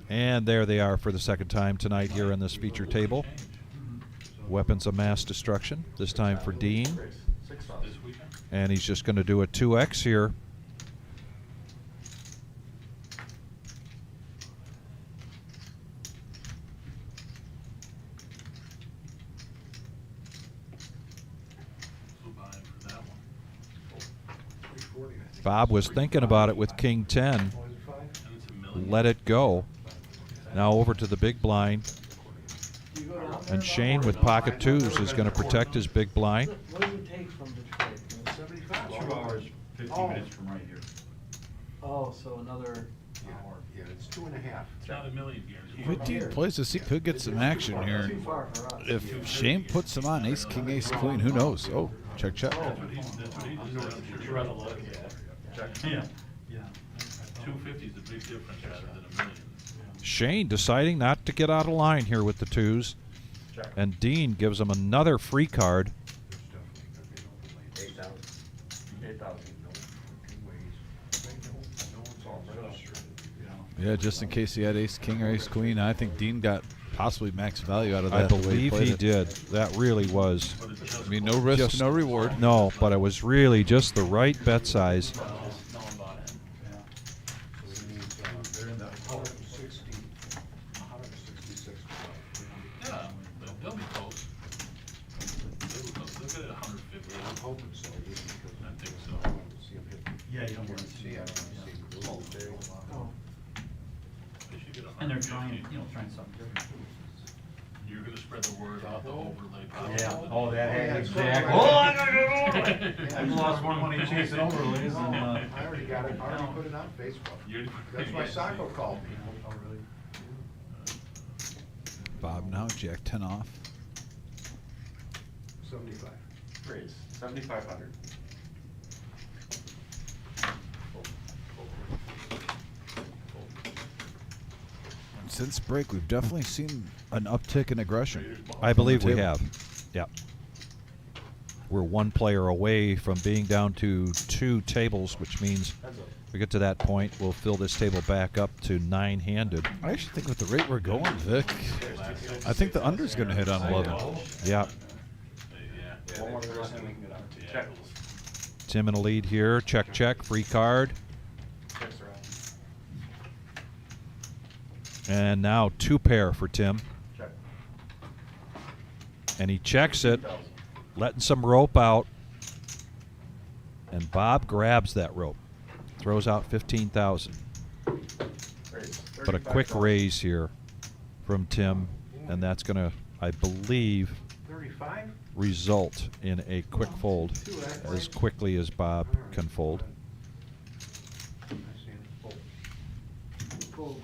And there they are for the second time tonight here on this feature table. Weapons of mass destruction, this time for Dean. And he's just going to do a 2X here. Bob was thinking about it with King 10. Let it go. Now over to the big blind. And Shane with pocket twos is going to protect his big blind. What does it take from Detroit? 2 hours, 15 minutes from right here. Oh, so another hour. Yeah, it's 2.5. It's not a million guaranteed. If Dean plays this, he could get some action here. too far for us. If Shane puts him on ace, king, ace, queen, who knows? Oh, check, check. That's what he's sure. Yeah, yeah. 250 is a big difference rather than a million. Shane deciding not to get out of line here with the twos. And Dean gives him another free card. 8,000. 8,000. Yeah, just in case he had ace, king, or ace, queen. I think Dean got possibly max value out of that. I the way believe played he it. did. That really was. I mean, no risk, Just- no reward. No, but it was really just the right bet size. No one bought in. They're in the 166. Yeah, they'll be close. They'll get 150. I'm hoping so, yeah, because I think so. I want to see him hit. Yeah, you don't want to See, I don't want to see him lose. Oh, They should And they're trying, trying something different too. You're gonna spread the word out the overlay. Yeah, oh, that Yeah, had it's exactly. going Oh, right. I gotta I've lost more money chasing overlays than, I already got it, I already put it on Facebook. That's why Sacco called me. Oh, really? Bob now, Jack 10 off. 75. Raise, 7,500. Since break, we've definitely seen an uptick in aggression. I believe we table. have. Yep. We're one player away from being down to 2 tables, which means if we get to that point, we'll fill this table back up to 9-handed. I actually think with the rate we're going, Vic, I think the under's going to hit on 11. Yeah. One more person we can get on to. Check. Tim in a lead here. Check, check. Free card. Checks around. And now 2 pair for Tim. Check. And he checks it, letting some rope out. And Bob grabs that rope. Throws out 15,000. Raise. But a quick 35,000. raise here from Tim. And that's going to, I believe, 35? result in a quick fold as quickly as Bob can fold. I see it. Fold.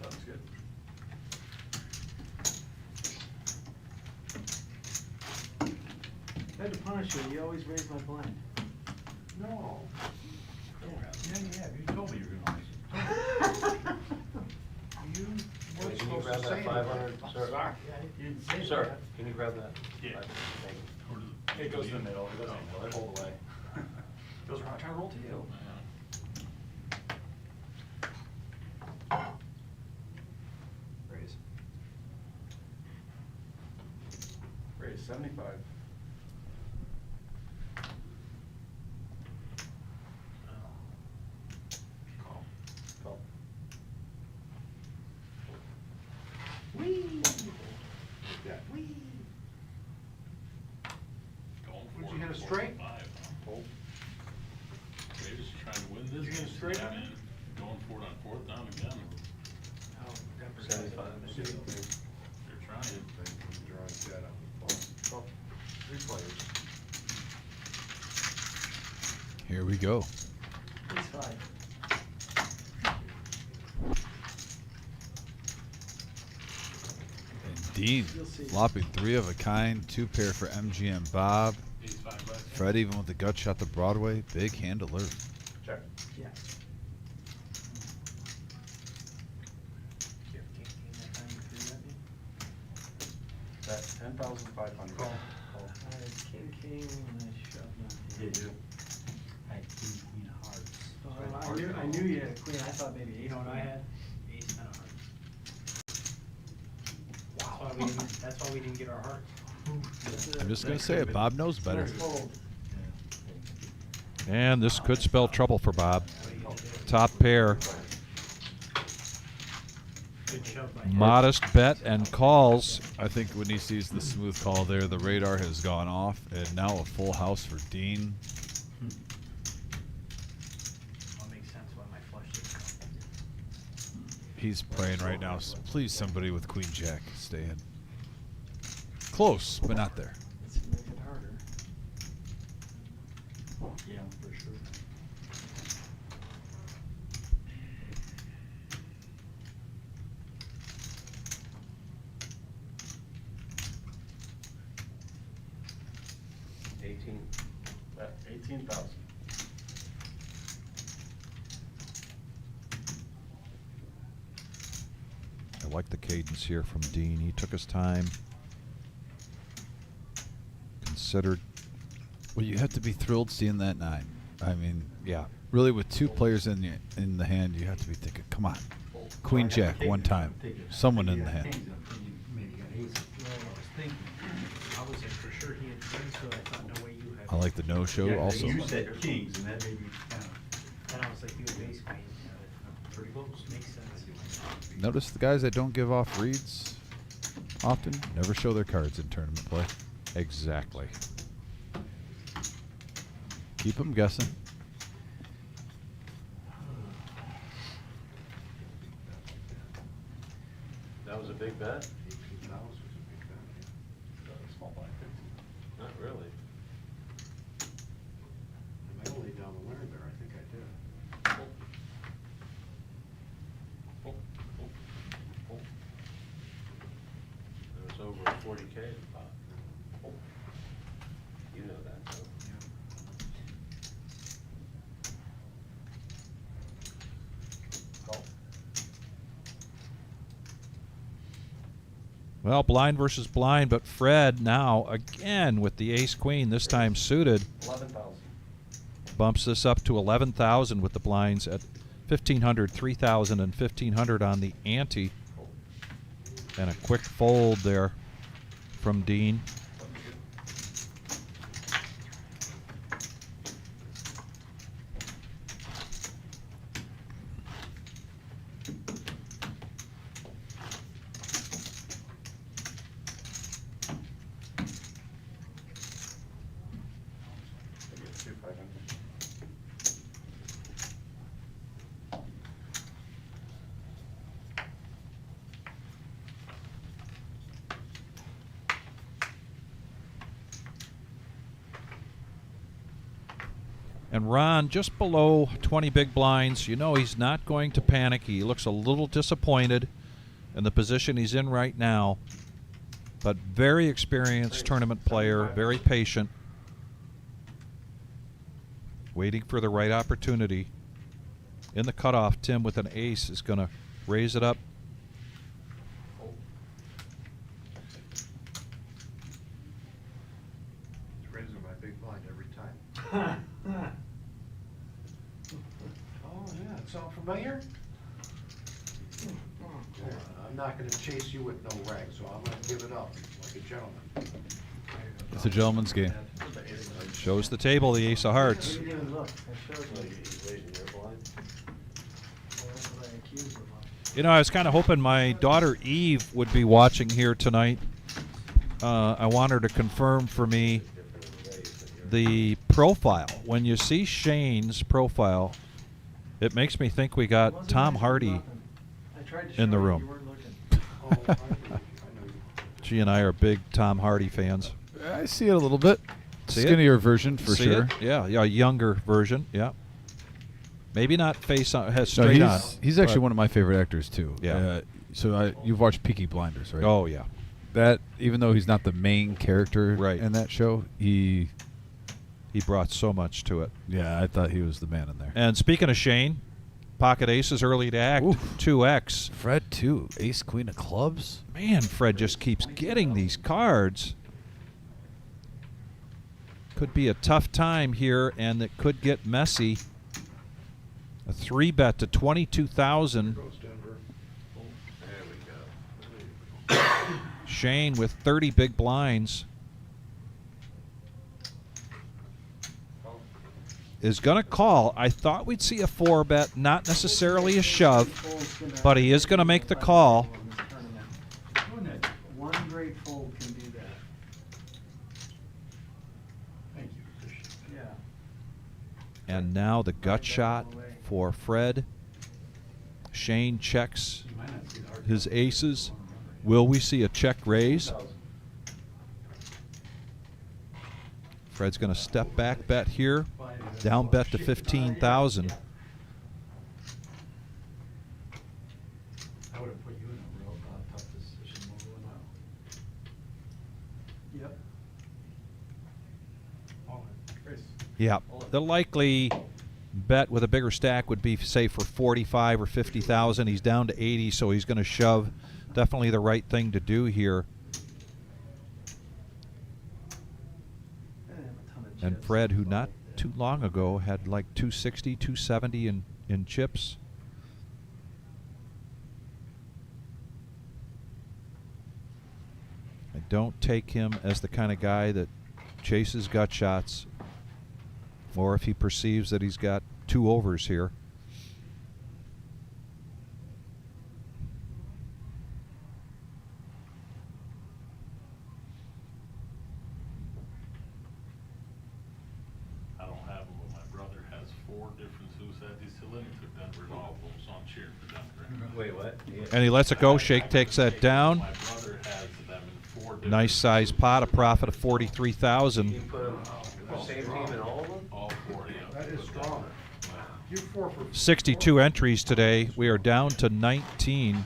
Sounds good. If I had to punish you, you always raise my blind. No. Yeah, you have. You told me you were gonna always. You weren't Can you supposed grab to that say 500, anything. sir? You didn't say Sir, that. can you grab that? Yeah. Thank you. It goes in the middle. It doesn't go. It hold away. Goes around. Trying to roll to you. Raise. Raise 75. Call. Call. Whee! Yeah. Whee! Would you hit a straight? Hold. They're just trying to win You this. gonna straight Yeah, on it? man. Going for it on 4th down again. Oh, 75. They're trying. Drawing that up. Well, 3 players. Here we go. It's 5. And Dean You'll see. flopping 3 of a kind, 2 pair for MGM Bob. He's $5. Fred even with the gut shot to Broadway. Big hand alert. Check. Yeah. You have king, that time you threw at me? That's 10,500. Call. I had king, and I shoved my Did you? I had queen of hearts. Oh, I knew you had a queen. I thought maybe ace. You know what I had? Ace ten of hearts. Wow. That's why we didn't get our hearts. I'm just going to say it. Bob knows better. Fold. And this could spell trouble for Bob. Top pair. Good shove by Modest bet and calls. I think when he sees the smooth call there, the radar has gone off. And now a full house for Dean. That makes sense why my flush didn't come. He's praying right now. Please, somebody with Queen Jack, stay in. Close, but not there. Let's make it harder. Yeah, for sure. At 18,000. I like the cadence here from Dean. He took his time. Considered. Well, you have to be thrilled seeing that 9. I mean, Yeah. really, with 2 players in the hand, you have to be thinking, come on. Queen Jack, one time. Someone in the hand. Maybe you got aces. Well, I was thinking, I was for sure he had kings, so I thought no way you had. I like the no-show Yeah, also. You said kings, and that made me kind of. And I was like, you have ace queen. Pretty close. Makes sense. Notice the guys that don't give off reads often never show their cards in tournament play. Exactly. Keep them guessing. That was a big bet? $18,000 was a big bet. Small blind 15. Not really. I may have laid down the winner there, I think I did. It was over 40K in the pot. You know that, though. Call. Well, blind versus blind, but Fred now again with the ace queen, this time suited, 11,000. bumps this up to 11,000 with the blinds at 1,500, 3,000, and 1,500 on the ante. And a quick fold there from Dean. Maybe it's 2,500. And Ron just below 20 big blinds. You know he's not going to panic. He looks a little disappointed in the position he's in right now. But very experienced tournament player, very patient. Waiting for the right opportunity. In the cutoff, Tim with an ace is going to raise it up. It's raising my big blind every time. Oh, yeah, it sound familiar? I'm not gonna chase you with no rag, so I'm gonna give it up like a gentleman. It's a gentleman's game. Shows the table, the ace of hearts. You didn't even look. I showed you. He's raising your blind. Well, that's what I accused him of. You know, I was kind of hoping my daughter Eve would be watching here tonight. I want her to confirm for me the profile. When you see Shane's profile, it makes me think we got Wasn't Tom nice for Hardy nothing. I tried to in the show you, room. you weren't looking. Oh, I know you. She and I are big Tom Hardy fans. I see it a little bit. See it? Skinnier version for See sure. it? Yeah, yeah, a younger version. Yeah. Maybe not face on, has No, straight on. he's actually but- one of my favorite actors too. Yeah. So you've watched Peaky Blinders, right? Oh yeah. That even though he's not the main character Right. in that show, he brought so much to it. Yeah, I thought he was the man in there. And speaking of Shane, pocket aces early to act, Oof. 2x. Fred too, ace queen of clubs. Man, Fred just keeps getting these cards. Could be a tough time here, and it could get messy. A 3-bet to 22,000. Goes Denver. There we go. Shane with 30 big blinds is going to call. I thought we'd see a 4-bet, not necessarily a shove, but he is going to make the call. One great fold can do that. Thank you, appreciate it. Yeah. And now the gut shot for Fred. Shane checks You might not see the hard his copy. aces. Will we see a check raise? Fred's going to step back bet here. Down bet to 15,000. I would have put you in a real tough position moving out. Yep. Oh, Chris. Yeah. The likely bet with a bigger stack would be, say, for 45 or 50,000. He's down to 80, so he's going to shove. Definitely the right thing to do here. I didn't have a ton of And chips. Fred, who not too long ago had like 260, 270 in chips. I don't take him as the kind of guy that chases gut shots, or if he perceives that he's got 2 overs here. I don't have them Lenny took Denver to all of them, so I'm cheering for Denver. Wait, what? Yeah. And he lets it go. Shake takes that down. My brother has them in 4 different. Nice size pot, a profit of You 43,000. put them, the same team in all of them? All 4, yeah. That is strong. You 4 for. 62 entries today. We are down to 19.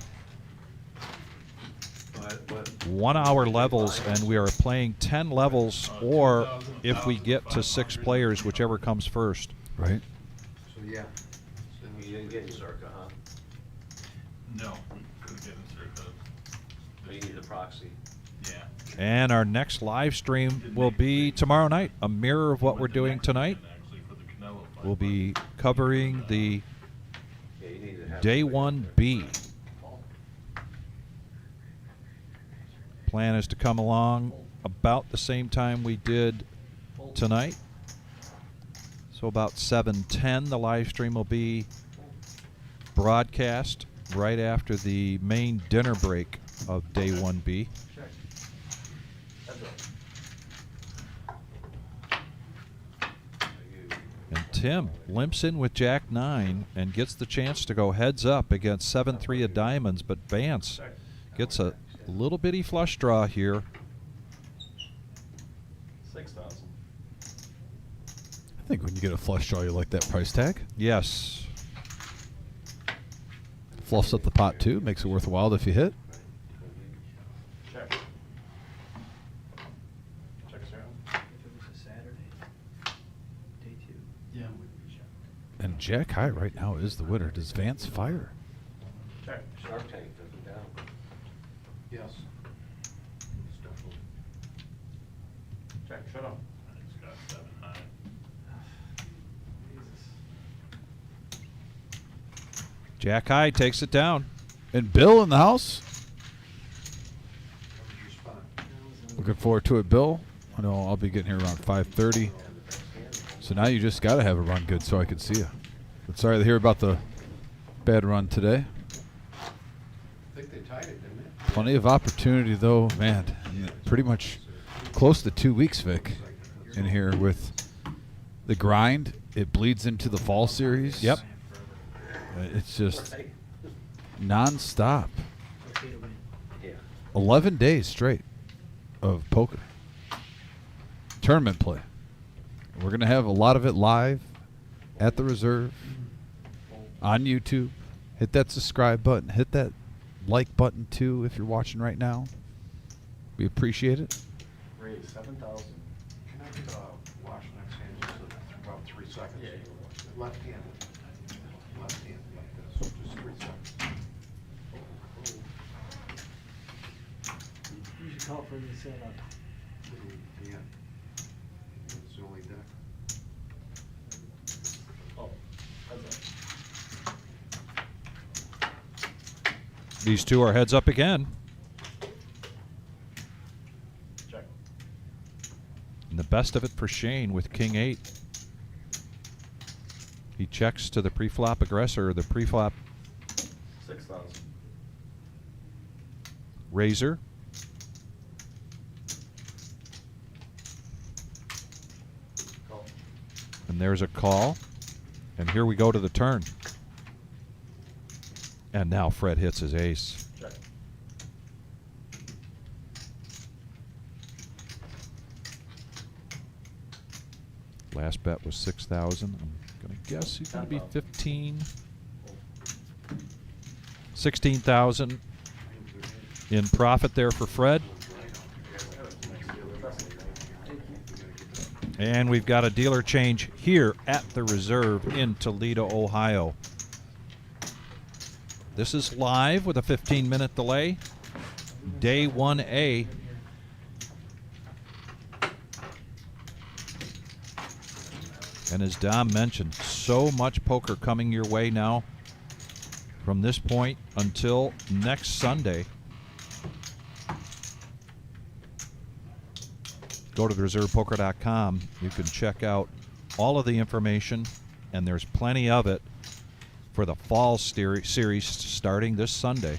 What? 1 hour levels, and we are playing 10 levels, or if we get to 6 players, whichever comes first. Right. So, yeah. So you didn't get in Circa, huh? No, we couldn't get in circa. Or you need the proxy? Yeah. And our next live stream will be tomorrow night, a mirror of what we're doing tonight. Actually, for the Canelo fight. We'll be covering the Yeah, you need to have. Day 1B. Plan is to come along about the same time we did tonight. So about 7:10 the live stream will be broadcast right after the main dinner break of Day 1B. And Tim limps in with Jack 9 and gets the chance to go heads up against 7-3 of diamonds, but Vance gets a little bitty flush draw here. 6,000. I think when you get a flush draw, you like that price tag. Yes. Fluffs up the pot too, makes it worthwhile if you hit. Check. Checks around. If it was a Saturday, day 2. Yeah, we check. And Jack High right now is the winner. Does Vance fire? Check. Shark Tank took them down. Yes. Check. Shut up. He's got 7 high. Jack High takes it down. And Bill in the house. That was your spot. Looking forward to it, Bill. I know I'll be getting here around 5:30. So now you just got to have a run good so I can see you. But sorry to hear about the bad run today. I think they tied it, didn't they? Plenty of opportunity though, man. Pretty much close to 2 weeks, Vic, in here with the grind. It bleeds into the fall series. Yep. It's just non-stop. Okay to win. Yeah. 11 days straight of poker. Tournament play. We're going to have a lot of it live at the reserve on YouTube. Hit that subscribe button. Hit that like button too if you're watching right now. We appreciate it. Raise 7,000. Can I get wash next hand just about 3 seconds? Yeah. Left hand. Left hand like this, just 3 seconds. You should call for the setup. Yeah. It's the only deck. Oh, that's it. These two are heads up again. Check. And the best of it for Shane with King 8. He checks to the pre-flop aggressor, the pre-flop 6,000. raiser. Call. And there's a call. And here we go to the turn. And now Fred hits his ace. Check. Last bet was 6,000. I'm going to guess he's going to be 15. 16,000 in profit there for Fred. And we've got a dealer change here at the reserve in Toledo, Ohio. This is live with a 15-minute delay. Day 1A. And as Dom mentioned, so much poker coming your way now from this point until next Sunday. Go to reservepoker.com. You can check out all of the information, and there's plenty of it for the fall series starting this Sunday.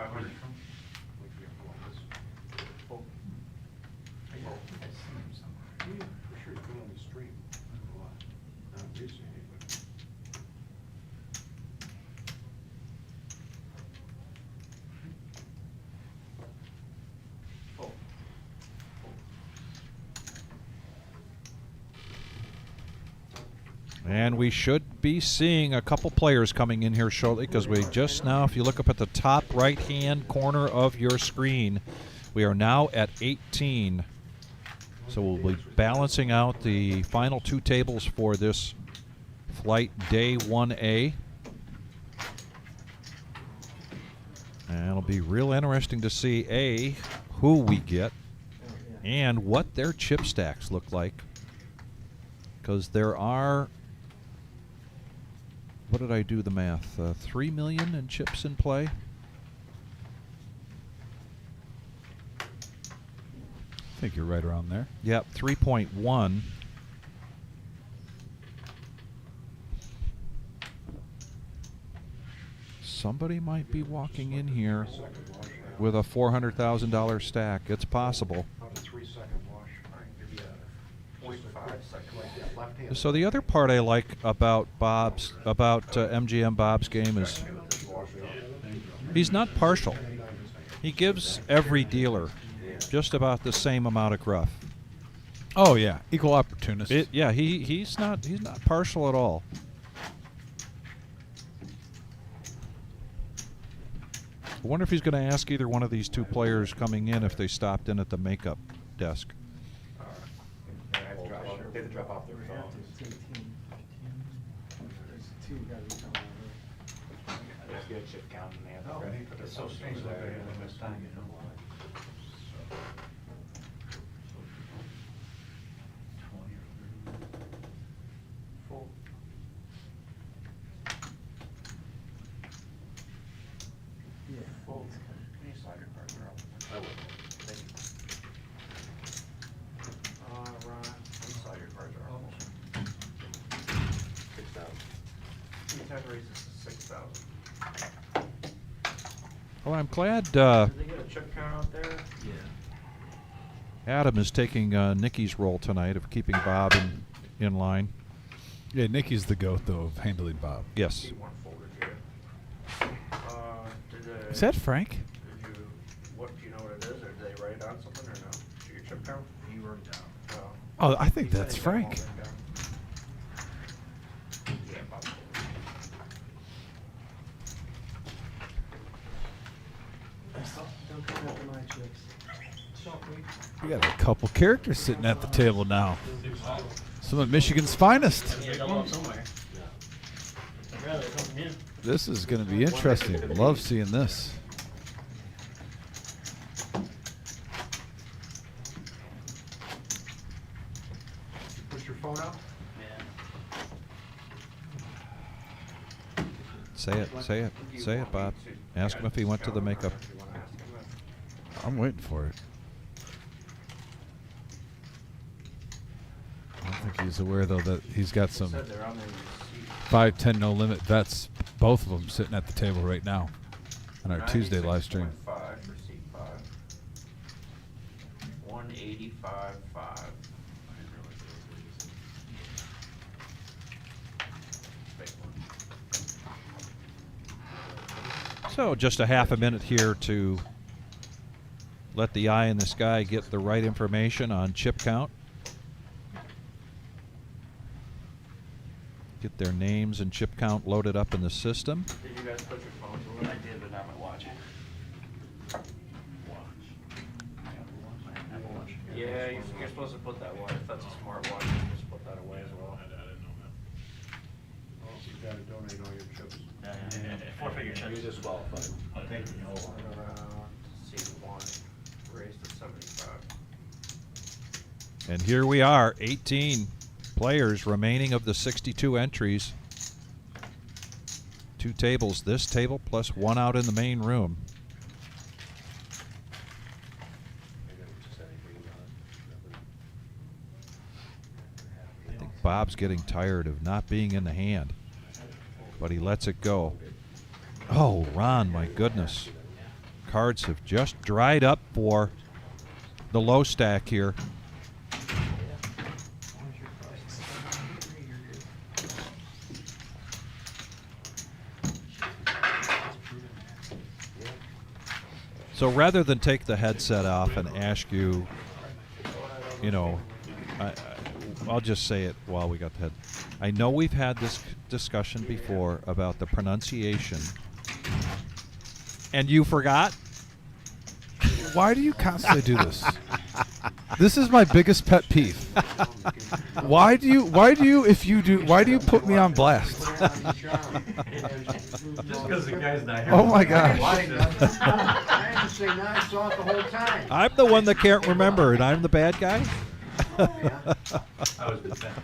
500. Oh. I think I've seen him somewhere. Yeah, for sure, he's been on the stream a lot. Not recently, but. Oh. And we should be seeing a couple players coming in here shortly, because we just now, if you look up at the top right-hand corner of your screen, we are now at 18. So we'll be balancing out the final two tables for this flight day 1A. And it'll be real interesting to see, A, who we get and what their chip stacks look like. Because there are, what did I do the math? 3 million in chips in play. I think you're right around there. Yep, 3.1. Somebody might be walking in here with a $400,000 stack. It's possible. About a 3-second wash. Maybe a 0.5 second. Left hand. So the other part I like about MGM Bob's game is he's not partial. He gives every dealer just about the same amount of gruff. Oh yeah, equal opportunist. Yeah, he's not partial at all. I wonder if he's going to ask either one of these two players coming in if they stopped in at the makeup desk. They have to drop off their phone. Let's get a chip count and they have Oh, it ready for the it's so social strange that there. they have this time, you know. Full. Yeah. Full. Can you slide your card out? I will. Thank you. Ron, can you slide your cards out? 6,000. T10 raises to 6,000. Well, I'm glad Did they get a chip count out there? Yeah. Adam is taking Nikki's role tonight of keeping Bob in line. Yeah, Nikki's the goat though of handling Bob. Yes. See one folder here. Did Is that Frank? Did you, what, do you know what it is, or did they write it on something, or no? Do your chip count? He wrote it down. Oh, I think He said that's he got them all Frank. written down. Yeah, Bob's folder. Don't come after my chips. We got a couple characters sitting at the table now. Some of Michigan's finest. Yeah, double up somewhere. Really, something new. This is going to be interesting. Love seeing this. Push your phone out. Yeah. Say it, Bob. Ask him if he went to the makeup. I'm waiting for it. I don't think he's aware though that he's got some Said they're on their receipt. 5-10 no limit vets, both of them sitting at the table right now on our Tuesday live stream. 96.5, receipt 5. 185.5. Big one. So just a half a minute here to let the eye in the sky get the right information on chip count. Get their names and chip count loaded up in the system. Did you guys put your phones I away? did, but not my watch. Apple Watch. Yeah, you're supposed to put that one. If that's a smart watch, you're supposed to put that away as well. Oh, you gotta donate all your chips. Yeah. Four-figure chips. You're disqualified. Thank you. C1 raised to 75. And here we are, 18 players remaining of the 62 entries. 2 tables, this table plus 1 out in the main room. I think Bob's getting tired of not being in the hand, but he lets it go. Oh, Ron, my goodness. Cards have just dried up for the low stack here. So rather than take the headset off and ask you, you know, I'll just say it while we got the head. I know we've had this discussion before about the pronunciation. And you forgot? Why do you constantly do this? This is my biggest pet peeve. Why do you put me on blast? Just because the guy's not here. Oh my gosh. I had to say no, I saw it the whole time. I'm the one that can't remember, and I'm the bad guy? I was just saying.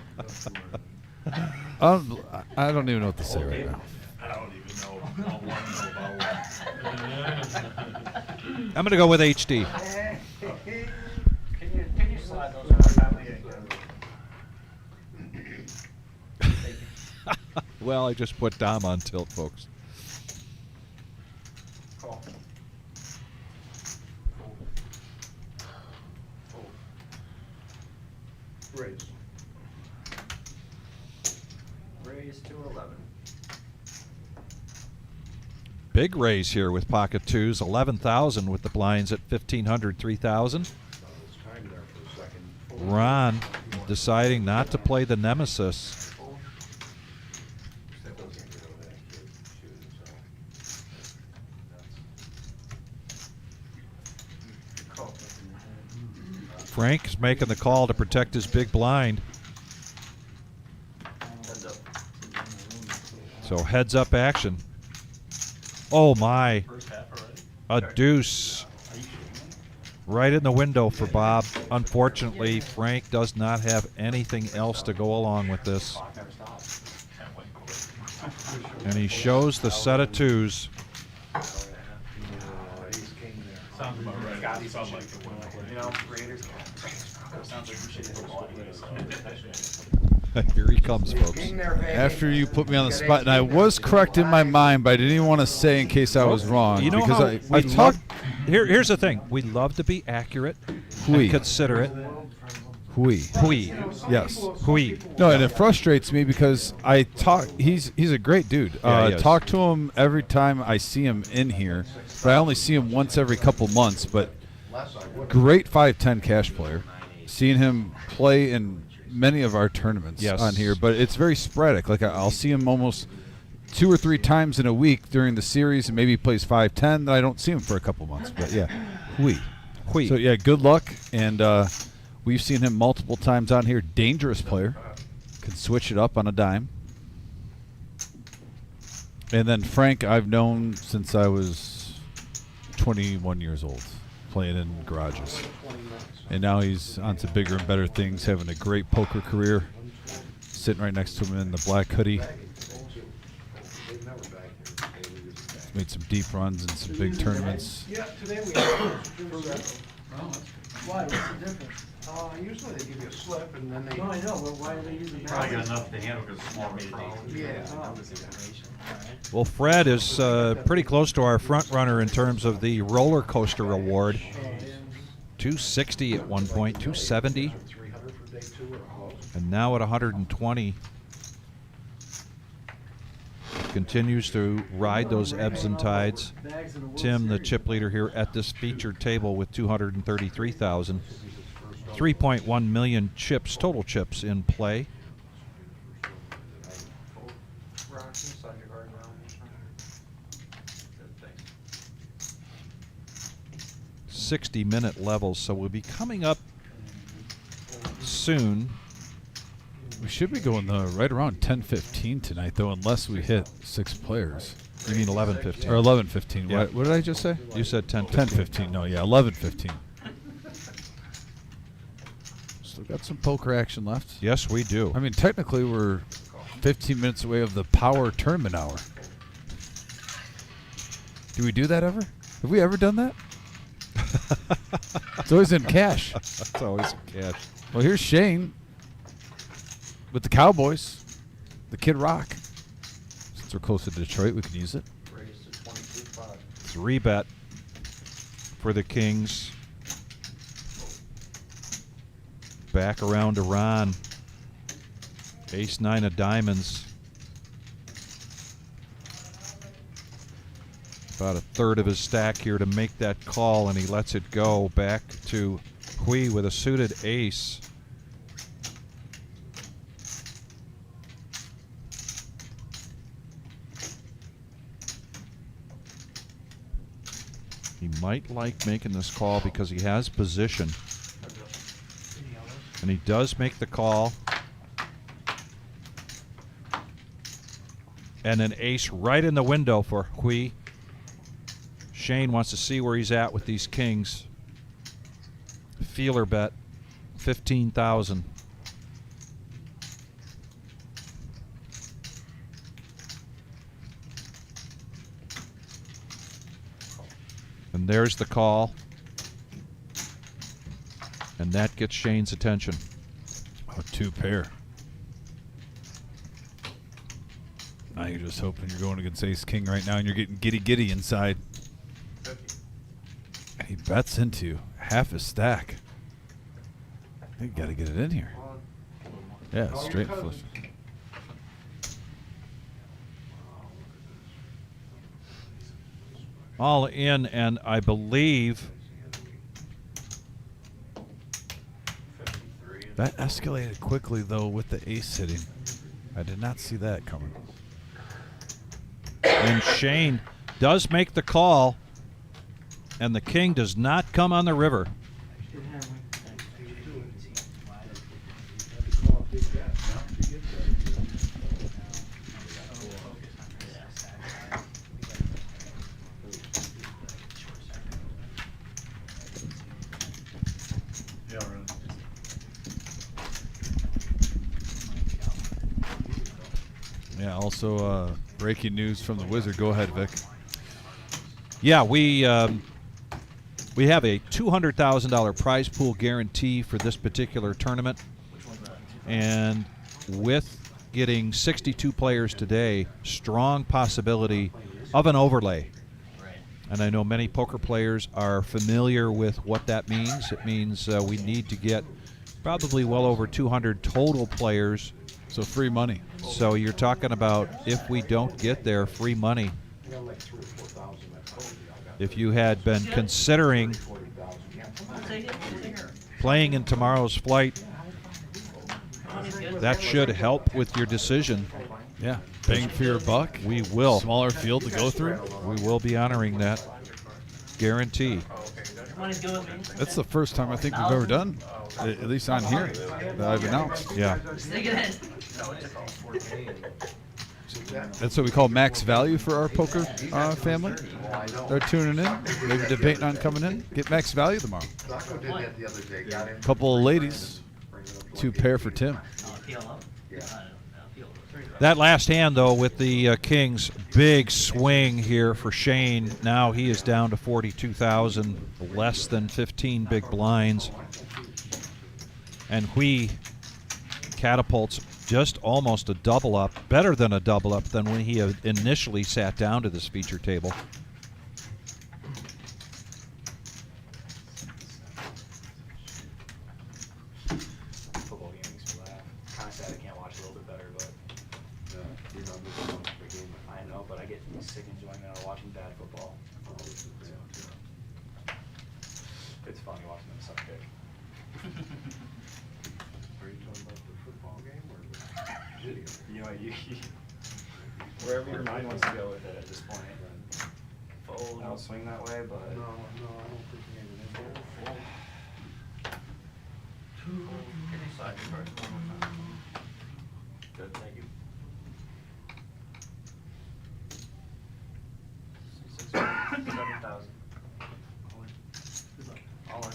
I don't even know what to say right now. I don't even know. I don't want to know about what. I'm going to go with HD. Can you slide those around that way? Well, I just put Dom on tilt, folks. Call. Raise. Raise to 11. Big raise here with pocket twos, 11,000 with the blinds at 1,500, 3,000. It's time there for a second. Ron deciding not to play the nemesis. Frank is making the call to protect his big blind. Heads up. So heads up action. Oh my. First half already? A deuce. Right in the window for Bob. Unfortunately, Frank does not have anything else to go along with this. And he shows the set of twos. Sounds about right. Sounds like it went. You know, Raiders. Sounds like we should hit the ball anyway, so. Here he comes, folks. After you put me on the spot, and I was correct in my mind, but I didn't even want to say in case I was wrong. You know because how I we talked. Here's the thing. We love to be accurate Oui. and considerate. Oui. Oui. Yes. Oui. No, and it frustrates me because I talk. He's a great dude. Yeah, he is. Talk to him every time I see him in here, but I only see him once every couple months. But great 5'10" cash player. Seeing him play in many of our tournaments Yes. on here, but it's very sporadic. Like I'll see him almost 2 or 3 times in a week during the series, and maybe he plays 5'10". Then I don't see him for a couple months. But yeah, oui. Oui. So yeah, good luck, and we've seen him multiple times on here. Dangerous player, can switch it up on a dime. And then Frank, I've known since I was 21 years old, playing in garages. And now he's on to bigger and better things, having a great poker career. Sitting right next to him in the black hoodie. Made some deep runs in some big tournaments. Yeah, today we have. Why, what's the difference? Usually they give you a slip and then they. No, I know, but why do they use a Probably got mask? enough to handle because it's small crowd. Yeah. Well, Fred is pretty close to our front runner in terms of the roller coaster award. 260 at one point, 270, 300 for day 2 or close. and now at 120. Continues to ride those ebbs and tides. Tim, the chip leader here at this featured table with 233,000. 3.1 million chips, total chips in play. 60-minute levels, so we'll be coming up soon. We should be going right around 10:15 tonight, though, unless we hit 6 players. You mean 11:15? Or 11:15. Yeah. What did I just say? You said 10:15. 10:15. No, yeah, 11:15. Still got some poker action left. Yes, we do. I mean, technically, we're 15 minutes away of the power tournament hour. Do we do that ever? Have we ever done that? It's always in cash. It's always in cash. Well, here's Shane with the Cowboys, the Kid Rock. Since we're close to Detroit, we can use it. 3 bet. for the kings. Back around to Ron. Ace nine of diamonds. About a third of his stack here to make that call, and he lets it go. Back to Hui with a suited ace. He might like making this call because he has position. And he does make the call. And an ace right in the window for Hui. Shane wants to see where he's at with these kings. Feeler bet, 15,000. And there's the call. And that gets Shane's attention. Oh, 2 pair. Now you're just hoping you're going against ace king right now and you're getting giddy inside. And he bets into half his stack. You got to get it in here. Yeah, straight flush. All in, and I believe that escalated quickly though with the ace hitting. I did not see that coming. And Shane does make the call, and the king does not come on the river. Yeah, also breaking news from the Wizard. Go ahead, Vic. Yeah, we have a $200,000 prize pool guarantee for this particular tournament. And with getting 62 players today, strong possibility of an overlay. And I know many poker players are familiar with what that means. It means we need to get probably well over 200 total players. So free money. So you're talking about, if we don't get there, free money. If you had been considering playing in tomorrow's flight, that should help with your decision. Yeah, bang for your buck. We will. Smaller field to go through. We will be honoring that guarantee. That's the first time I think we've ever done, at least on here, that I've announced. Yeah. That's what we call max value for our poker family. They're tuning in, maybe debating on coming in. Get max value tomorrow. Couple of ladies, 2 pair for Tim. That last hand, though, with the kings, big swing here for Shane. Now he is down to 42,000, less than 15 big blinds. And Hui catapults just almost a double up, better than a double up than when he initially sat down to this feature table. Football game makes me laugh. Kind of sad I can't watch a little bit better, but I know, but I get sick enjoyment out of watching bad football. It's funny watching them suck dick. Are you talking about the football game or the video? You know, wherever your mind wants to go with it at this point. Fold, I don't swing that way, but. No, I don't think you need an info. Good, thank you. 7,000. All in.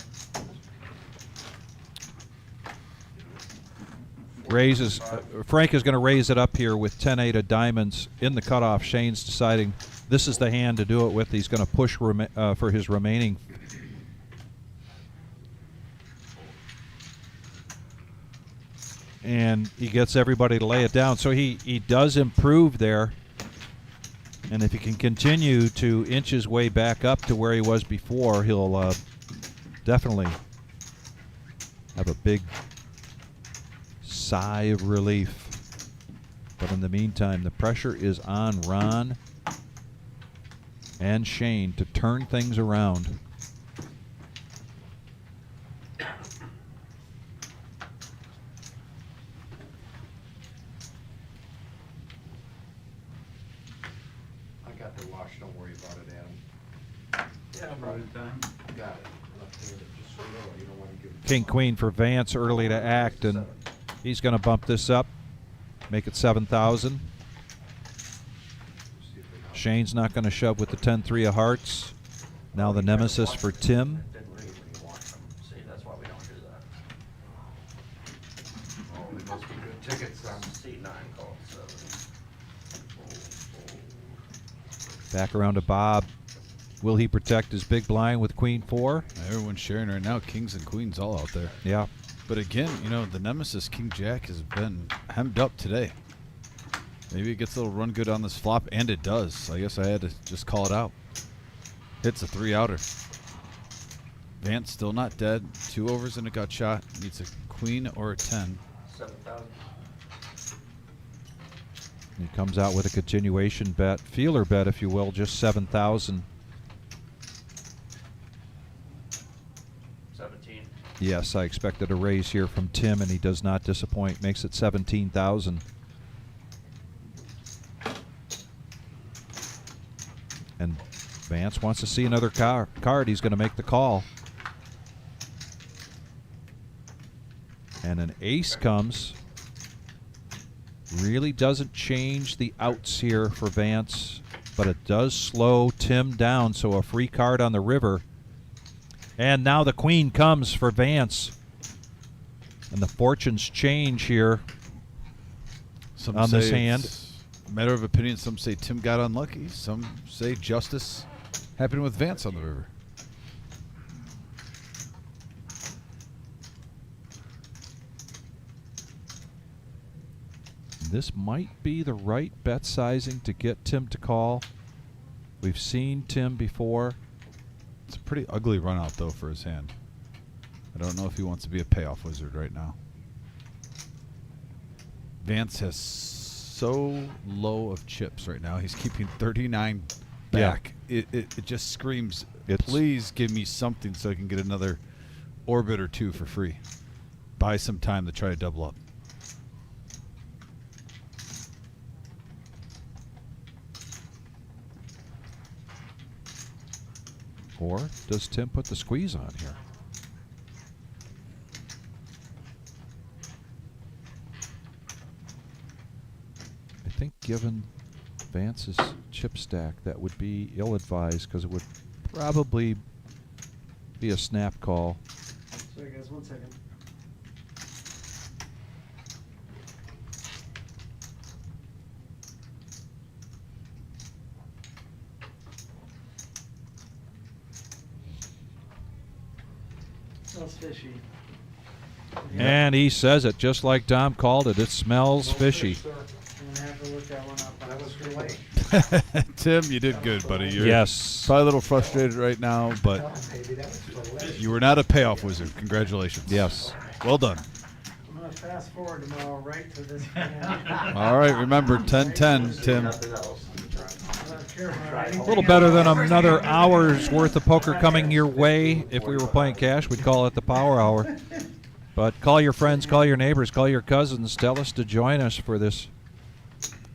Raises. Frank is going to raise it up here with 10-8 of diamonds in the cutoff. Shane's deciding this is the hand to do it with. He's going to push for his remaining. And he gets everybody to lay it down. So he does improve there. And if he can continue to inch his way back up to where he was before, he'll definitely have a big sigh of relief. But in the meantime, the pressure is on Ron and Shane to turn things around. I got the wash, don't worry about it, Adam. Yeah, no problem. Got it. Left-handed, just so you know, you don't want to give. King Queen for Vance early to act, and he's going to bump this up, make it 7,000. Shane's not going to shove with the 10-3 of hearts. Now the nemesis for Tim. Didn't read when you watched them. See, that's why we don't do that. Oh, they must be good tickets, C9 called 7. Back around to Bob. Will he protect his big blind with Queen 4? Everyone's sharing right now. Kings and queens all out there. Yeah. But again, you know, the nemesis King Jack has been hemmed up today. Maybe it gets a little run good on this flop, and it does. I guess I had to just call it out. Hits a 3-outer. Vance still not dead. 2 overs and a gut shot. Needs a queen or a 10. 7,000. He comes out with a continuation bet, feeler bet, if you will, just 7,000. 17. Yes, I expected a raise here from Tim, and he does not disappoint. Makes it 17,000. And Vance wants to see another card. He's going to make the call. And an ace comes. Really doesn't change the outs here for Vance, but it does slow Tim down, so a free card on the river. And now the queen comes for Vance. And the fortunes change here Some on say this hand. it's a matter of opinion. Some say Tim got unlucky. Some say justice happened with Vance on the river. This might be the right bet sizing to get Tim to call. We've seen Tim before. It's a pretty ugly run out, though, for his hand. I don't know if he wants to be a payoff wizard right now. Vance has so low of chips right now. He's keeping 39 back. Yeah. It just screams, It's- please give me something so I can get another orbit or 2 for free. Buy some time to try to double up. Or does Tim put the squeeze on here? I think given Vance's chip stack, that would be ill-advised because it would probably be a snap call. Sorry guys, 1 second. Smells fishy. And he says it just like Dom called it. It smells fishy. I'm gonna have to look that one up. That was too late. Tim, you did good, buddy. You're Yes. probably a little frustrated right now, but Maybe that was too late. you were not a payoff wizard. Congratulations. Yes. Well done. I'm gonna fast forward tomorrow right to this hand. All right, remember 10-10, Tim. Nothing else. A little better than another hour's worth of poker coming your way. If we were playing cash, we'd call it the power hour. But call your friends, call your neighbors, call your cousins. Tell us to join us for this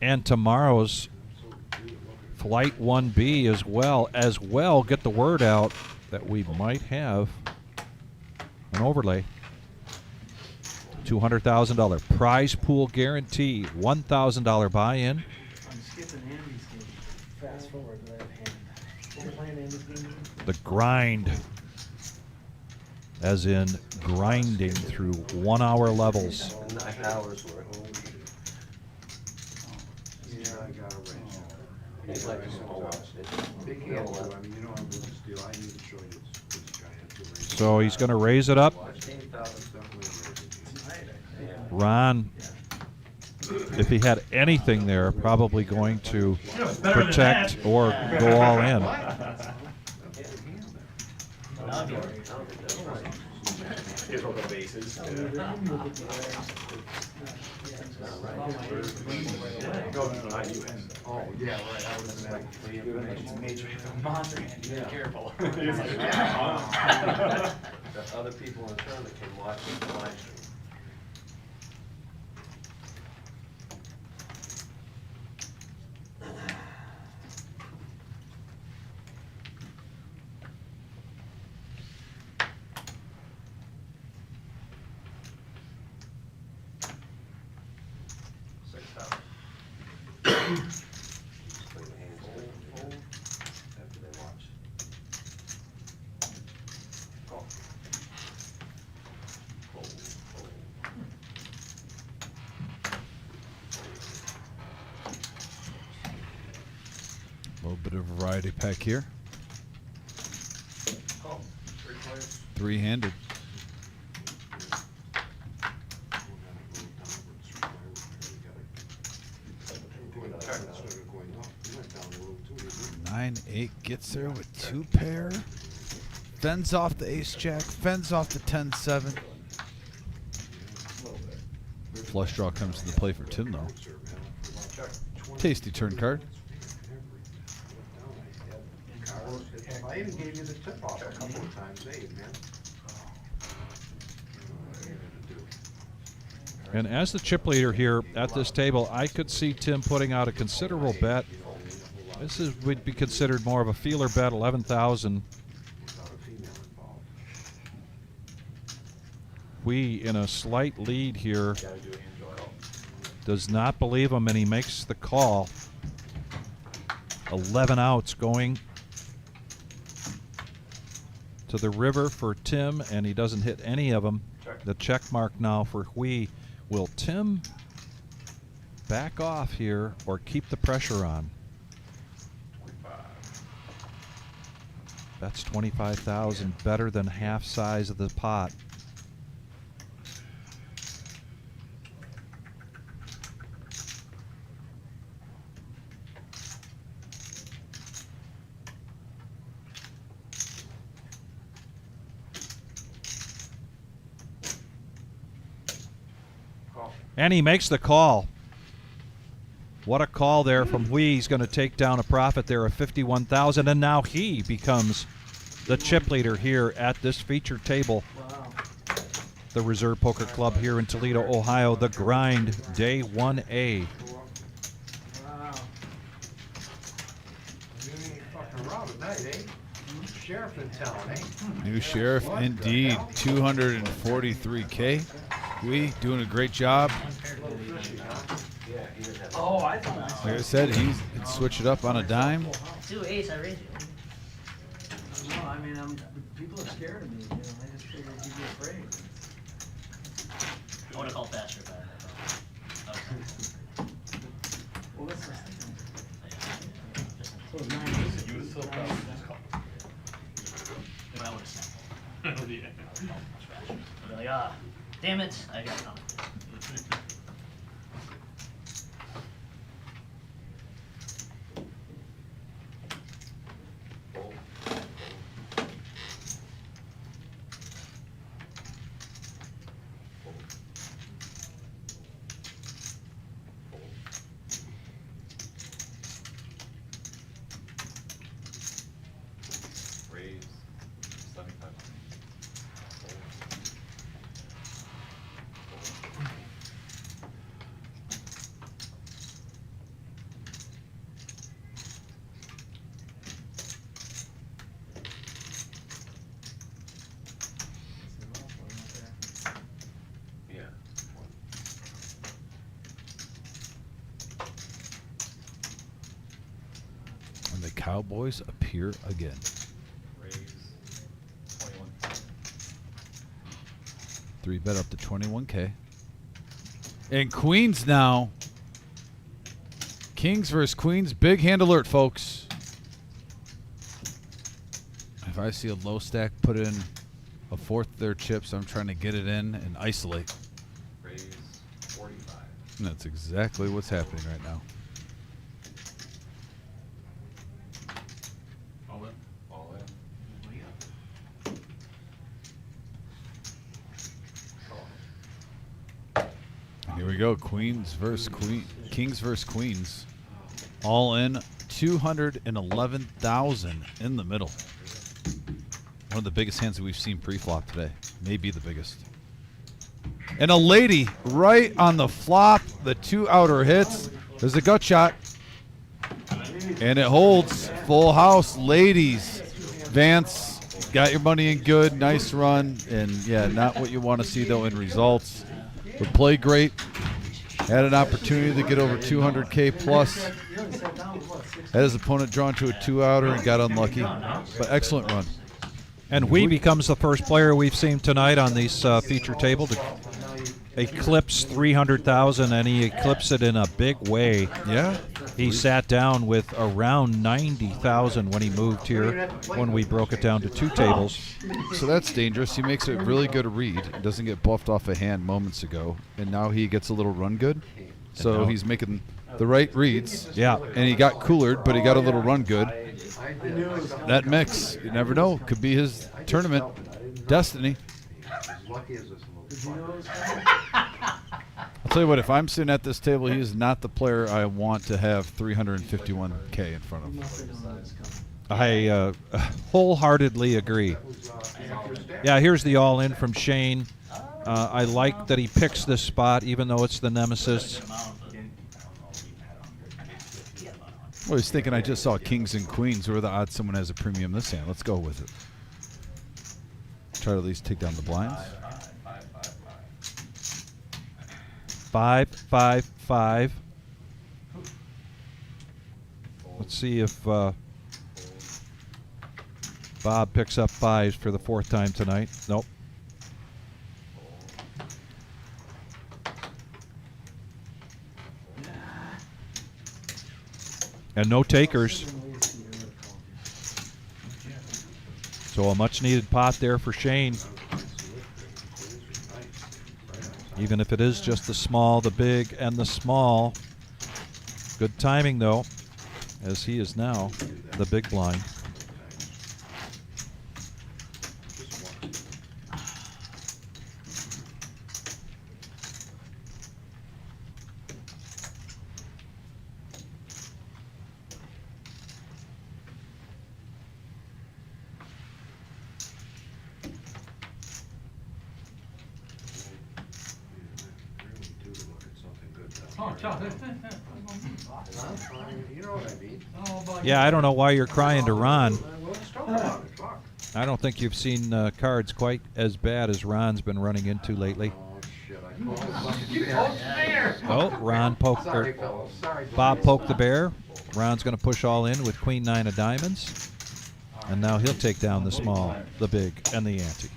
and tomorrow's Flight 1B as well. Get the word out that we might have an overlay. $200,000 prize pool guarantee, $1,000 buy-in. I'm skipping Andy's game. Fast forward to that hand. We're playing Andy's game. The grind, as in grinding through 1 hour levels. 9 hours worth. Yeah, I got a range. It's like a small one. Big hand, too. I mean, you know how good this deal. I need to show you this guy had to raise. So he's going to raise it up. 15,000. Definitely a raise. Tonight, I think. Yeah. Ron if he had anything there, probably going to You know, it's better than protect that. or go all in. That'd be all right. Here's all the bases. Oh, yeah, right, I was like, Major monster, be careful. The other people in the tournament can watch the live stream. Play the hands fold after they watch. Call. Fold, fold. A little bit of variety pack here. Call. 3 players. Three-handed. Nine, 8 gets there with 2 pair. Fends off the ace-jack. Fends off the 10-7. Flush draw comes to the play for Tim, though. Tasty turn card. I even gave you the tip off a couple of times, man. And as the chip leader here at this table, I could see Tim putting out a considerable bet. This would be considered more of a feeler bet, 11,000. We in a slight lead here. Does not believe him, and he makes the call. 11 outs going to the river for Tim, and he doesn't hit any of them. The check mark now for Hui. Will Tim back off here or keep the pressure on? That's 25,000, better than half size of the pot. And he makes the call. What a call there from Hui. He's going to take down a profit there of 51,000, and now he becomes the chip leader here at this featured table. Wow. The Reserve Poker Club here in Toledo, Ohio. The Grind, Day 1A. Wow. You ain't fucking around tonight, eh? Sheriff in town, eh? New sheriff, What the indeed. hell? 243K. We doing a great job. Oh, I thought Like I said, he's can switch it up on a dime. Two ace, I raised it. No, I mean, people are scared of me, you know, I just figured you'd be afraid. I want to call faster if I Well, let's just so it's 9 aces. You was so proud of this call. If I would have snapped. I'd be like, ah, damn it, I got confidence. Raise 7,500. Yeah. And the Cowboys appear again. Raise 21. 3-bet up to 21K. And Queens now. Kings versus Queens. Big hand alert, folks. If I see a low stack put in a fourth of their chips, I'm trying to get it in and isolate. Raise 45. And that's exactly what's happening right now. All in? All in. Here we go. Queens versus Queen. Kings versus Queens. All in 211,000 in the middle. One of the biggest hands that we've seen pre-flop today. Maybe the biggest. And a lady right on the flop. The 2 outer hits. There's a gut shot. And it holds. Full house. Ladies. Vance, got your money in good. Nice run. And yeah, not what you want to see though in results. But played great. Had an opportunity to get over 200K plus. Had his opponent drawn to a 2-outer and got unlucky. But excellent run. And Wee becomes the first player we've seen tonight on these feature table to eclipse 300,000, and he eclipsed it in a big way. Yeah. He sat down with around 90,000 when he moved here, when we broke it down to 2 tables. So that's dangerous. He makes a really good read. Doesn't get buffed off a hand moments ago, and now he gets a little run good. So he's making the right reads. Yeah. And he got coolered, but he got a little run good. That mix, you never know, could be his tournament destiny. I'll tell you what, if I'm sitting at this table, he is not the player I want to have 351K in front of. I wholeheartedly agree. Yeah, here's the all-in from Shane. I like that he picks this spot, even though it's the nemesis. Well, he's thinking, I just saw kings and queens. What are the odds someone has a premium this hand? Let's go with it. Try to at least take down the blinds. 5, 5, 5. Let's see if Bob picks up 5s for the 4th time tonight. Nope. And no takers. So a much needed pot there for Shane. Even if it is just the small, the big, and the small. Good timing though, as he is now the big blind. Oh, Chuck. You know what I mean? Yeah, I don't know why you're crying to Ron. Well, let's talk about it. Fuck. I don't think you've seen cards quite as bad as Ron's been running into lately. Oh, shit. I Oh, Ron poked, Sorry, or fellas. Sorry, Bob boys. poked the bear. Ron's going to push all in with Queen 9 of diamonds. And now he'll take down the small, the big, and the ante.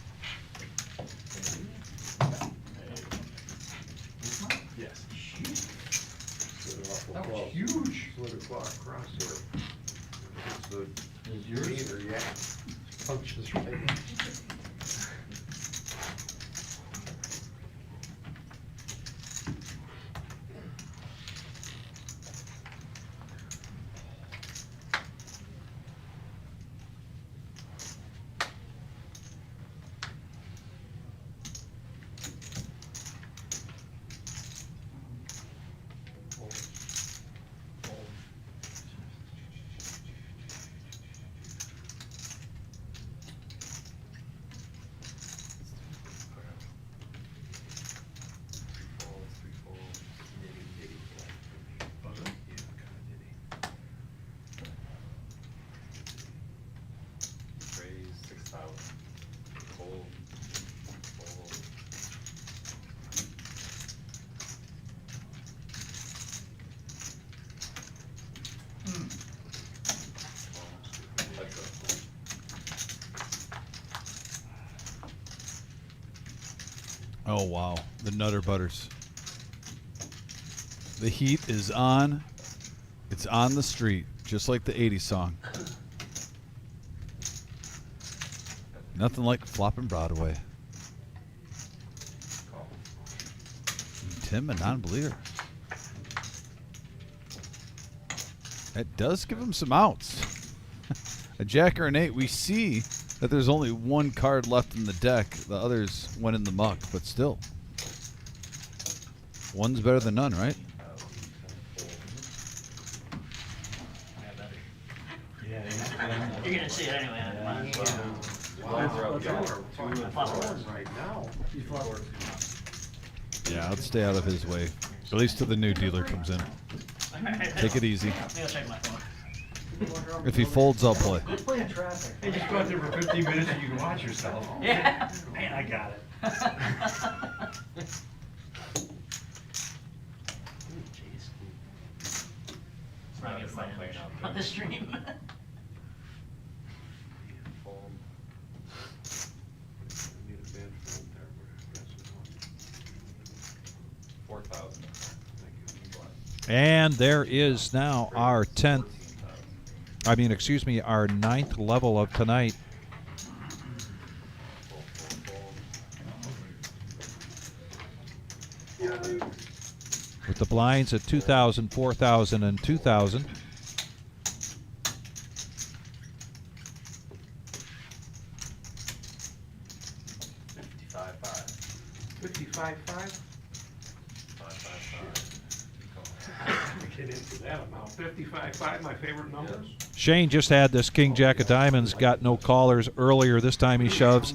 Yes. That was huge. Slid across here. It's the Is yours? meter, yeah. Punches right in. Raise 6,000. Fold. Fold. Let's go. Oh, wow. The Nutter Butters. The heat is on. It's on the street, just like the 80s song. Nothing like flopping Broadway. Tim, a non-believer. It does give him some outs. A jack or an 8. We see that there's only one card left in the deck. The others went in the muck, but still. One's better than none, right? You're gonna see it anyway. Might as well. Right now. Yeah, I'd stay out of his way. At least till the new dealer comes in. Take it easy. Maybe I'll check my phone. If he folds, I'll play. Playing traffic. Hey, just go out there for 15 minutes and you can watch yourself. Yeah. Man, I got it. Jeez. It's not gonna find on the stream. Fold. Need a bad fold there, but that's one. 4,000. Thank you. And there is now our 10th, I mean, excuse me, our 9th level of tonight. With the blinds at 2,000, 4,000, and 2,000. 55.5? Get into that amount. 55.5, my favorite numbers. Shane just had this King Jack of Diamonds, got no callers earlier. This time he shoves.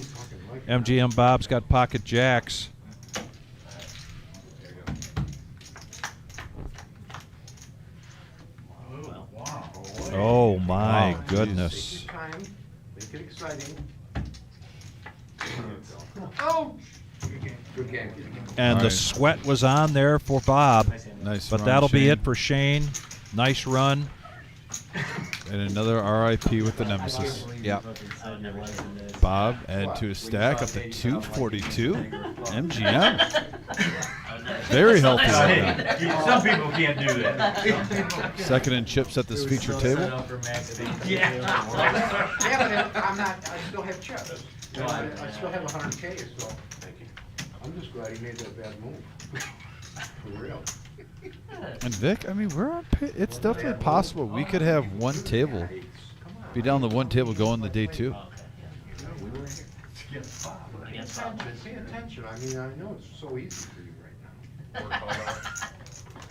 MGM Bob's got pocket jacks. Oh my Wow. goodness. Take your time. Make it exciting. Oh! Good game. And the sweat was on there for Bob. Nice But run, that'll be Shane. it for Shane. Nice run. And another RIP with the Nemesis. Yep. Bob, add to his stack up to 242. MGM. Very healthy right now. Some people can't do that. Second in chips at this feature table. Yeah, but I'm not, I still have chips. I still have 100K, so. Thank you. I'm just glad he made that bad move. For real. And Vic, I mean, we're on. It's definitely possible we could have one table, be down the one table going the day 2. Pay attention, I mean, I know it's so easy for you right now.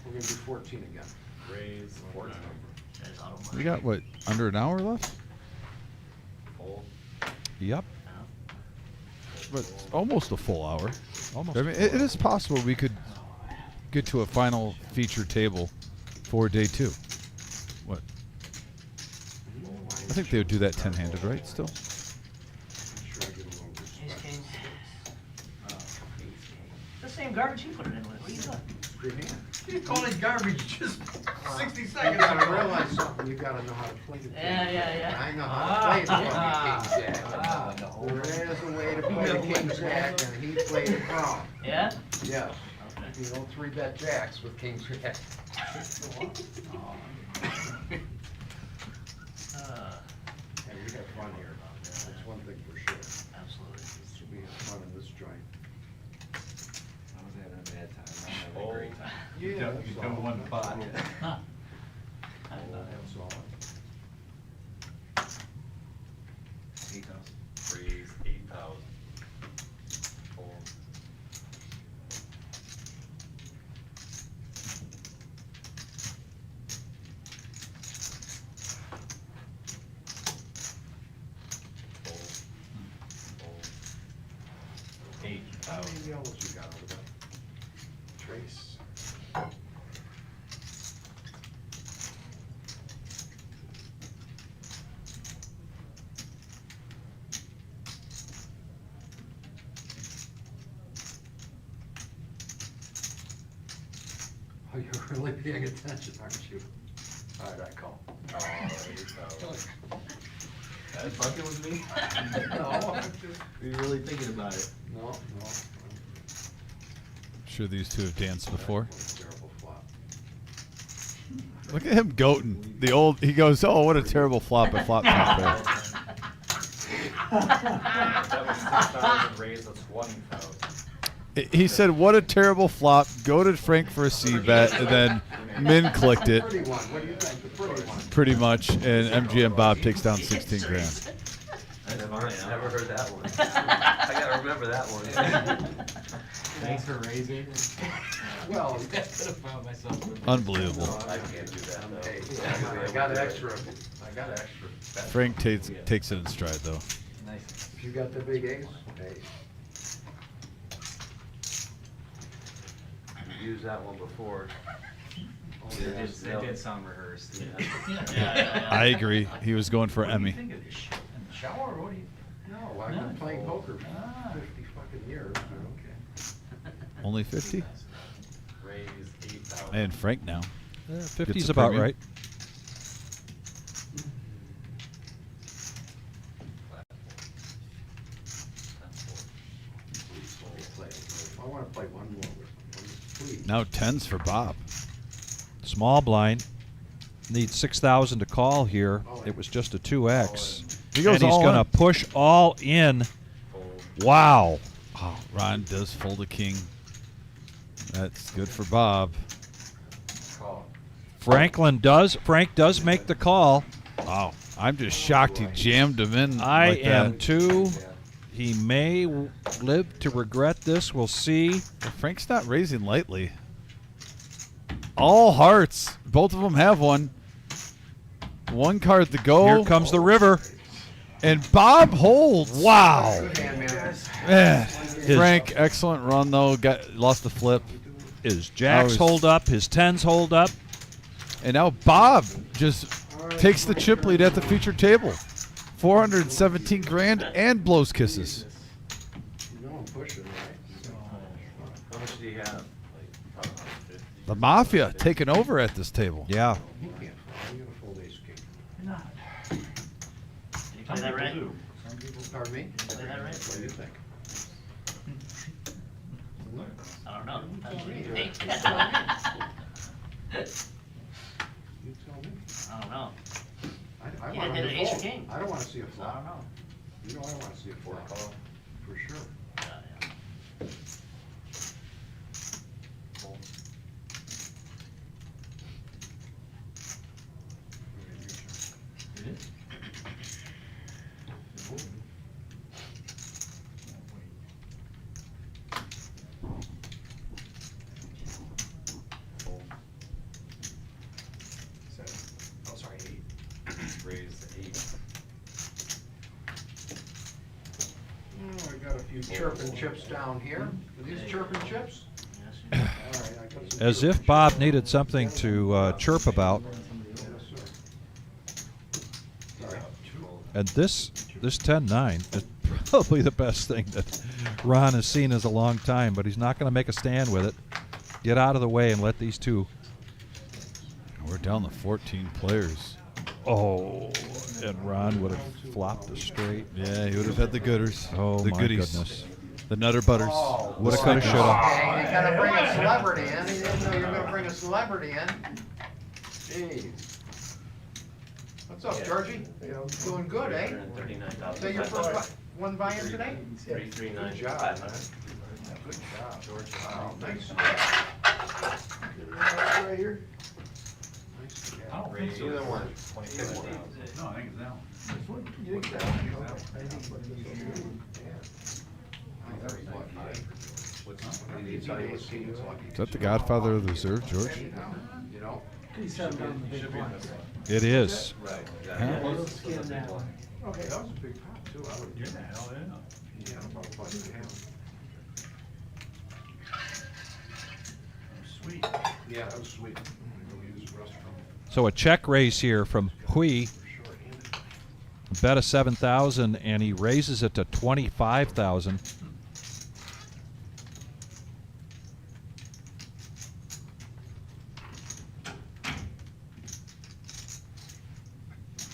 We're gonna do 14 again. Raise, fourth number. We got what, under an hour left? Fold. Yep. But almost a full hour. Almost I mean, it is possible we could get to a final feature table for day 2. What? I think they would do that 10-handed, right? Still. The same garbage he put it in with. What are you doing? Good hand. You call it garbage just 60 You seconds gotta ago. realize something, you gotta know how to play the king. Yeah. I know how to play the king jack. There is a way to play the king jack, and he played it wrong. Yeah? Yeah. You don't 3-bet jacks with king jack. Hey, we have fun here. That's one thing for sure. Absolutely. We have fun in this joint. I was having a bad time. I'm having a great time. Yeah, You come 1 to 5. Huh. That's all. 8,000. Raise 8,000. Fold. Fold. Fold. How many yellows you got over there? Trace. Oh, you're really paying attention, aren't you? All right, I call. Oh, 8,000. That's fucking with me? No, I'm just- Are you really thinking about it? No. I'm sure these two have danced before. What a terrible flop. Look at him goating. The old, he goes, oh, what a terrible flop at flop top there. That was 6,000, raise of 20,000. He said, what a terrible flop. Go to Frank for a C bet, and then Min clicked it. Pretty one, what do you think, the pretty one? Pretty much, and MGM Bob takes down 16 grand. Never heard that one. I gotta remember that one. Thanks for raising. Well, I could have found myself. Unbelievable. I can't do that though. hey, I got extra, Frank takes it in stride, though. Nice. If you got the big ace, hey. Used that one before. It did sound rehearsed. I agree. He was going for Emmy. What do you think of this shit? In the shower, or what do you? No, I've been playing poker for Ah. 50 fucking years, Only 50? Raise 8,000. And Frank now. 50's Gets a about premium. right. I wanna play one more, please. Now 10s for Bob. Small blind. Needs 6,000 to call here. It was just a 2x. He goes and he's all going to in. push all in. Wow. Oh, Ron does fold a king. That's good for Bob. Frank does make the call. Wow. I'm just shocked he jammed him in. I like am that. too. He may live to regret this. We'll see. Well, Frank's not raising lightly. All hearts. Both of them have one. One card to go. Here comes the river. And Bob holds. Wow. Good hand, man. Man. Frank, excellent run, though. Lost the flip. His jacks was- hold up. His 10s hold up. And now Bob just takes the chip lead at the featured table. 417 grand and blows kisses. You know I'm pushing, right? How much do you have? The Mafia taking over at this table. Yeah. He can't fold, I'm gonna fold ace king. You're not. Did you play that right? Some people, pardon me? Play that right? What do you think? I don't know. You tell me. I don't know. I You want hit him an to ace or fold. king. I don't wanna see a I flop. don't know. You know I wanna see a flop, for sure. Yeah. It is? Oh, sorry, 8. Raise 8. Oh, I got a few chirping chips down here. Are these chirping chips? Yes, All right, I got some As chirping if Bob chips. needed something to chirp about. Yes, sir. Sorry. And this 10-9 is probably the best thing that Ron has seen in a long time, but he's not going to make a stand with it. Get out of the way and let these two. We're down to 14 players. Oh, and Ron would have flopped a straight. Yeah, he would have had the gooders. Oh, the my goodies. goodness. The Nutter Butters. Oh, Woulda, boy. coulda, shoulda. Okay, you gotta bring a celebrity in. He didn't know you were gonna bring a celebrity in. Jeez. What's up, Georgie? Doing good, eh? Is that your first one buy-in today? 339. Good job, man. Good job, George. Wow, nice. Right here. Nice. I don't think so. Either one. No, I think it's down. You think that? Is that the Godfather of the Reserve, George? You know? It is. Huh? Okay, that was a big pop too. I would. Yeah, hell yeah. Yeah, about fucking hell. Sweet. Yeah, that was sweet. I'm gonna use the restroom. So a check raise here from Hui. Bet a 7,000 and he raises it to 25,000.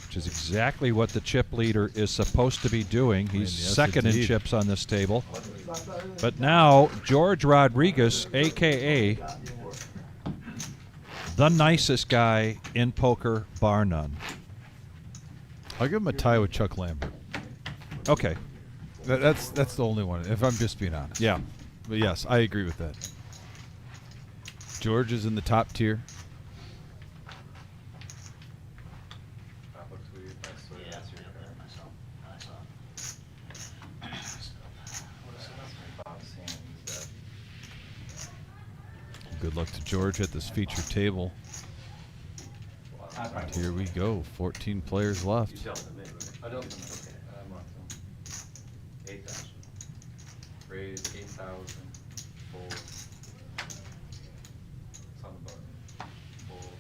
Which is exactly what the chip leader is supposed to be doing. He's Yes, second in indeed. chips on this table. But now George Rodriguez, aka the nicest guy in poker, bar none. I'll give him a tie with Chuck Lambert. Okay. That's the only one, if I'm just being honest. Yeah. But yes, I agree with that. George is in the top tier. Good luck to George at this featured table. And here we go. 14 players You left. tell them, I don't know. I'm not telling. 8,000. Raise 8,000. Fold. It's on the button. Fold.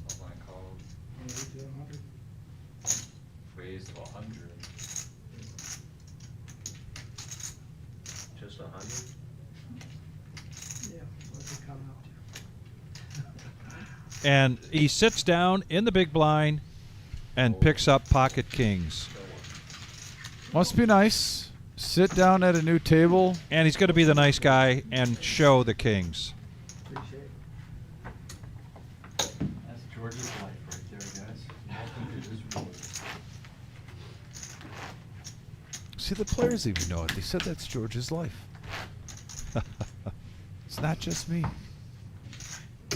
Small blind called. Raise to 100. Just 100? Yeah, let it come out. And he sits down in the big blind and picks up pocket kings. Must be nice. Sit down at a new table. And he's going to be the nice guy and show the kings. Appreciate it. That's George's life right there, guys. Welcome to his world. See, the players even know it. They said that's George's life. It's not just me.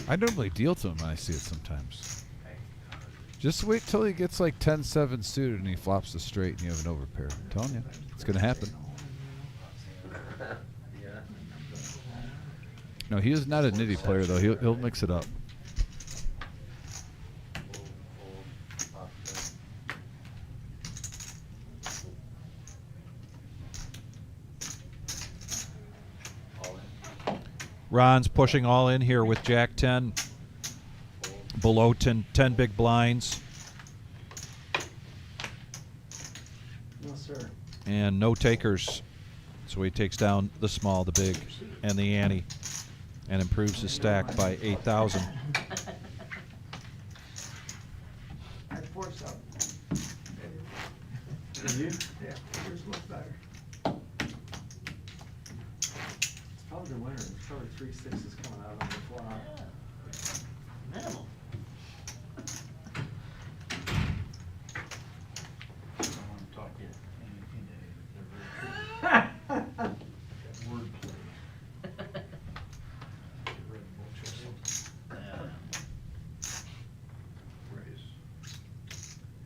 I normally deal to him when I see it sometimes. Just wait till he gets like 10-7 suited and he flops the straight and you have an overpair. I'm telling you, it's going to happen. Yeah. No, he is not a nitty player though. He'll mix it up. Ron's pushing all in here with Jack 10. Below 10 big blinds. No, sir. And no takers. So he takes down the small, the big, and the ante. And improves his stack by 8,000. I forced up. Did you? Yeah, yours look better. It's probably the winner. There's probably 3 6s coming out on the flop. Minimal. I don't want to talk yet. Wordplay.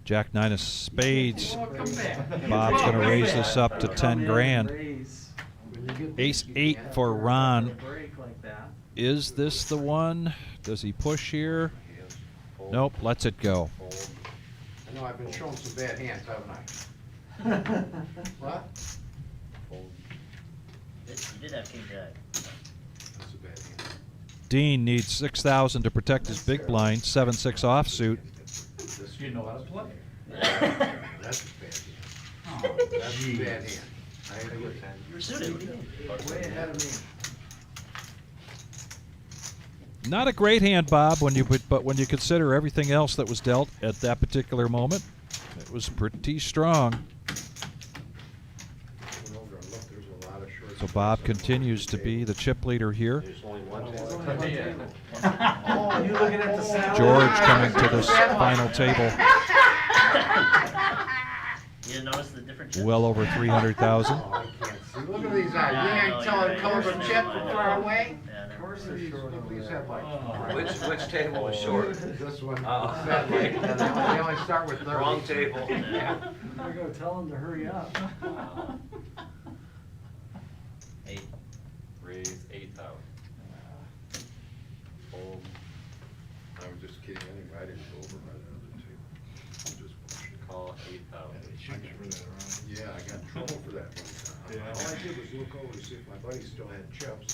Jack 9 of spades. Welcome back. Bob's going to raise this up to 10 grand. Raise. Ace 8 for Ron. Break like that. Is this the one? Does he push here? Nope, lets it go. I know I've been showing some bad hands, haven't I? What? You did have king jack. That's a bad hand. Dean needs 6,000 to protect his big blind. 7-6 offsuit. You know how to play. That's a bad hand. That's a bad hand. I had a good hand. You're suited. What do you mean? Way ahead of me. Not a great hand, Bob, but when you consider everything else that was dealt at that particular moment, it was pretty strong. Went over and looked, there's a lot of short So Bob continues to be the chip leader here. There's only one Oh, you looking at the salad? George coming to this final table. You didn't notice the different chips? Well over 300,000. Oh, I can't see. Look at these eyes. You Yeah, ain't no, telling you're color right. of chip from far away? Yeah, Of course they're short. Look at these headlights. Which table is short? This one, Oh. satellite, and they only start with 30. Wrong table. Yeah. I go tell him to hurry up. Eight. Raise 8,000. Fold. I was just kidding. Anyway, I didn't go over by the other two. I'm just pushing. Call 8,000. Yeah, I got in trouble for that one time. Yeah. All I did was look over to see if my buddy still had chips.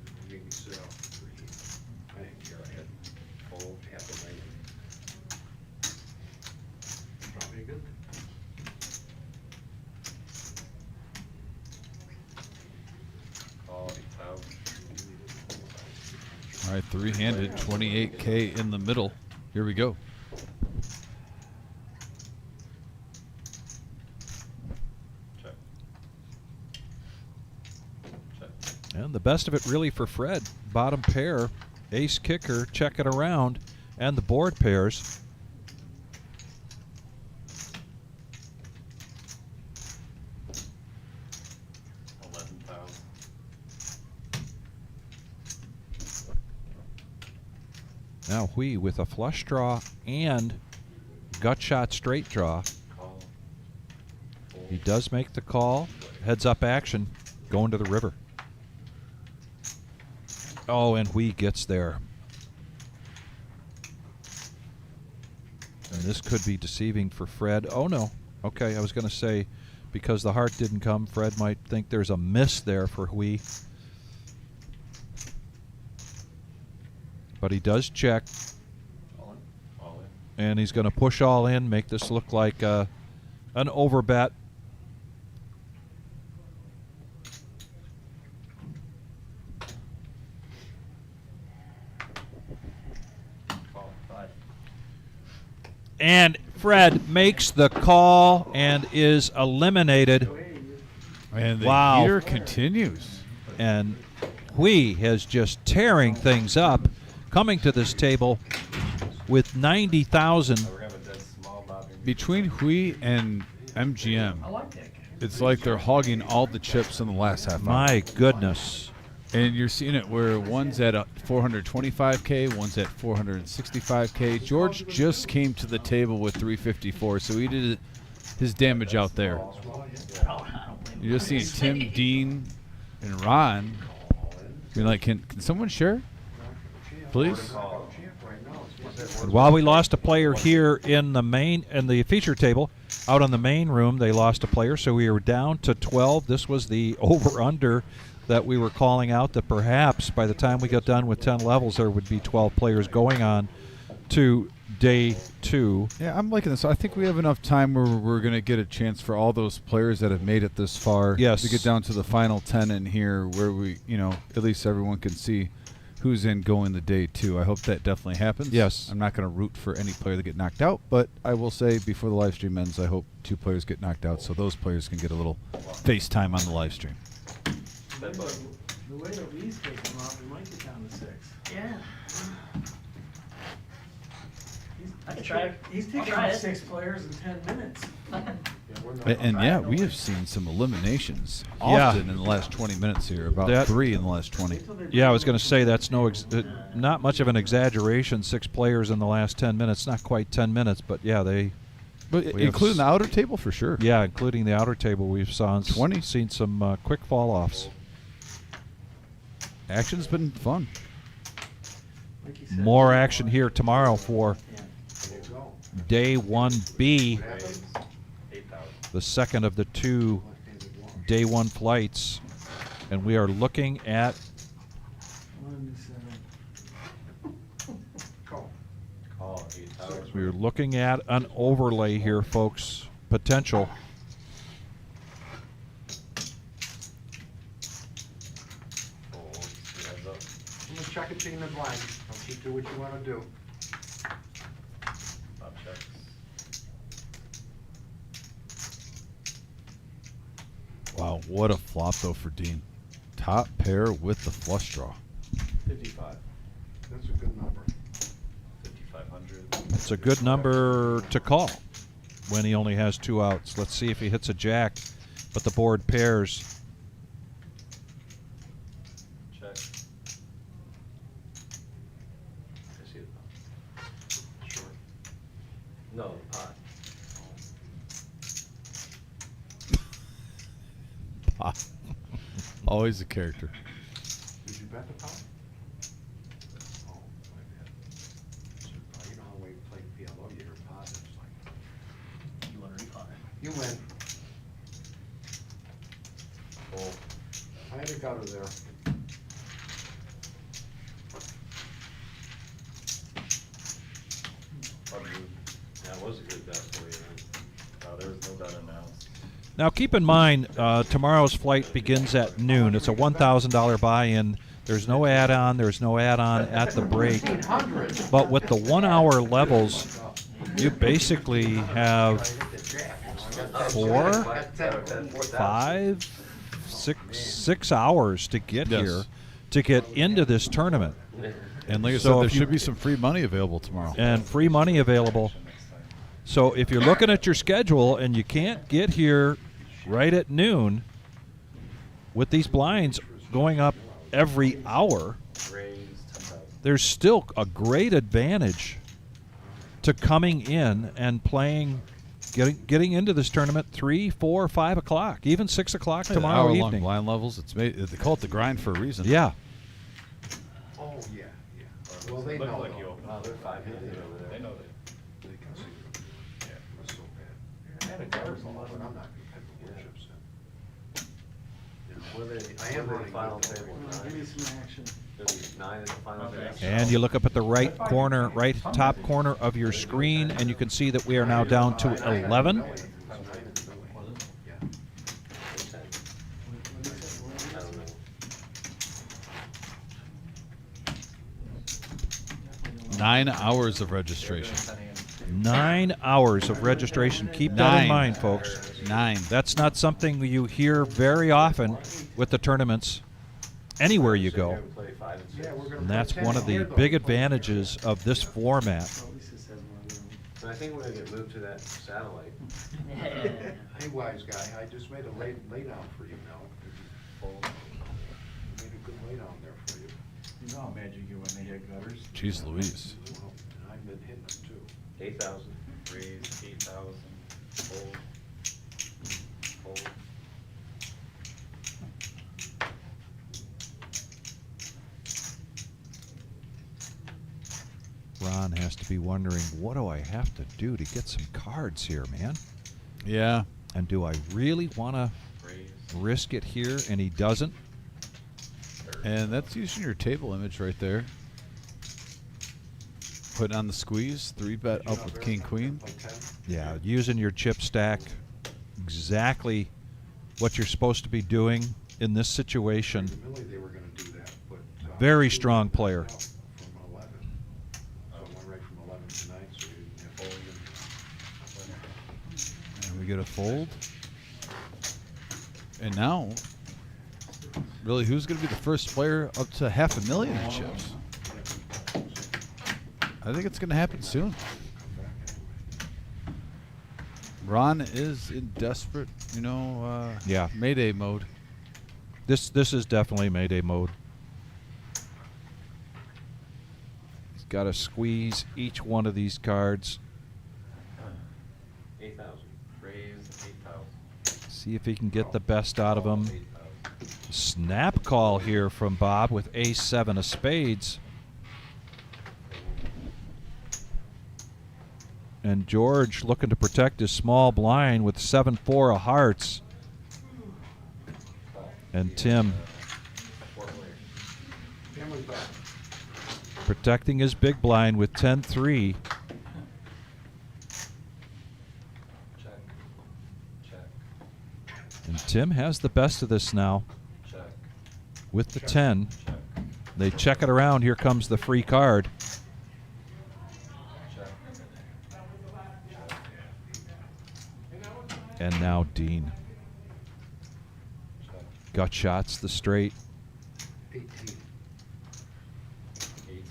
It made me sit out for 3. I didn't care. I had fold, half a million. Probably good. Call 8,000. All right, three-handed, 28K in the middle. Here we go. Check. Check. And the best of it really for Fred. Bottom pair, ace kicker, check it around, and the board pairs. Now Hui with a flush draw and gut shot straight draw. He does make the call. Heads up action. Going to the river. Oh, and Hui gets there. And this could be deceiving for Fred. Oh, no. Okay, I was going to say, because the heart didn't come, Fred might think there's a miss there for Hui. But he does check. All in. And he's going to push all in, make this look like an overbet. And Fred makes the call and is eliminated. And the wow. year continues. And Hui is just tearing things up, coming to this table with 90,000. Between Hui and MGM, it's like they're hogging all the chips in the last half hour. My goodness. And you're seeing it where one's at 425K, one's at 465K. George just came to the table with 354, so he did his damage out there. You're just seeing Tim, Dean, and Ron. You're like, can someone share? Please? And while we lost a player here in the feature table, out on the main room, they lost a player, so we were down to 12. This was the over-under that we were calling out, that perhaps by the time we got done with 10 levels, there would be 12 players going on to day 2. Yeah, I'm liking this. I think we have enough time where we're going to get a chance for all those players that have made it this far yes. to get down to the final 10 in here where we, at least everyone can see who's in going the day 2. I hope that definitely happens. Yes. I'm not going to root for any player to get knocked out, but I will say before the live stream ends, I hope 2 players get knocked out so those players can get a little FaceTime on the live stream. The way that Lee's taking them off, we might get down to 6. Yeah. I can He's try. He's I'll taking try off it. 6 players in 10 minutes. And yeah, we have seen some eliminations Yeah. often in the last 20 minutes here, about That- 3 in the last 20. Yeah, I was going to say that's not much of an exaggeration. 6 players in the last 10 minutes. Not quite 10 minutes, but yeah, But we have including the outer table for sure. Yeah, including the outer table, we've seen some quick fall-offs. Action's been fun. More action here tomorrow for day 1B, the second of the 2 day 1 flights. And we are looking at 1 7. Call 8,000. we're looking at an overlay here, folks. Potential. I'm gonna check it in the blind. Don't keep do what you wanna do. Top checks. Wow, what a flop though for Dean. Top pair with the flush draw. 55. That's a good number. 5,500. It's a good number to call when he only has 2 outs. Let's see if he hits a jack, but the board pairs. Check. I see it. Sure. No, pot. Always a character. Did you bet the pot? Oh, my bad. You know how we play PLO, you hear pot, it's like, You want to recon it? you win. Full. I had a gutter there. That was a good bet for you, man. There was no bet announced. Now keep in mind, tomorrow's flight begins at noon. It's a $1,000 buy-in. There's no add-on. There's no add-on at the break. But with the 1 hour levels, you basically have 4, 5, 6 hours to get Yes. here, to get into this tournament. And like I So said, there if you- should be some free money available tomorrow. And free money available. So if you're looking at your schedule and you can't get here right at noon, with these blinds going up every hour, Raise 10,000. there's still a great advantage to coming in and playing, getting into this tournament 3, 4, 5 o'clock, even 6 o'clock tomorrow hour-long evening. blind levels. It's made. They call it the grind for a reason. Yeah. Oh, yeah, yeah. Well, they know. like you open. Oh, they're 5 minutes over there. They know They can see it. Yeah. It was so bad. And it covers a But lot. I'm not gonna wood chips in. Were they, I am were they running final good, though. table? Give me some action. There's 9 at the final Okay. table. And you look up at the right corner, right top corner of your screen, and you can see that we are now down to 11. Yeah. I don't know. 9 hours of registration. 9 hours of registration. Keep that in 9. mind, folks. 9. That's not something you hear very often with the tournaments anywhere you Sit here go. and play 5 and 6. Yeah, we're gonna And that's play one 10 of the here, though. big advantages of this format. At least it says more room. But I think we're gonna get moved to that satellite. Hey, wise guy, I just made a lay down for you now. Made a good lay down there for you. You know how mad you get when they hit gutters? Jeez Louise. Well, and I've been hitting them too. 8,000. Raise 8,000. Fold. Fold. Ron has to be wondering, what do I have to do to get some cards here, man? Yeah. And do I really want to Raise. risk it here? And he doesn't. And that's using your table image right there. Putting on the squeeze, 3-bet up with king queen. Play 10. Yeah, using your chip stack, exactly what you're supposed to be doing in this situation. Millie, they were gonna do that, but. Very strong player. From 11. So I went right from 11 to 9, so you didn't have to. And we get a fold. And now, really, who's going to be the first player up to $500,000 in chips? I think it's going to happen soon. Ron is in desperate, Yeah. Mayday mode. This is definitely Mayday mode. He's got to squeeze each one of these cards. 8,000. Raise 8,000. See if he can get the best out of them. 8,000. Snap call here from Bob with ace-7 of spades. And George looking to protect his small blind with 7-4 of hearts. And Tim Family back. protecting his big blind with 10-3. Check. Check. And Tim has the best of this now Check. with the 10. Check. They check it around. Here comes the free card. Check. And now Dean. Check. Gut shots the straight. 18. 18,000.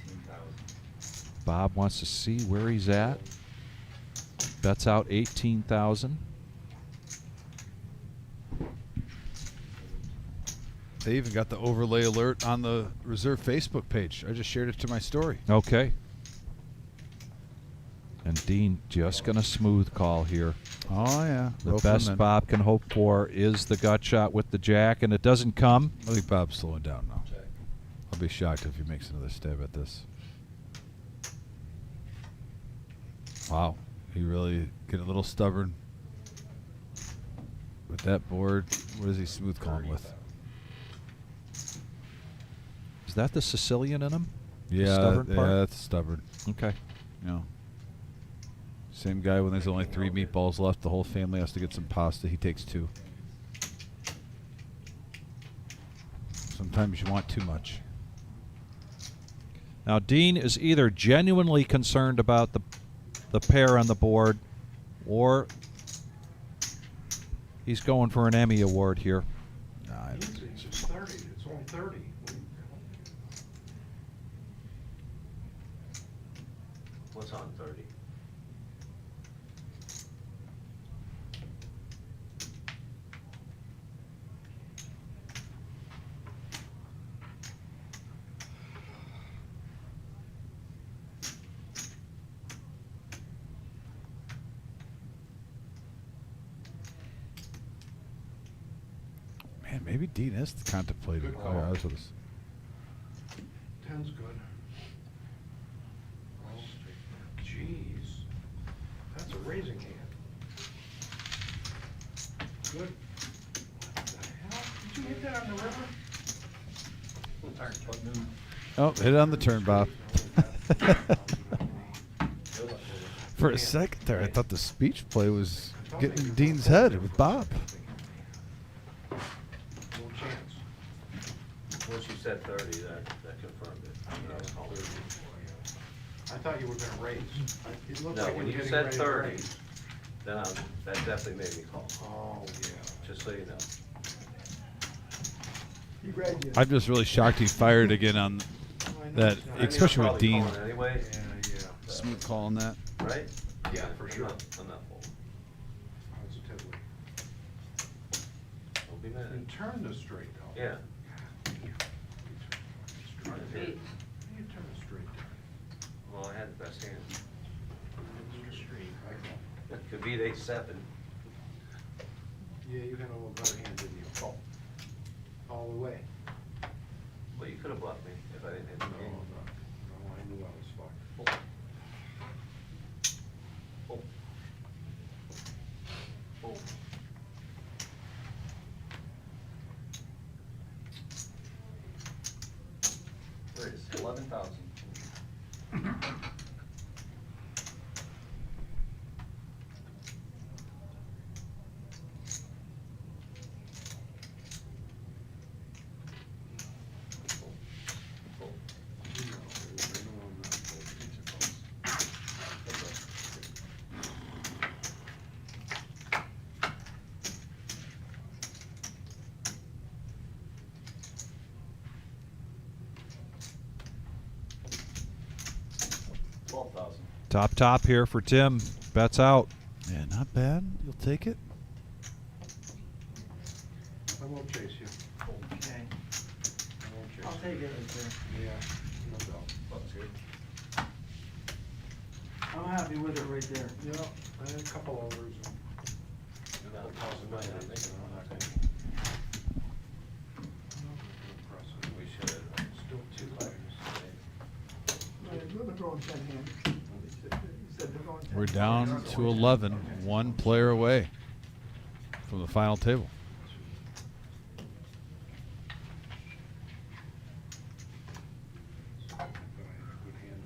Bob wants to see where he's at. Bets out 18,000. They even got the overlay alert on the reserve Facebook page. I just shared it to my story. Okay. And Dean just going to smooth call here. Oh, yeah. The Rope them best in. Bob can hope for is the gut shot with the jack, and it doesn't come. I think Bob's slowing down now. Check. I'll be shocked if he makes another stab at this. Wow. He really get a little stubborn with that board. What is he smooth calling with? Is that the Sicilian in him? The Yeah, stubborn part? that's stubborn. Okay. Same guy when there's only 3 meatballs left. The whole family has to get some pasta. He takes 2. Sometimes you want too much. Now Dean is either genuinely concerned about the pair on the board, or he's going for an Emmy award here. Nah, It's 30, it's only 30. What's on 30? Man, maybe Dean is contemplating. Good Oh, call. yeah, that's what it's. 10's good. Oh, jeez. That's a raising hand. Good. What the hell? Did you hit that on the river? Oh, hit it on the turn, Bob. For a second there, I thought the speech play was getting in Dean's head with Bob. No chance. Once you said 30, that confirmed it. I was calling. I thought you were gonna raise. It looked No, like when were you getting said ready to 30, raise. then that definitely made me call, Oh, yeah. just so you know. I'm just really shocked he fired again on that, I mean, especially I'm with probably Dean. calling Anyway, Yeah. Smooth call on that. right? Yeah, for I'm sure. not full. Positively. Don't be mad. And turn this straight though. Yeah. How do you turn it straight down? Well, I had the best hand. Straight. It could beat 8-7. Yeah, you had a little better hand, didn't you? Oh. All the way. Well, you could have bluffed me if I didn't hit the No, game. I knew I was fucked. Oh. Oh. Raise 11,000. Top here for Tim. Bets out. Yeah, not bad. You'll take it. I won't chase you. Okay. I won't chase I'll you. take it right there. Yeah, no doubt. That's good. I'm happy with it right there. Yeah, I had a couple overs. And that'll cost a million, I think. We should have. Still two players. We're down to 11, one player away from the final table.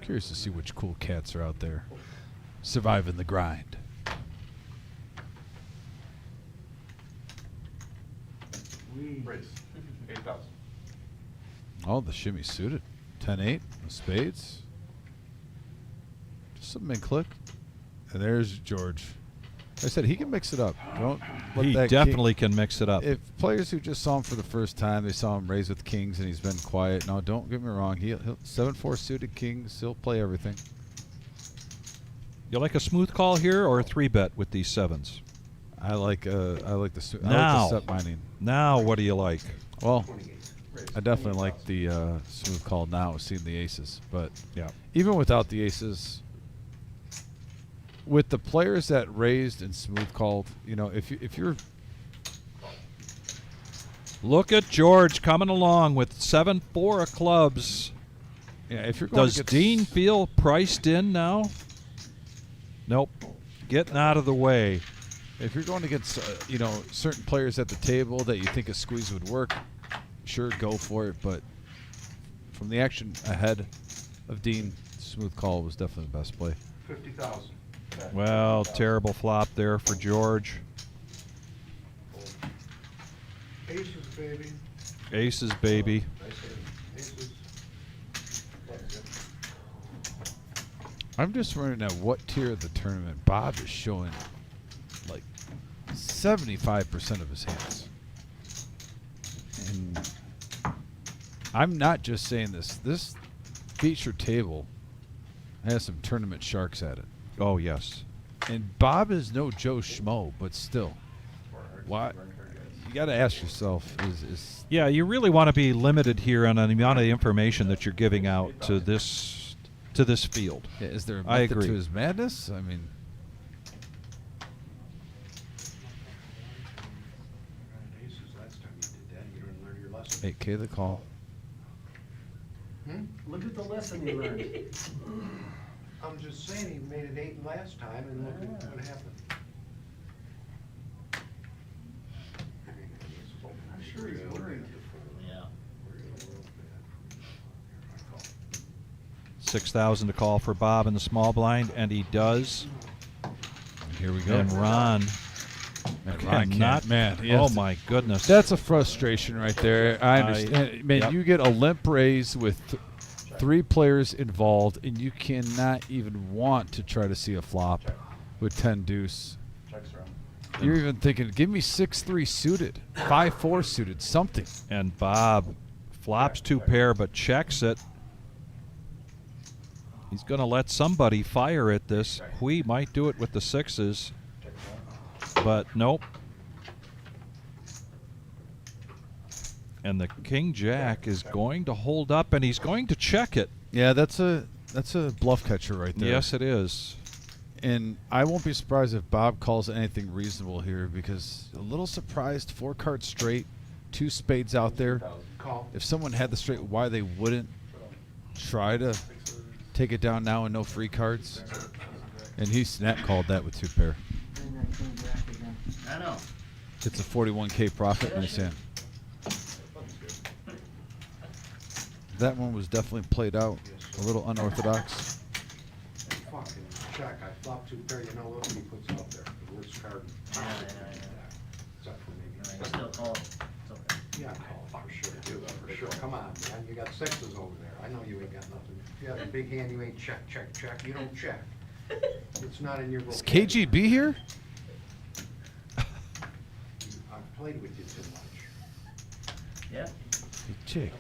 Curious to see which cool cats are out there surviving the grind. Raise 8,000. Oh, the shimmy suited. 10-8, the spades. Just some mid-click. And there's George. Like I said, he can mix it up. Don't let He that definitely can mix it up. If players who just saw him for the first time, they saw him raise with kings and he's been quiet. No, don't get me wrong. He'll 7-4 suited kings. He'll play everything. You like a smooth call here or a 3-bet with these sevens? I like the Now, set mining. now what do you like? Well, I definitely like the smooth call now, seeing the aces. But yeah, even without the aces, with the players that raised and smooth called, you know, if you're look at George coming along with 7-4 of clubs. Yeah, if you're going Does Dean feel priced in now? Nope. Getting out of the way. If you're going against, you know, certain players at the table that you think a squeeze would work, sure, go for it. But from the action ahead of Dean, smooth call was definitely the best play. 50,000. Well, terrible flop there for George. Aces, baby. Aces, baby. Aces. I'm just wondering at what tier of the tournament Bob is showing like 75% of his hands. And I'm not just saying this. This feature table has some tournament sharks at it. Oh, yes. And Bob is no Joe Schmo, but still. Why? You got to ask yourself, is Yeah, you really want to be limited here on the amount of information that you're giving out to this field. yeah, is there a I method agree. to his madness? I mean, Aces last time you did that. 8K the call. Look at the lesson he learned. I'm just saying, he made it 8 last time, and look at what happened. I'm sure he's worried. Yeah. 6,000 to call for Bob in the small blind, and he does. Here we go. And Ron. And Ron cannot. can't, man. Oh yes. my goodness. That's a frustration right there. I understand. Man, yep. you get a limp raise with 3 players involved, and you cannot even want to try to see a flop with 10 deuce. Checks around. You're even thinking, give me 6-3 suited, 5-4 suited, something. And Bob flops 2 pair but checks it. He's going to let somebody fire at this. Hui might do it with the 6s, but nope. And the King Jack is going to hold up, and he's going to check it. Yeah, that's a bluff catcher right there. Yes, it is. And I won't be surprised if Bob calls anything reasonable here, because a little surprised, 4 cards straight, 2 spades out there. Call. If someone had the straight, why they wouldn't try to take it down now and no free cards? And he snap called that with 2 pair. And that King Jack again. I know. It's a 41K profit. Nice hand. That one was definitely played out a little unorthodox. Fucking check, I flopped 2 pair, you know what he puts out there, the worst card. Yeah. Except for maybe. I still call it. It's okay. Yeah, call, for sure, do that, for sure. Come on, man, you got 6s over there. I know you ain't got nothing. If you have a big hand, you ain't check, check, check. You don't check. It's not in your Is vocabulary. KGB here? I've played with you too much. Yeah. Check.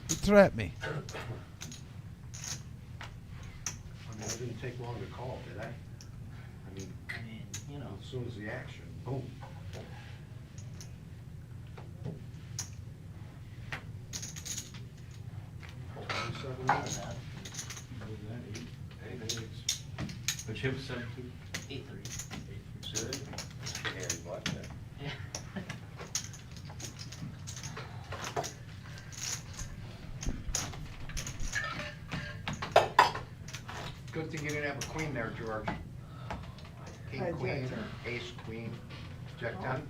You trap me. I mean, it didn't take long to call, did I? I mean, You know. as soon as the action, boom. That. The chip 7-2. 8-3. Suited? And blackjack. Yeah. Good thing you didn't have a queen there, George. King, I queen, jacked her. ace, queen, jack 10.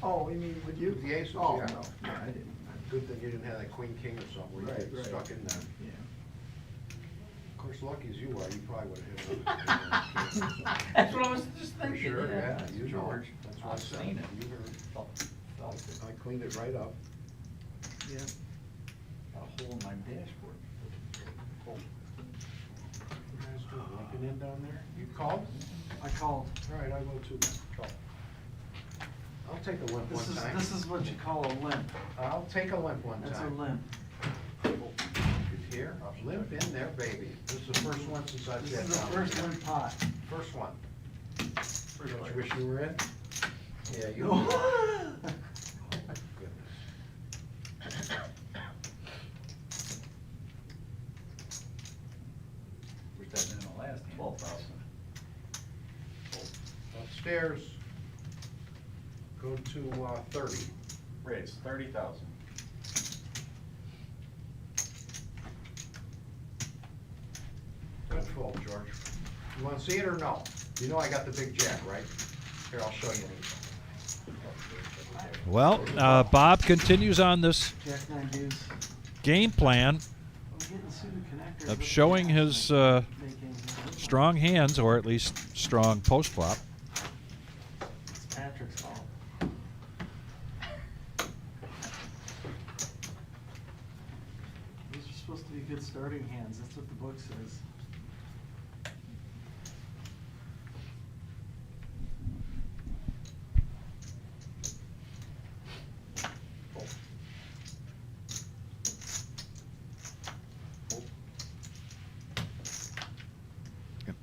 Oh, you mean with you? The aces, Oh, yeah. no, no, I didn't. Good thing you didn't have that queen, king or something where you Right, get right. stuck in there. Yeah. Of course, lucky as you are, you probably would have hit it. That's what I was just For thinking. sure, yeah, you know. George. That's why I I've said seen it. it. You heard. I cleaned it right up. Yeah. Got a hole in my dashboard. What you guys doing, looking in down there? You called? I called. All right, I will too then. Call. I'll take a limp one time. This is what you call a limp. I'll take a limp one time. That's a limp. You hear? Limp in there, baby. This is the first one since I've This sat is the down. first limp pot. First one. Don't you wish you were in? Yeah, you. No. Oh, goodness. Which that in the last hand. 12,000. Upstairs. Go to 30. Raise, 30,000. Good fold, George. You wanna see it or no? You know I got the big jack, right? Here, I'll show you. Well, Bob continues on this Jack 9 deuce. game plan I'm getting suited connectors. of showing his Making- strong hands, or at least strong post flop. It's Patrick's fault. These are supposed to be good starting hands. That's what the book says.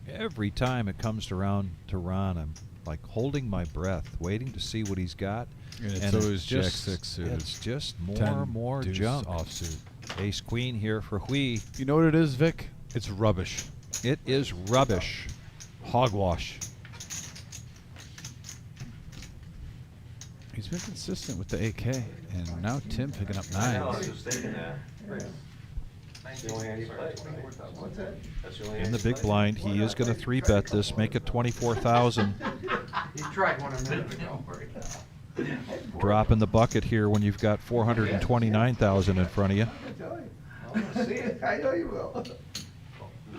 Every time it comes around to Ron, I'm like holding my breath, waiting to see what he's got. And it's always Jack just, 6 suited. It's just more 10 and more deuce junk. offsuit. Ace queen here for Hui. You know what it is, Vic? It's rubbish. It is rubbish. Hogwash. He's been consistent with the AK, and now Tim picking up I know, I was nines. just thinking that. That's the only hand he played, right? What's that? That's the only In hand the he big played. blind, he is going to 3-bet this, make it 24,000. He tried one a minute ago. Drop in the bucket here when you've got 429,000 in front of you. See it? I know you will.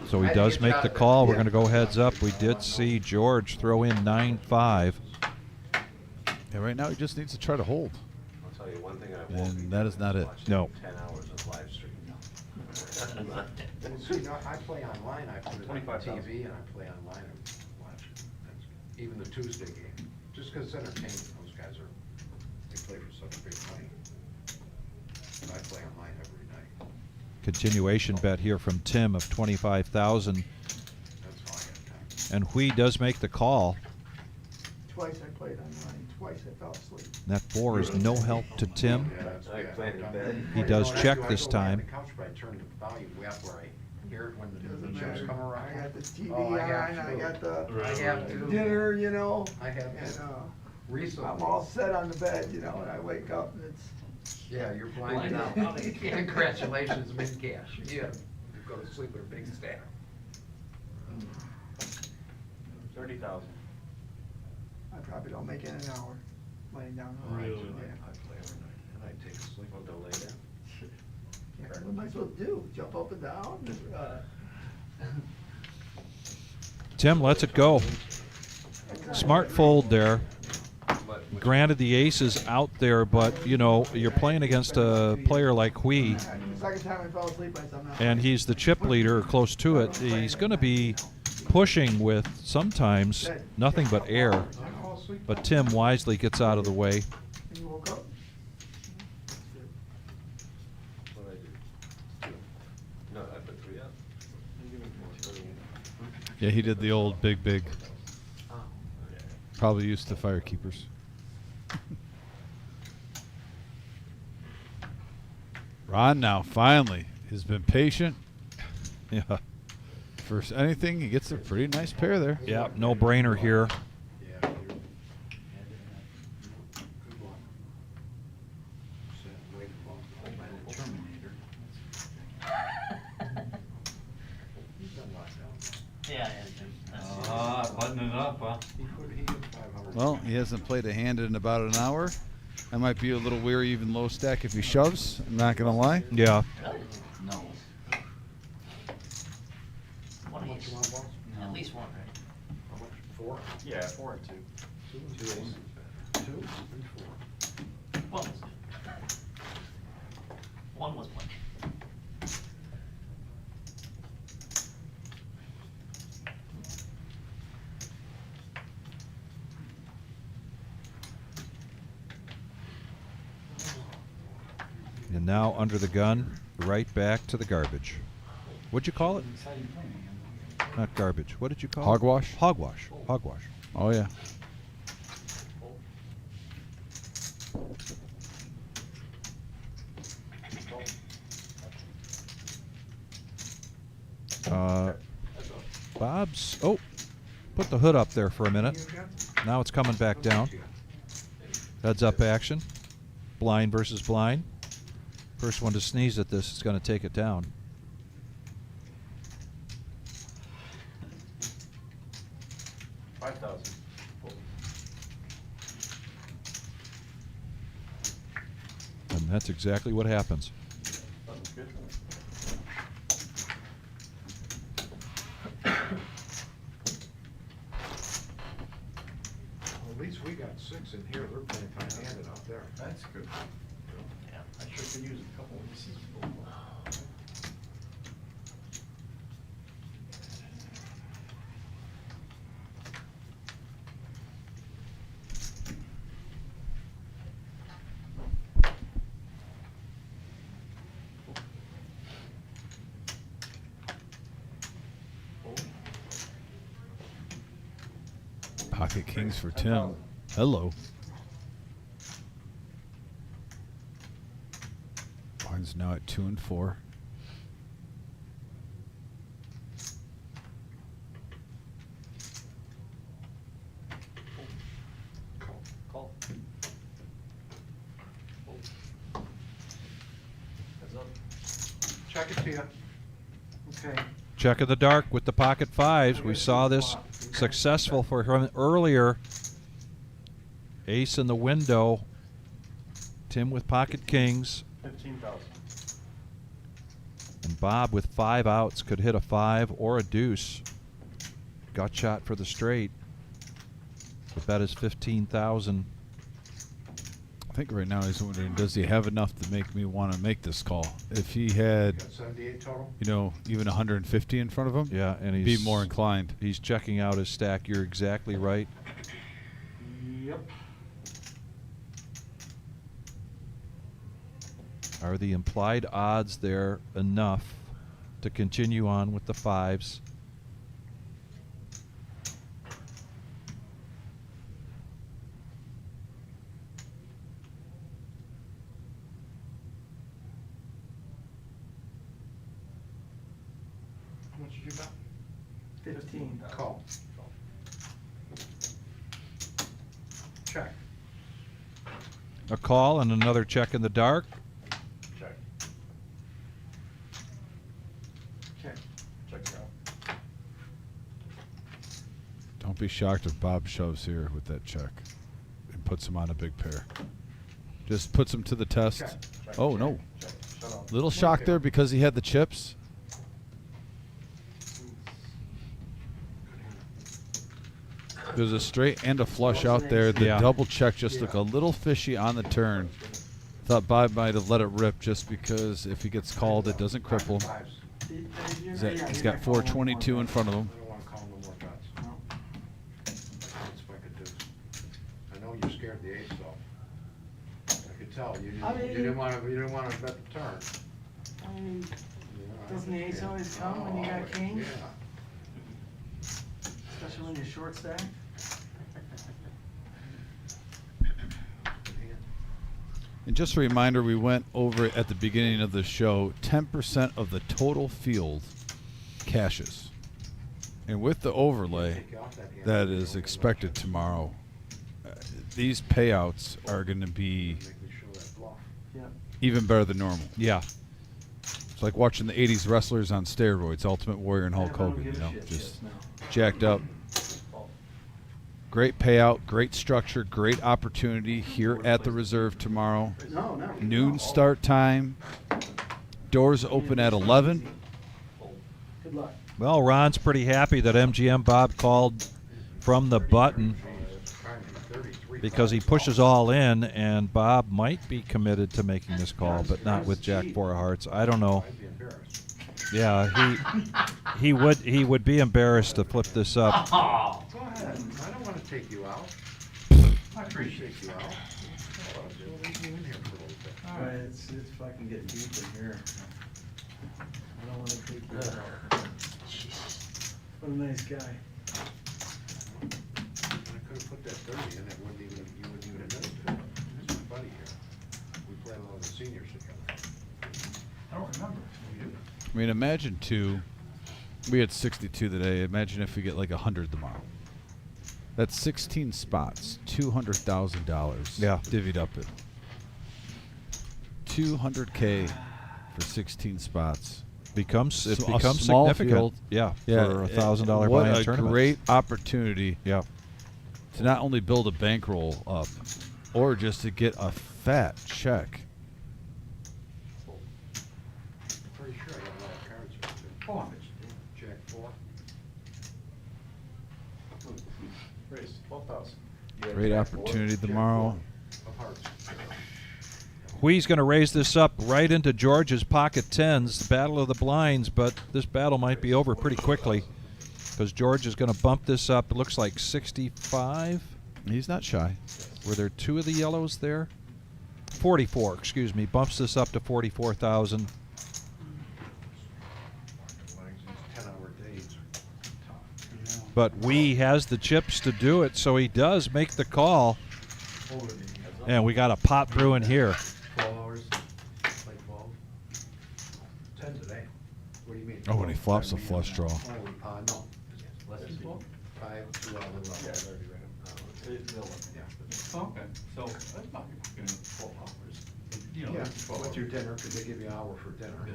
So he does make the call. We're going to go heads up. We did see George throw in 9-5. Yeah, right now he just needs to try to hold. I'll tell you one thing I won't And be that is doing not it. watching No. 10 hours of live stream. See, no, I play online, I put it on 25,000. TV and I play online and watch it. Even the Tuesday game, just 'cause it's entertainment, those guys are, they play for such big money. But I play online every night. Continuation bet here from Tim of 25,000. That's all I got time. And Hui does make the call. Twice I played online, twice I fell asleep. That 4 is no help to Tim. Yeah, that's I bad. played in bed. He does check this time. I go behind the couch, but I turn the volume way up where I hear it when the Doesn't chips matter. come around. I got the TV Oh, I have on, I to. got the I have to. dinner, you know. I have And, to. uh, Recently. I'm all set on the bed, you know, and I wake up and it's. Yeah, you're blind now. Congratulations, mid-cash. Yeah, you go to sleep with a big stack. 30,000. I probably don't make it in an hour, laying down. Really? I play every night, and I take a sleep. Well, don't lay down. Yeah, what am I supposed to do? Jump up and down? Tim lets it go. Smart fold there. Granted, the ace is out there, but, you know, you're playing against a player like Hui, The second time I fell asleep, I somehow. and he's the chip leader, or close to it. He's going to be pushing with sometimes nothing but air. But Tim wisely gets out of the way. And you woke up? What'd I do? No, I put 3 up. Yeah, he did the old big. Probably used to firekeepers. Ron now finally has been patient. Yeah. For anything, he gets a pretty nice pair there. Yeah, no brainer here. Yeah, you're. Good luck. Sit, wait a long time by the Terminator. He's done lockdown. Yeah, that's. Buttoning up, huh? He hit 500. Well, he hasn't played a hand in about an hour. I might be a little weary even low stack if he shoves. I'm not going to lie. Yeah. Really? No. One How much ace. you want, boss? At least one, right? How much? 4? Yeah, 4 and 2. 2 and 2 aces. 2 and 4. One was good. One was plenty. And now under the gun, right back to the garbage. What'd you call it? Not garbage. What did you call it? Hogwash? Hogwash. Hogwash. Oh, yeah. Bob's. Oh, put the hood up there for a minute. Now it's coming back down. Heads up action. Blind versus blind. First one to sneeze at this is going to take it down. $5,000. And that's exactly what happens. Sounds good. Well, at least we got 6 in here. They're playing time-handed out there. That's good. Yeah, I sure could use a couple of aces. Pocket kings for Tim. Hello. Barnes now at 2 and 4. Call. Check it to you. Okay. Check in the dark with the pocket fives. We saw this successful for him earlier. Ace in the window. Tim with pocket kings. 15,000. And Bob with 5 outs could hit a 5 or a deuce. Gut shot for the straight. The bet is 15,000. I think right now he's wondering, does he have enough to make me want to make this call? If he had, Got 78 total? you know, even 150 in front of him, Yeah, and be he's more inclined. He's checking out his stack. You're exactly right. Yep. Are the implied odds there enough to continue on with the fives? How much did you bet? 15. Call. Check. A call and another check in the dark. Check. Check. Check it out. Don't be shocked if Bob shoves here with that check and puts him on a big pair. Just puts him to the test. Check. Check. Oh, Check. no. Check. Shut up. Little shock there because he had the chips. There's a straight and a flush out there. The Yeah. double check just looked a little fishy on the turn. Thought Bob might have let it rip just because if he gets called, it doesn't cripple. Fives. He's got 422 in front of him. I don't want to call no more bets. It's like a deuce. I know you're scared of the ace though. I could tell, you didn't want to bet the turn. I mean, Yeah, I doesn't the ace understand. always come when you got Oh, kings? Yeah. Especially when you're short stack? And just a reminder, we went over it at the beginning of the show, 10% of the total field cashes. And with the overlay that is expected tomorrow, these payouts are going to be Make me show that bluff. Yep. even better than normal. Yeah. It's like watching the 80s wrestlers on steroids, Ultimate Warrior and Hulk I don't Hogan, give you a know, shit just now. jacked up. Great payout, great structure, great opportunity here at the Reserve tomorrow. No, no. Noon start time. Doors open at 11. Good luck. Well, Ron's pretty happy that MGM Bob called from the button because he pushes all in, and Bob might be committed to making this call, but not with Jack 4 of Hearts. I don't know. I'd be embarrassed. Yeah, he would be embarrassed to flip this up. Go ahead. I don't want to take you out. I appreciate you out. We'll leave you in here for a little bit. Alright, it's fucking getting deep in here. I don't wanna take you out. What a nice guy. I could have put that 30 in, you wouldn't even have noticed it. This is my buddy here. We played a lot of the seniors together. I don't remember. I mean, imagine we had 62 today. Imagine if we get like 100 tomorrow. That's 16 spots, $200,000. Yeah. Divvied up it. $200K for 16 spots. It becomes A significant. small field. Yeah, Yeah, for a $1,000 what buy-in a tournament. great opportunity. Yeah. To not only build a bankroll up, or just to get a fat check. Pretty sure I got a lot of cards here too. Oh, Jack 4. Raise 12,000. Great opportunity tomorrow. Of hearts. Hui's going to raise this up right into George's pocket tens, the battle of the blinds, but this battle might be over pretty quickly because George is going to bump this up. It looks like 65. He's not shy. Were there 2 of the yellows there? 44, excuse me. Bumps this up to 44,000. 10-hour days are tough. But Hui has the chips to do it, so he does make the call. And we got a pot brewing here. 12 hours, like 12. 10 today. What do you mean? Oh, when he flops a flush draw. Oh, no. Less than 12? 5, 2 out of 11. Yeah. Okay, so that's about 12 hours. You know, Yeah, that's 12 with your hours. dinner, because they give you an hour for dinner. Yeah.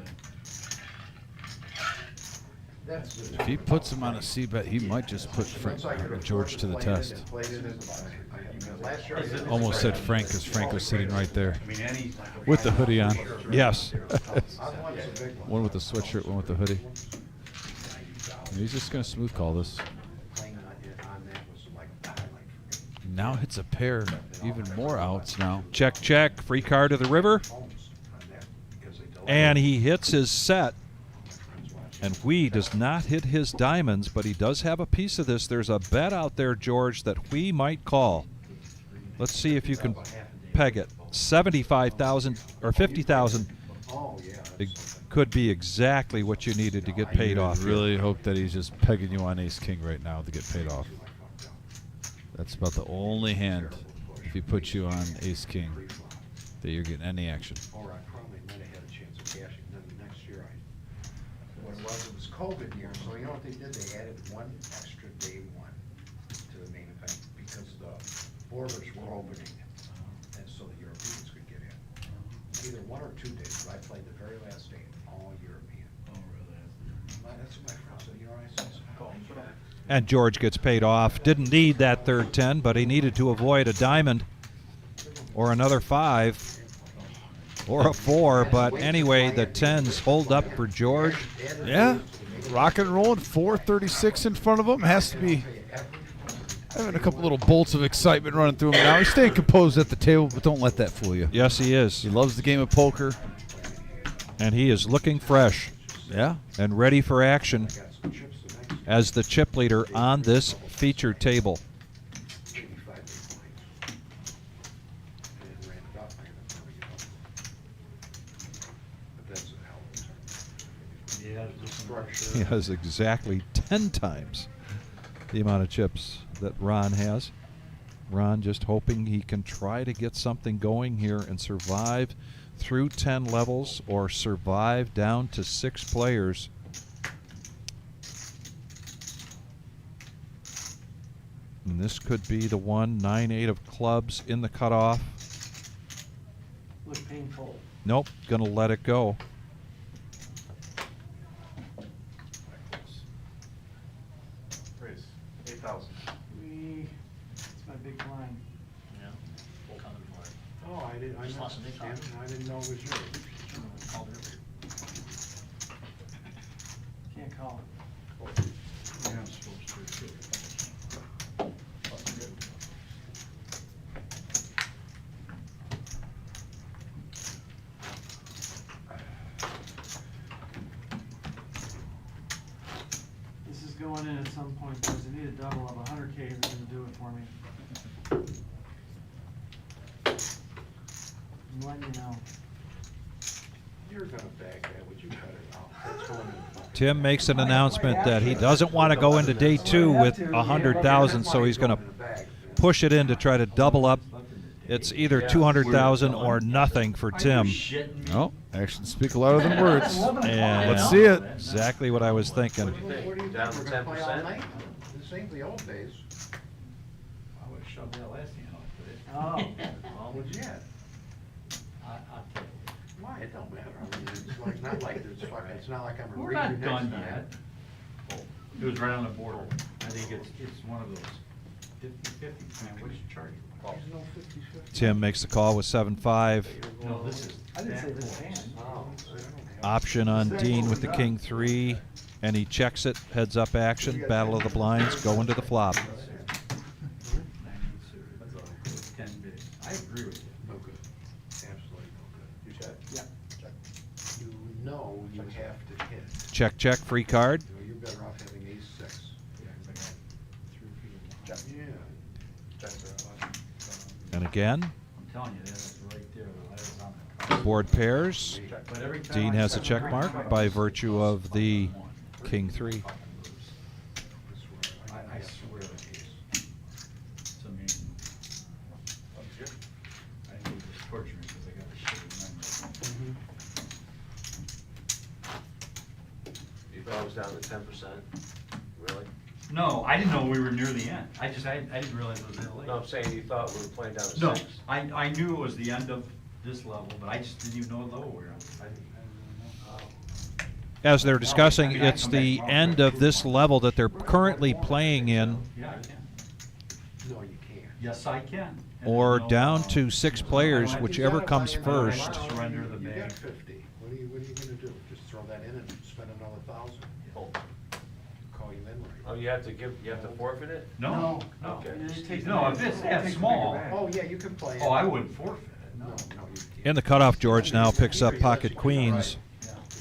If he puts him on a C bet, he might just put George to the test. Almost said Frank because Frank was sitting right there with the hoodie on. Yes. One with the sweatshirt, one with the hoodie. And he's just going to smooth call this. Now hits a pair, even more outs now. Check, check, free card to the river. And he hits his set. And Hui does not hit his diamonds, but he does have a piece of this. There's a bet out there, George, that Hui might call. Let's see if you can peg it. 75,000 or 50,000. It could be exactly what you needed to get paid off. I really hope that he's just pegging you on ace king right now to get paid off. That's about the only hand, if he puts you on ace king, that you're getting any action. Or I probably might have had a chance of cashing. Then the next year, what it was COVID year, so you know what they did? They added one extra day one to the main event because the borders were opening, and so the Europeans could get in. Either 1 or 2 days, but I played the very last day, all European. Oh, really? That's what my friend said, you know, I said, And George gets paid off. Didn't need that third 10, but he needed to avoid a diamond or another 5 or a 4. But anyway, the 10s hold up for George. Yeah, rock and rolling. 436 in front of him. Has to be having a couple little bolts of excitement running through him now. He's staying composed at the table, but don't let that fool you. Yes, he is. He loves the game of poker. And he is looking fresh. Yeah. And ready for action as the chip leader on this featured table. He has exactly 10 times the amount of chips that Ron has. Ron just hoping he can try to get something going here and survive through 10 levels or survive down to 6 players. And this could be the one. 9-8 of clubs in the cutoff. Look painful. Nope, gonna let it go. Raise 8,000. It's my big blind. Yeah, full counter for it. oh, I didn't, Just lost a big I didn't know it was yours. Called earlier. Can't call it. Yeah, I'm supposed to too. This is going in at some point because I need a double of 100K that's gonna do it for me. I'm letting you know. You're gonna bag that, would you cut it out? That's going in. Tim makes an announcement that he doesn't want to go into day 2 with 100,000, so he's going to push it in to try to double up. It's either 200,000 or nothing for Tim. Oh, actions speak louder than words. And let's see it. Exactly what I was thinking. What do you think? Down We're to gonna play all 10%? night? This ain't the old days. I would have shoved that last hand off, but it. Oh. What'd you have? I'll tell you. Why, it don't matter. I mean, it's like, not like it's fucking, it's not like I'm a We're reader not next done time. yet. It was right on the border. I think it's one of those 50-50, man, what is your charge? There's no 50-50. Tim makes the call with 7-5. No, this is. I didn't say this that hand. Oh, so I don't have- Option on Dean with the King 3. And he checks it. Heads up action. Battle of the blinds. Going to the flop. 10 bigs. I agree with you. No good. Absolutely no good. You check? Yeah. Check. You know you have to hit. Check, check. Free card. You know, you're better off having ace-6. Check. Yeah. Check. And again. I'm telling you, that's right there. That was on the Board pairs. But every time Dean I has a check, check every mark time I by check, virtue of the King 3. I swear it is. It's amazing. I think it just torture me because I got a shitty memory. You thought it was down to 10%? Really? No, I didn't know we were near the end. I didn't realize it was that late. No, I'm saying you thought we were playing down to 6. No, I knew it was the end of this level, but I just didn't even know what level we were on. I didn't really know. as they're discussing, it's the end of this level that they're currently playing in, Yeah, I can. No, you can't. Yes, I can. And or no, down to 6 players, whichever comes first. Surrender the You bag. got 50. What are you gonna do? Just throw that in and spend another 1,000? Call you in, Oh, you have to forfeit it? No, no. Okay. No, if it's that small, Oh, yeah, you can play it. oh, I wouldn't forfeit it, No, no. no, you can't. In the cutoff, George now picks up pocket queens,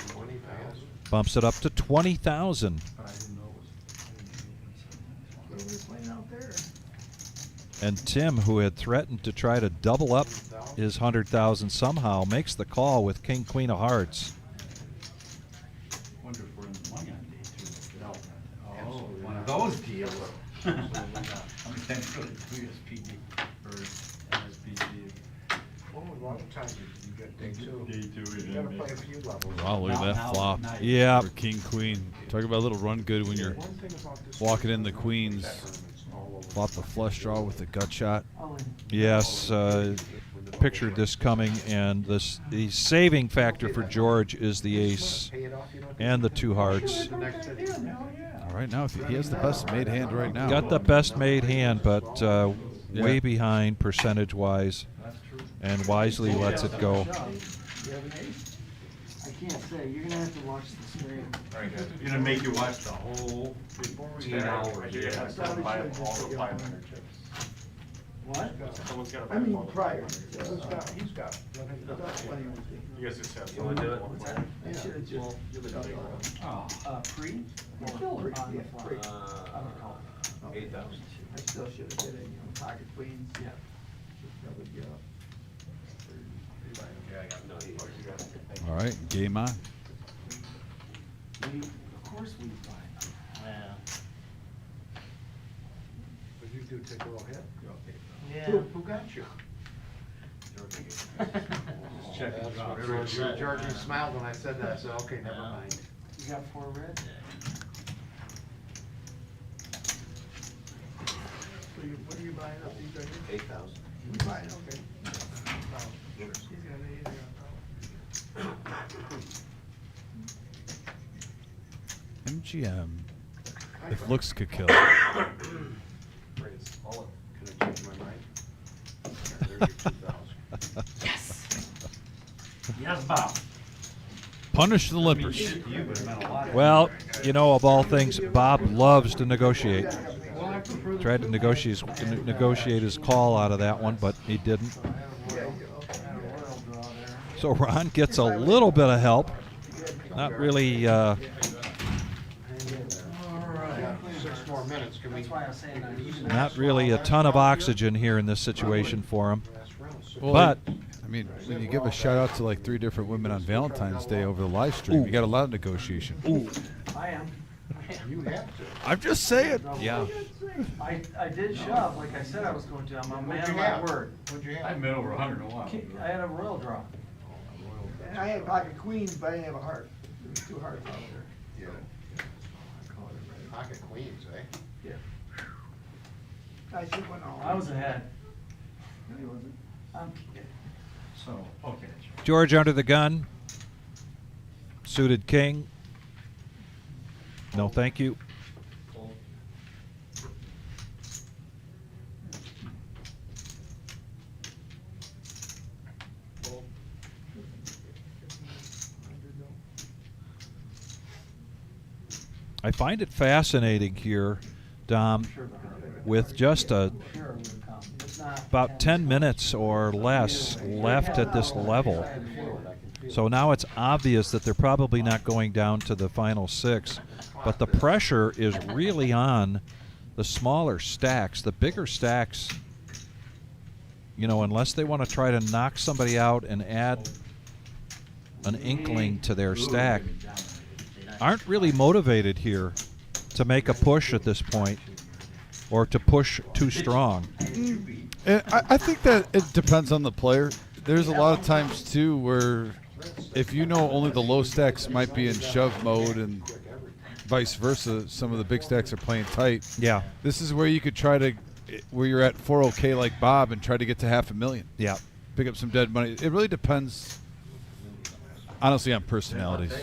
20,000. bumps it up to 20,000. But I didn't know it was. What are we playing out there? And Tim, who had threatened to try to double up his 100,000 somehow, makes the call with King Queen of Hearts. Wonder if we're in the money on day two. No. Oh, one of those deals. How many times go to USPD or NSPD? Oh, a lot of times you got day two. Day two, You gotta play a few levels. Wow, look at that flop. Yeah. For King Queen. Talk about a little run good when you're One thing about this walking in the tournament, queens. tournaments all over Flop the flush draw with the gut shot. Yes, pictured this coming, and the saving factor for George is the ace and the 2 hearts. the next city. All right, now he has the best made hand right now. Got the best made hand, but way Yeah. behind percentage-wise, and wisely lets it go. You have an ace? I can't say. You're gonna have to watch the stream. You're gonna make you watch the whole Before we 15 start, hours. I do Yeah. have to buy all the 500 chips. What? Someone's gotta buy I mean, all the prior. 500 He's chips. got, he's got. Let him go. That's plenty of things. You guys just have. You wanna do it? I should have just. Oh. Pre? Pre, yeah, pre. Uh, 8,000. I still should have did it, pocket queens. Yeah. That would get up. No, he- All right, game on. Of course we buy. Yeah. What'd you do, take a little hit? Yeah. Who got you? Check it out. Georgie smiled when I said that, so okay, never Yeah. mind. You got 4 red? So you, what are you buying up these right here? 8,000. You buying, okay. He's got MGM. If looks could kill. Can I change my mind? There's your 2,000. Yes, Bob. Punish the I mean, lippers. shit to you, but it meant a lot. Well, you know, of all things, Bob loves to negotiate. Tried to negotiate his call out of that one, but he didn't. So Ron gets a little bit of help. Not really. Yeah, 6 more minutes, can we? That's why I was saying that. Not really a ton of oxygen here in this situation for him. Last round, 6 Well, But I mean, when you give a shout out to like 3 different women on Valentine's Day over the live stream, you got a lot of negotiation. I am. You have to. I'm just saying. yeah, I did shove, like I said I was going to. I'm a man What'd of you my have? word. What'd you I have? met over 100 in a while. I had a royal draw. And I had pocket queens, but I didn't have a heart. There was 2 hearts out there. Yeah. Pocket queens, eh? Yeah. I should went all. I was ahead. No, he wasn't. So, okay. George under the gun. Suited king. No, thank you. I find it fascinating here, Dom, with just about 10 minutes or less left at this level. So now it's obvious that they're probably not going down to the final 6, but the pressure is really on the smaller stacks. The bigger stacks, you know, unless they want to try to knock somebody out and add an inkling to their stack, aren't really motivated here to make a push at this point or to push too strong. And I think that it depends on the player. There's a lot of times too where if you know only the low stacks might be in shove mode and vice versa, some of the big stacks are playing tight. Yeah. This is where you could try to, where you're at 4OK like Bob and try to get to $500,000. Yeah. Pick up some dead money. It really depends, honestly, on personalities.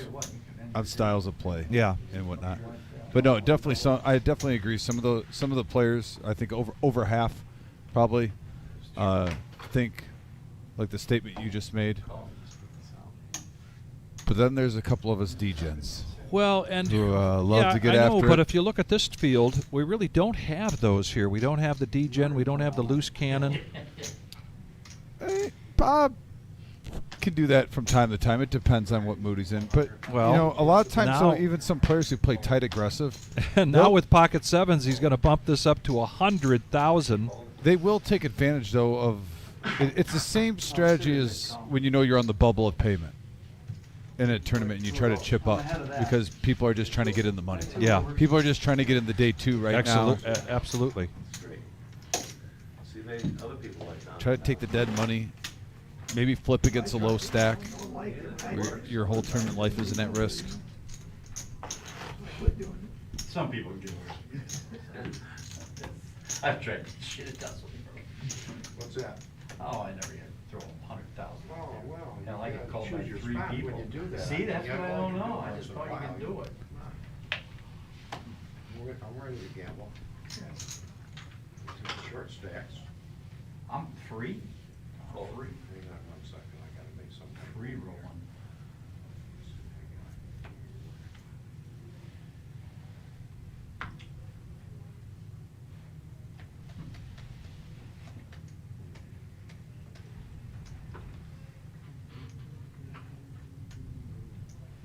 on styles of play. Yeah. And whatnot. But no, definitely. I definitely agree. Some of the players, I think over half, probably, think like the statement you just made. But then there's a couple of us degens. Well, and who love to get I know, after but it. if you look at this field, we really don't have those here. We don't have the degen. We don't have the loose cannon. Hey, Bob can do that from time to time. It depends on what mood he's in. But Well, you know, a lot of times, now- even some players who play tight aggressive, And now with pocket sevens, he's going to bump this up to 100,000. they will take advantage though of. It's the same strategy as when you know you're on the bubble of payment in a tournament and you try to chip up because people are just trying to get in the money. Yeah. People are just trying to get in the day two right now. Absolutely. See, other people like that. Try to take the dead money, maybe flip against a low stack. Where your whole tournament life isn't at risk. Some people can do it. I've tried to shit it does with me. What's that? Oh, I never yet throw 100,000. Oh, well. And I get called by choose your 3 spot when people. you do that. See, that's You what I have don't all know. you I do just once thought in you a can do while. it. I'm ready to gamble. Short stacks. I'm free. Oh, free. Hang on 1 second, I gotta make some. Free rolling.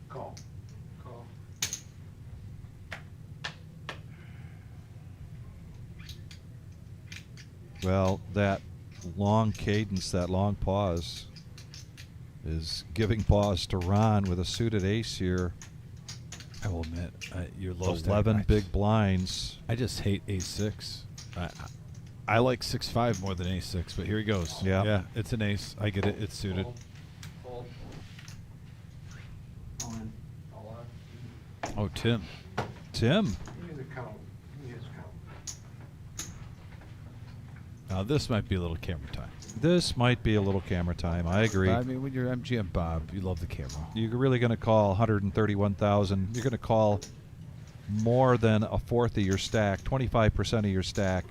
Call. Call. Well, that long cadence, that long pause, is giving pause to Ron with a suited ace here. I will admit, your low stack, 11 big blinds. I just hate ace-6. I like 6-5 more than ace-6, but here he goes. Yeah. Yeah, it's an ace. I get it. It's suited. Fold. All on. Oh, Tim. Tim. Give me the count. Give me his count. Now, this might be a little camera time. This might be a little camera time. I agree. I mean, when you're MGM Bob, you love the camera. You're really going to call 131,000. You're going to call more than a fourth of your stack, 25% of your stack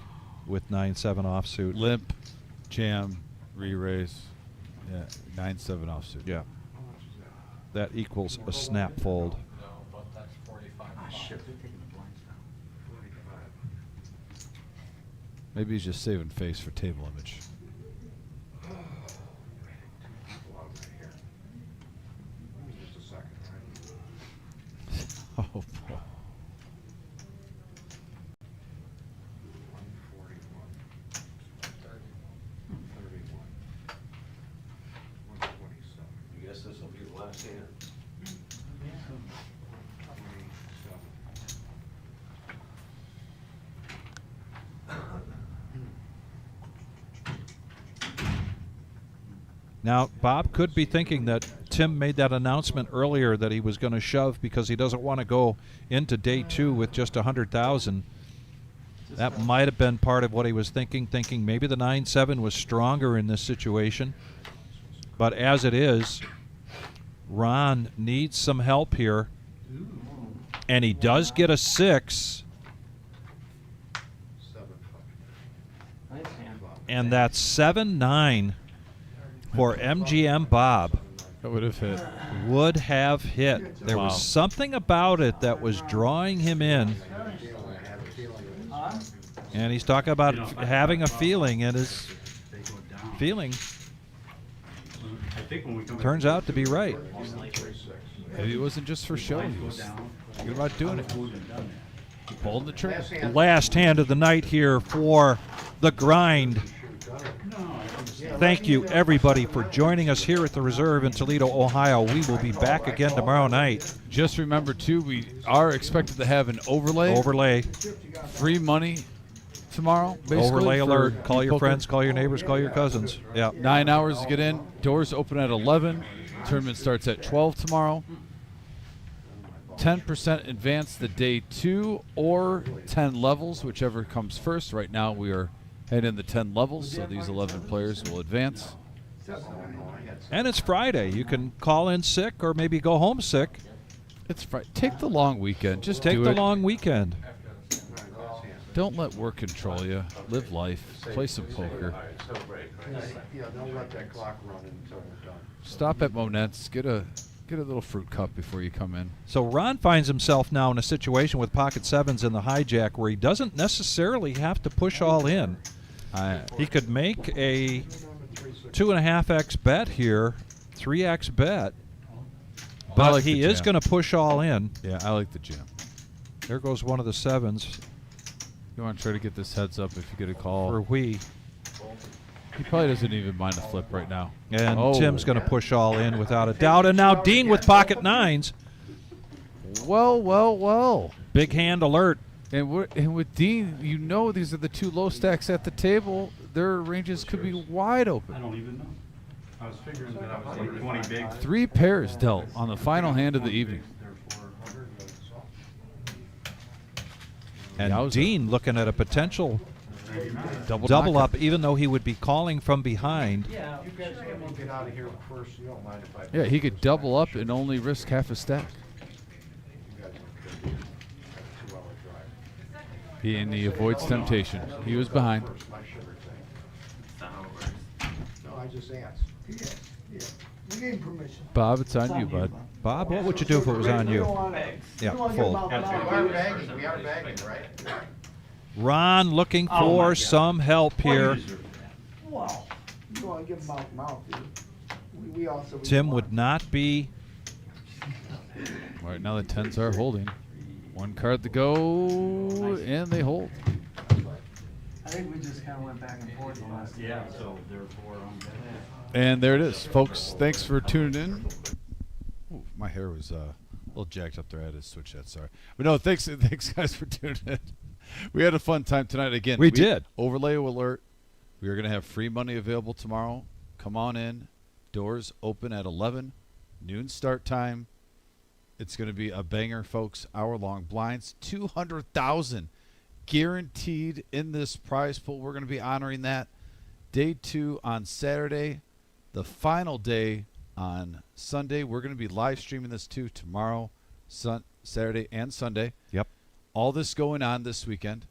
with 9-7 offsuit. Limp, jam, re-raise. Yeah, 9-7 offsuit. Yeah. That equals a snap fold. No, but that's 45. Ah, shit, they're taking the blinds down. 45. Maybe he's just saving face for table image. Two people out right here. Give me just a second, right? Oh, boy. 141. 31. 127. I guess this will be the last hand. 27. Now, Bob could be thinking that Tim made that announcement earlier that he was going to shove because he doesn't want to go into day two with just 100,000. That might have been part of what he was thinking maybe the 9-7 was stronger in this situation. But as it is, Ron needs some help here. And he does get a 6. 7. Nice hand. And that's 7-9 for MGM Bob. That would have hit. Would have hit. There Wow. was something about it that was drawing him in. And he's talking about having a feeling, and his They go down. feeling I think when we come back. turns out to be right. Maybe it wasn't just for show. He was thinking about doing it. Pulling the trigger. Last hand of the night here for the grind. Thank you, everybody, for joining us here at the Reserve in Toledo, Ohio. We will be back again tomorrow night. Just remember, too, we are expected to have an overlay. Free money tomorrow, basically. Overlay for alert. Call your poker. friends, call your neighbors, call your cousins. Yeah. 9 hours to get in. Doors open at 11. Tournament starts at 12 tomorrow. 10% advance the day 2 or 10 levels, whichever comes first. Right now we are heading in the 10 levels, so these 11 players will advance. And it's Friday. You can call in sick or maybe go home sick. It's Friday. Take the long weekend. Just Take do the it. long weekend. Don't let work control you. Live life. Play some poker. Yeah, don't let that clock run until we're done. Stop at Monette's. Get a little fruit cup before you come in. So Ron finds himself now in a situation with pocket sevens in the hijack where he doesn't necessarily have to push all in. He could make a 2.5x bet here, 3x bet, but like he the is jam. going to push all in. Yeah, I like the jam. There goes one of the sevens You want to try to get this heads up if you get a call. for we. He probably doesn't even mind a flip right now. And Oh. Tim's going to push all in without a doubt. And now Dean with pocket nines. Well. Big hand alert. And with Dean, you know these are the two low stacks at the table. Their ranges could be wide open. I don't even know. I was figuring that I was like 20 big. 3 pairs dealt on the final hand of the evening. And Yowza. Dean looking at a potential Double double knockout. up, even though he would be calling from behind. Yeah, you guys let me get out of here first. You don't mind if I... Yeah, he could double up and only risk half a stack. You guys want to do a 2-hour drive. And he avoids temptation. He was behind. My sugar thing. No, I just asked. Yeah. We gave him permission. Bob, it's on you, bud. Bob, what would you do if it was on you? Yeah, full. We are bagging, right? Ron looking Oh, my for God. some help here. Wow. You want to give him mouth, dude. We also... Tim would not be. All right, now the 10s are holding. 1 card to go, and they hold. I think we just kind of went back and forth the last two Yeah, days. so therefore I'm dead. And there it is, folks. Thanks for tuning in. Ooh, my hair was a little jacked up there. I had to switch that. Sorry, but no, thanks guys for tuning in. We had a fun time tonight. Again, We did. Overlay alert. We are going to have free money available tomorrow. Come on in. Doors open at 11. Noon start time. It's going to be a banger, folks. Hour-long blinds. 200,000 guaranteed in this prize pool. We're going to be honoring that. Day 2 on Saturday. The final day on Sunday. We're going to be live streaming this too tomorrow, Saturday and Sunday. Yep. All this going on this weekend.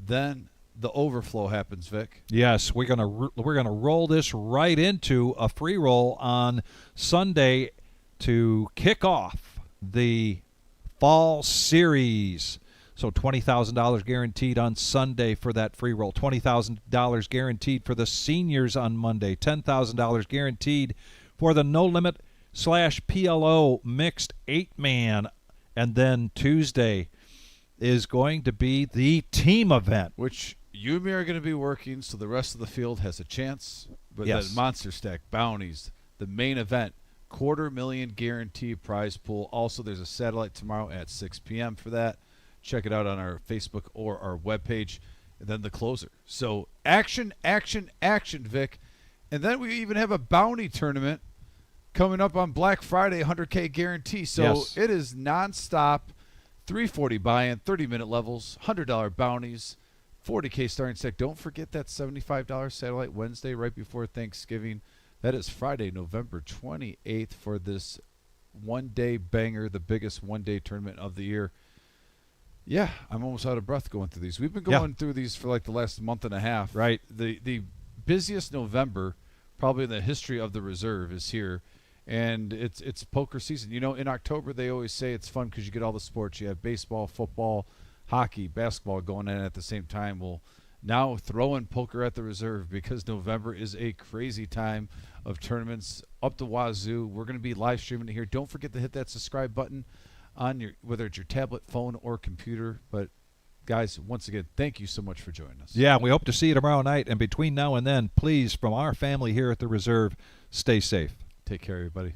Then the overflow happens, Vic. Yes, we're gonna roll this right into a free roll on Sunday to kick off the fall series. So $20,000 guaranteed on Sunday for that free roll. $20,000 guaranteed for the seniors on Monday. $10,000 guaranteed for the No Limit /PLO mixed 8-man. And then Tuesday is going to be the team event. Which you and me are going to be working, so the rest of the field has a chance. But Yes. that monster stack, bounties, the main event, $250,000 guarantee prize pool. Also, there's a satellite tomorrow at 6 p.m. for that. Check it out on our Facebook or our webpage. And then the closer. So action, Vic. And then we even have a bounty tournament coming up on Black Friday, $100K guarantee. So Yes. it is nonstop. 340 buy-in, 30-minute levels, $100 bounties, 40K starting stack. Don't forget that $75 satellite Wednesday right before Thanksgiving. That is Friday, November 28th for this one-day banger, the biggest one-day tournament of the year. Yeah, I'm almost out of breath going through these. We've been going through these for like the last month and a half. Right. The busiest November probably in the history of the reserve is here. And it's poker season. You know, in October they always say it's fun because you get all the sports. You have baseball, football, hockey, basketball going on at the same time. Well, now throw in poker at the reserve because November is a crazy time of tournaments up the wazoo. We're going to be live streaming it here. Don't forget to hit that subscribe button on your, whether it's your tablet, phone, or computer. But guys, once again, thank you so much for joining us. Yeah, we hope to see you tomorrow night. And between now and then, please, from our family here at the Reserve, stay safe. Take care, everybody.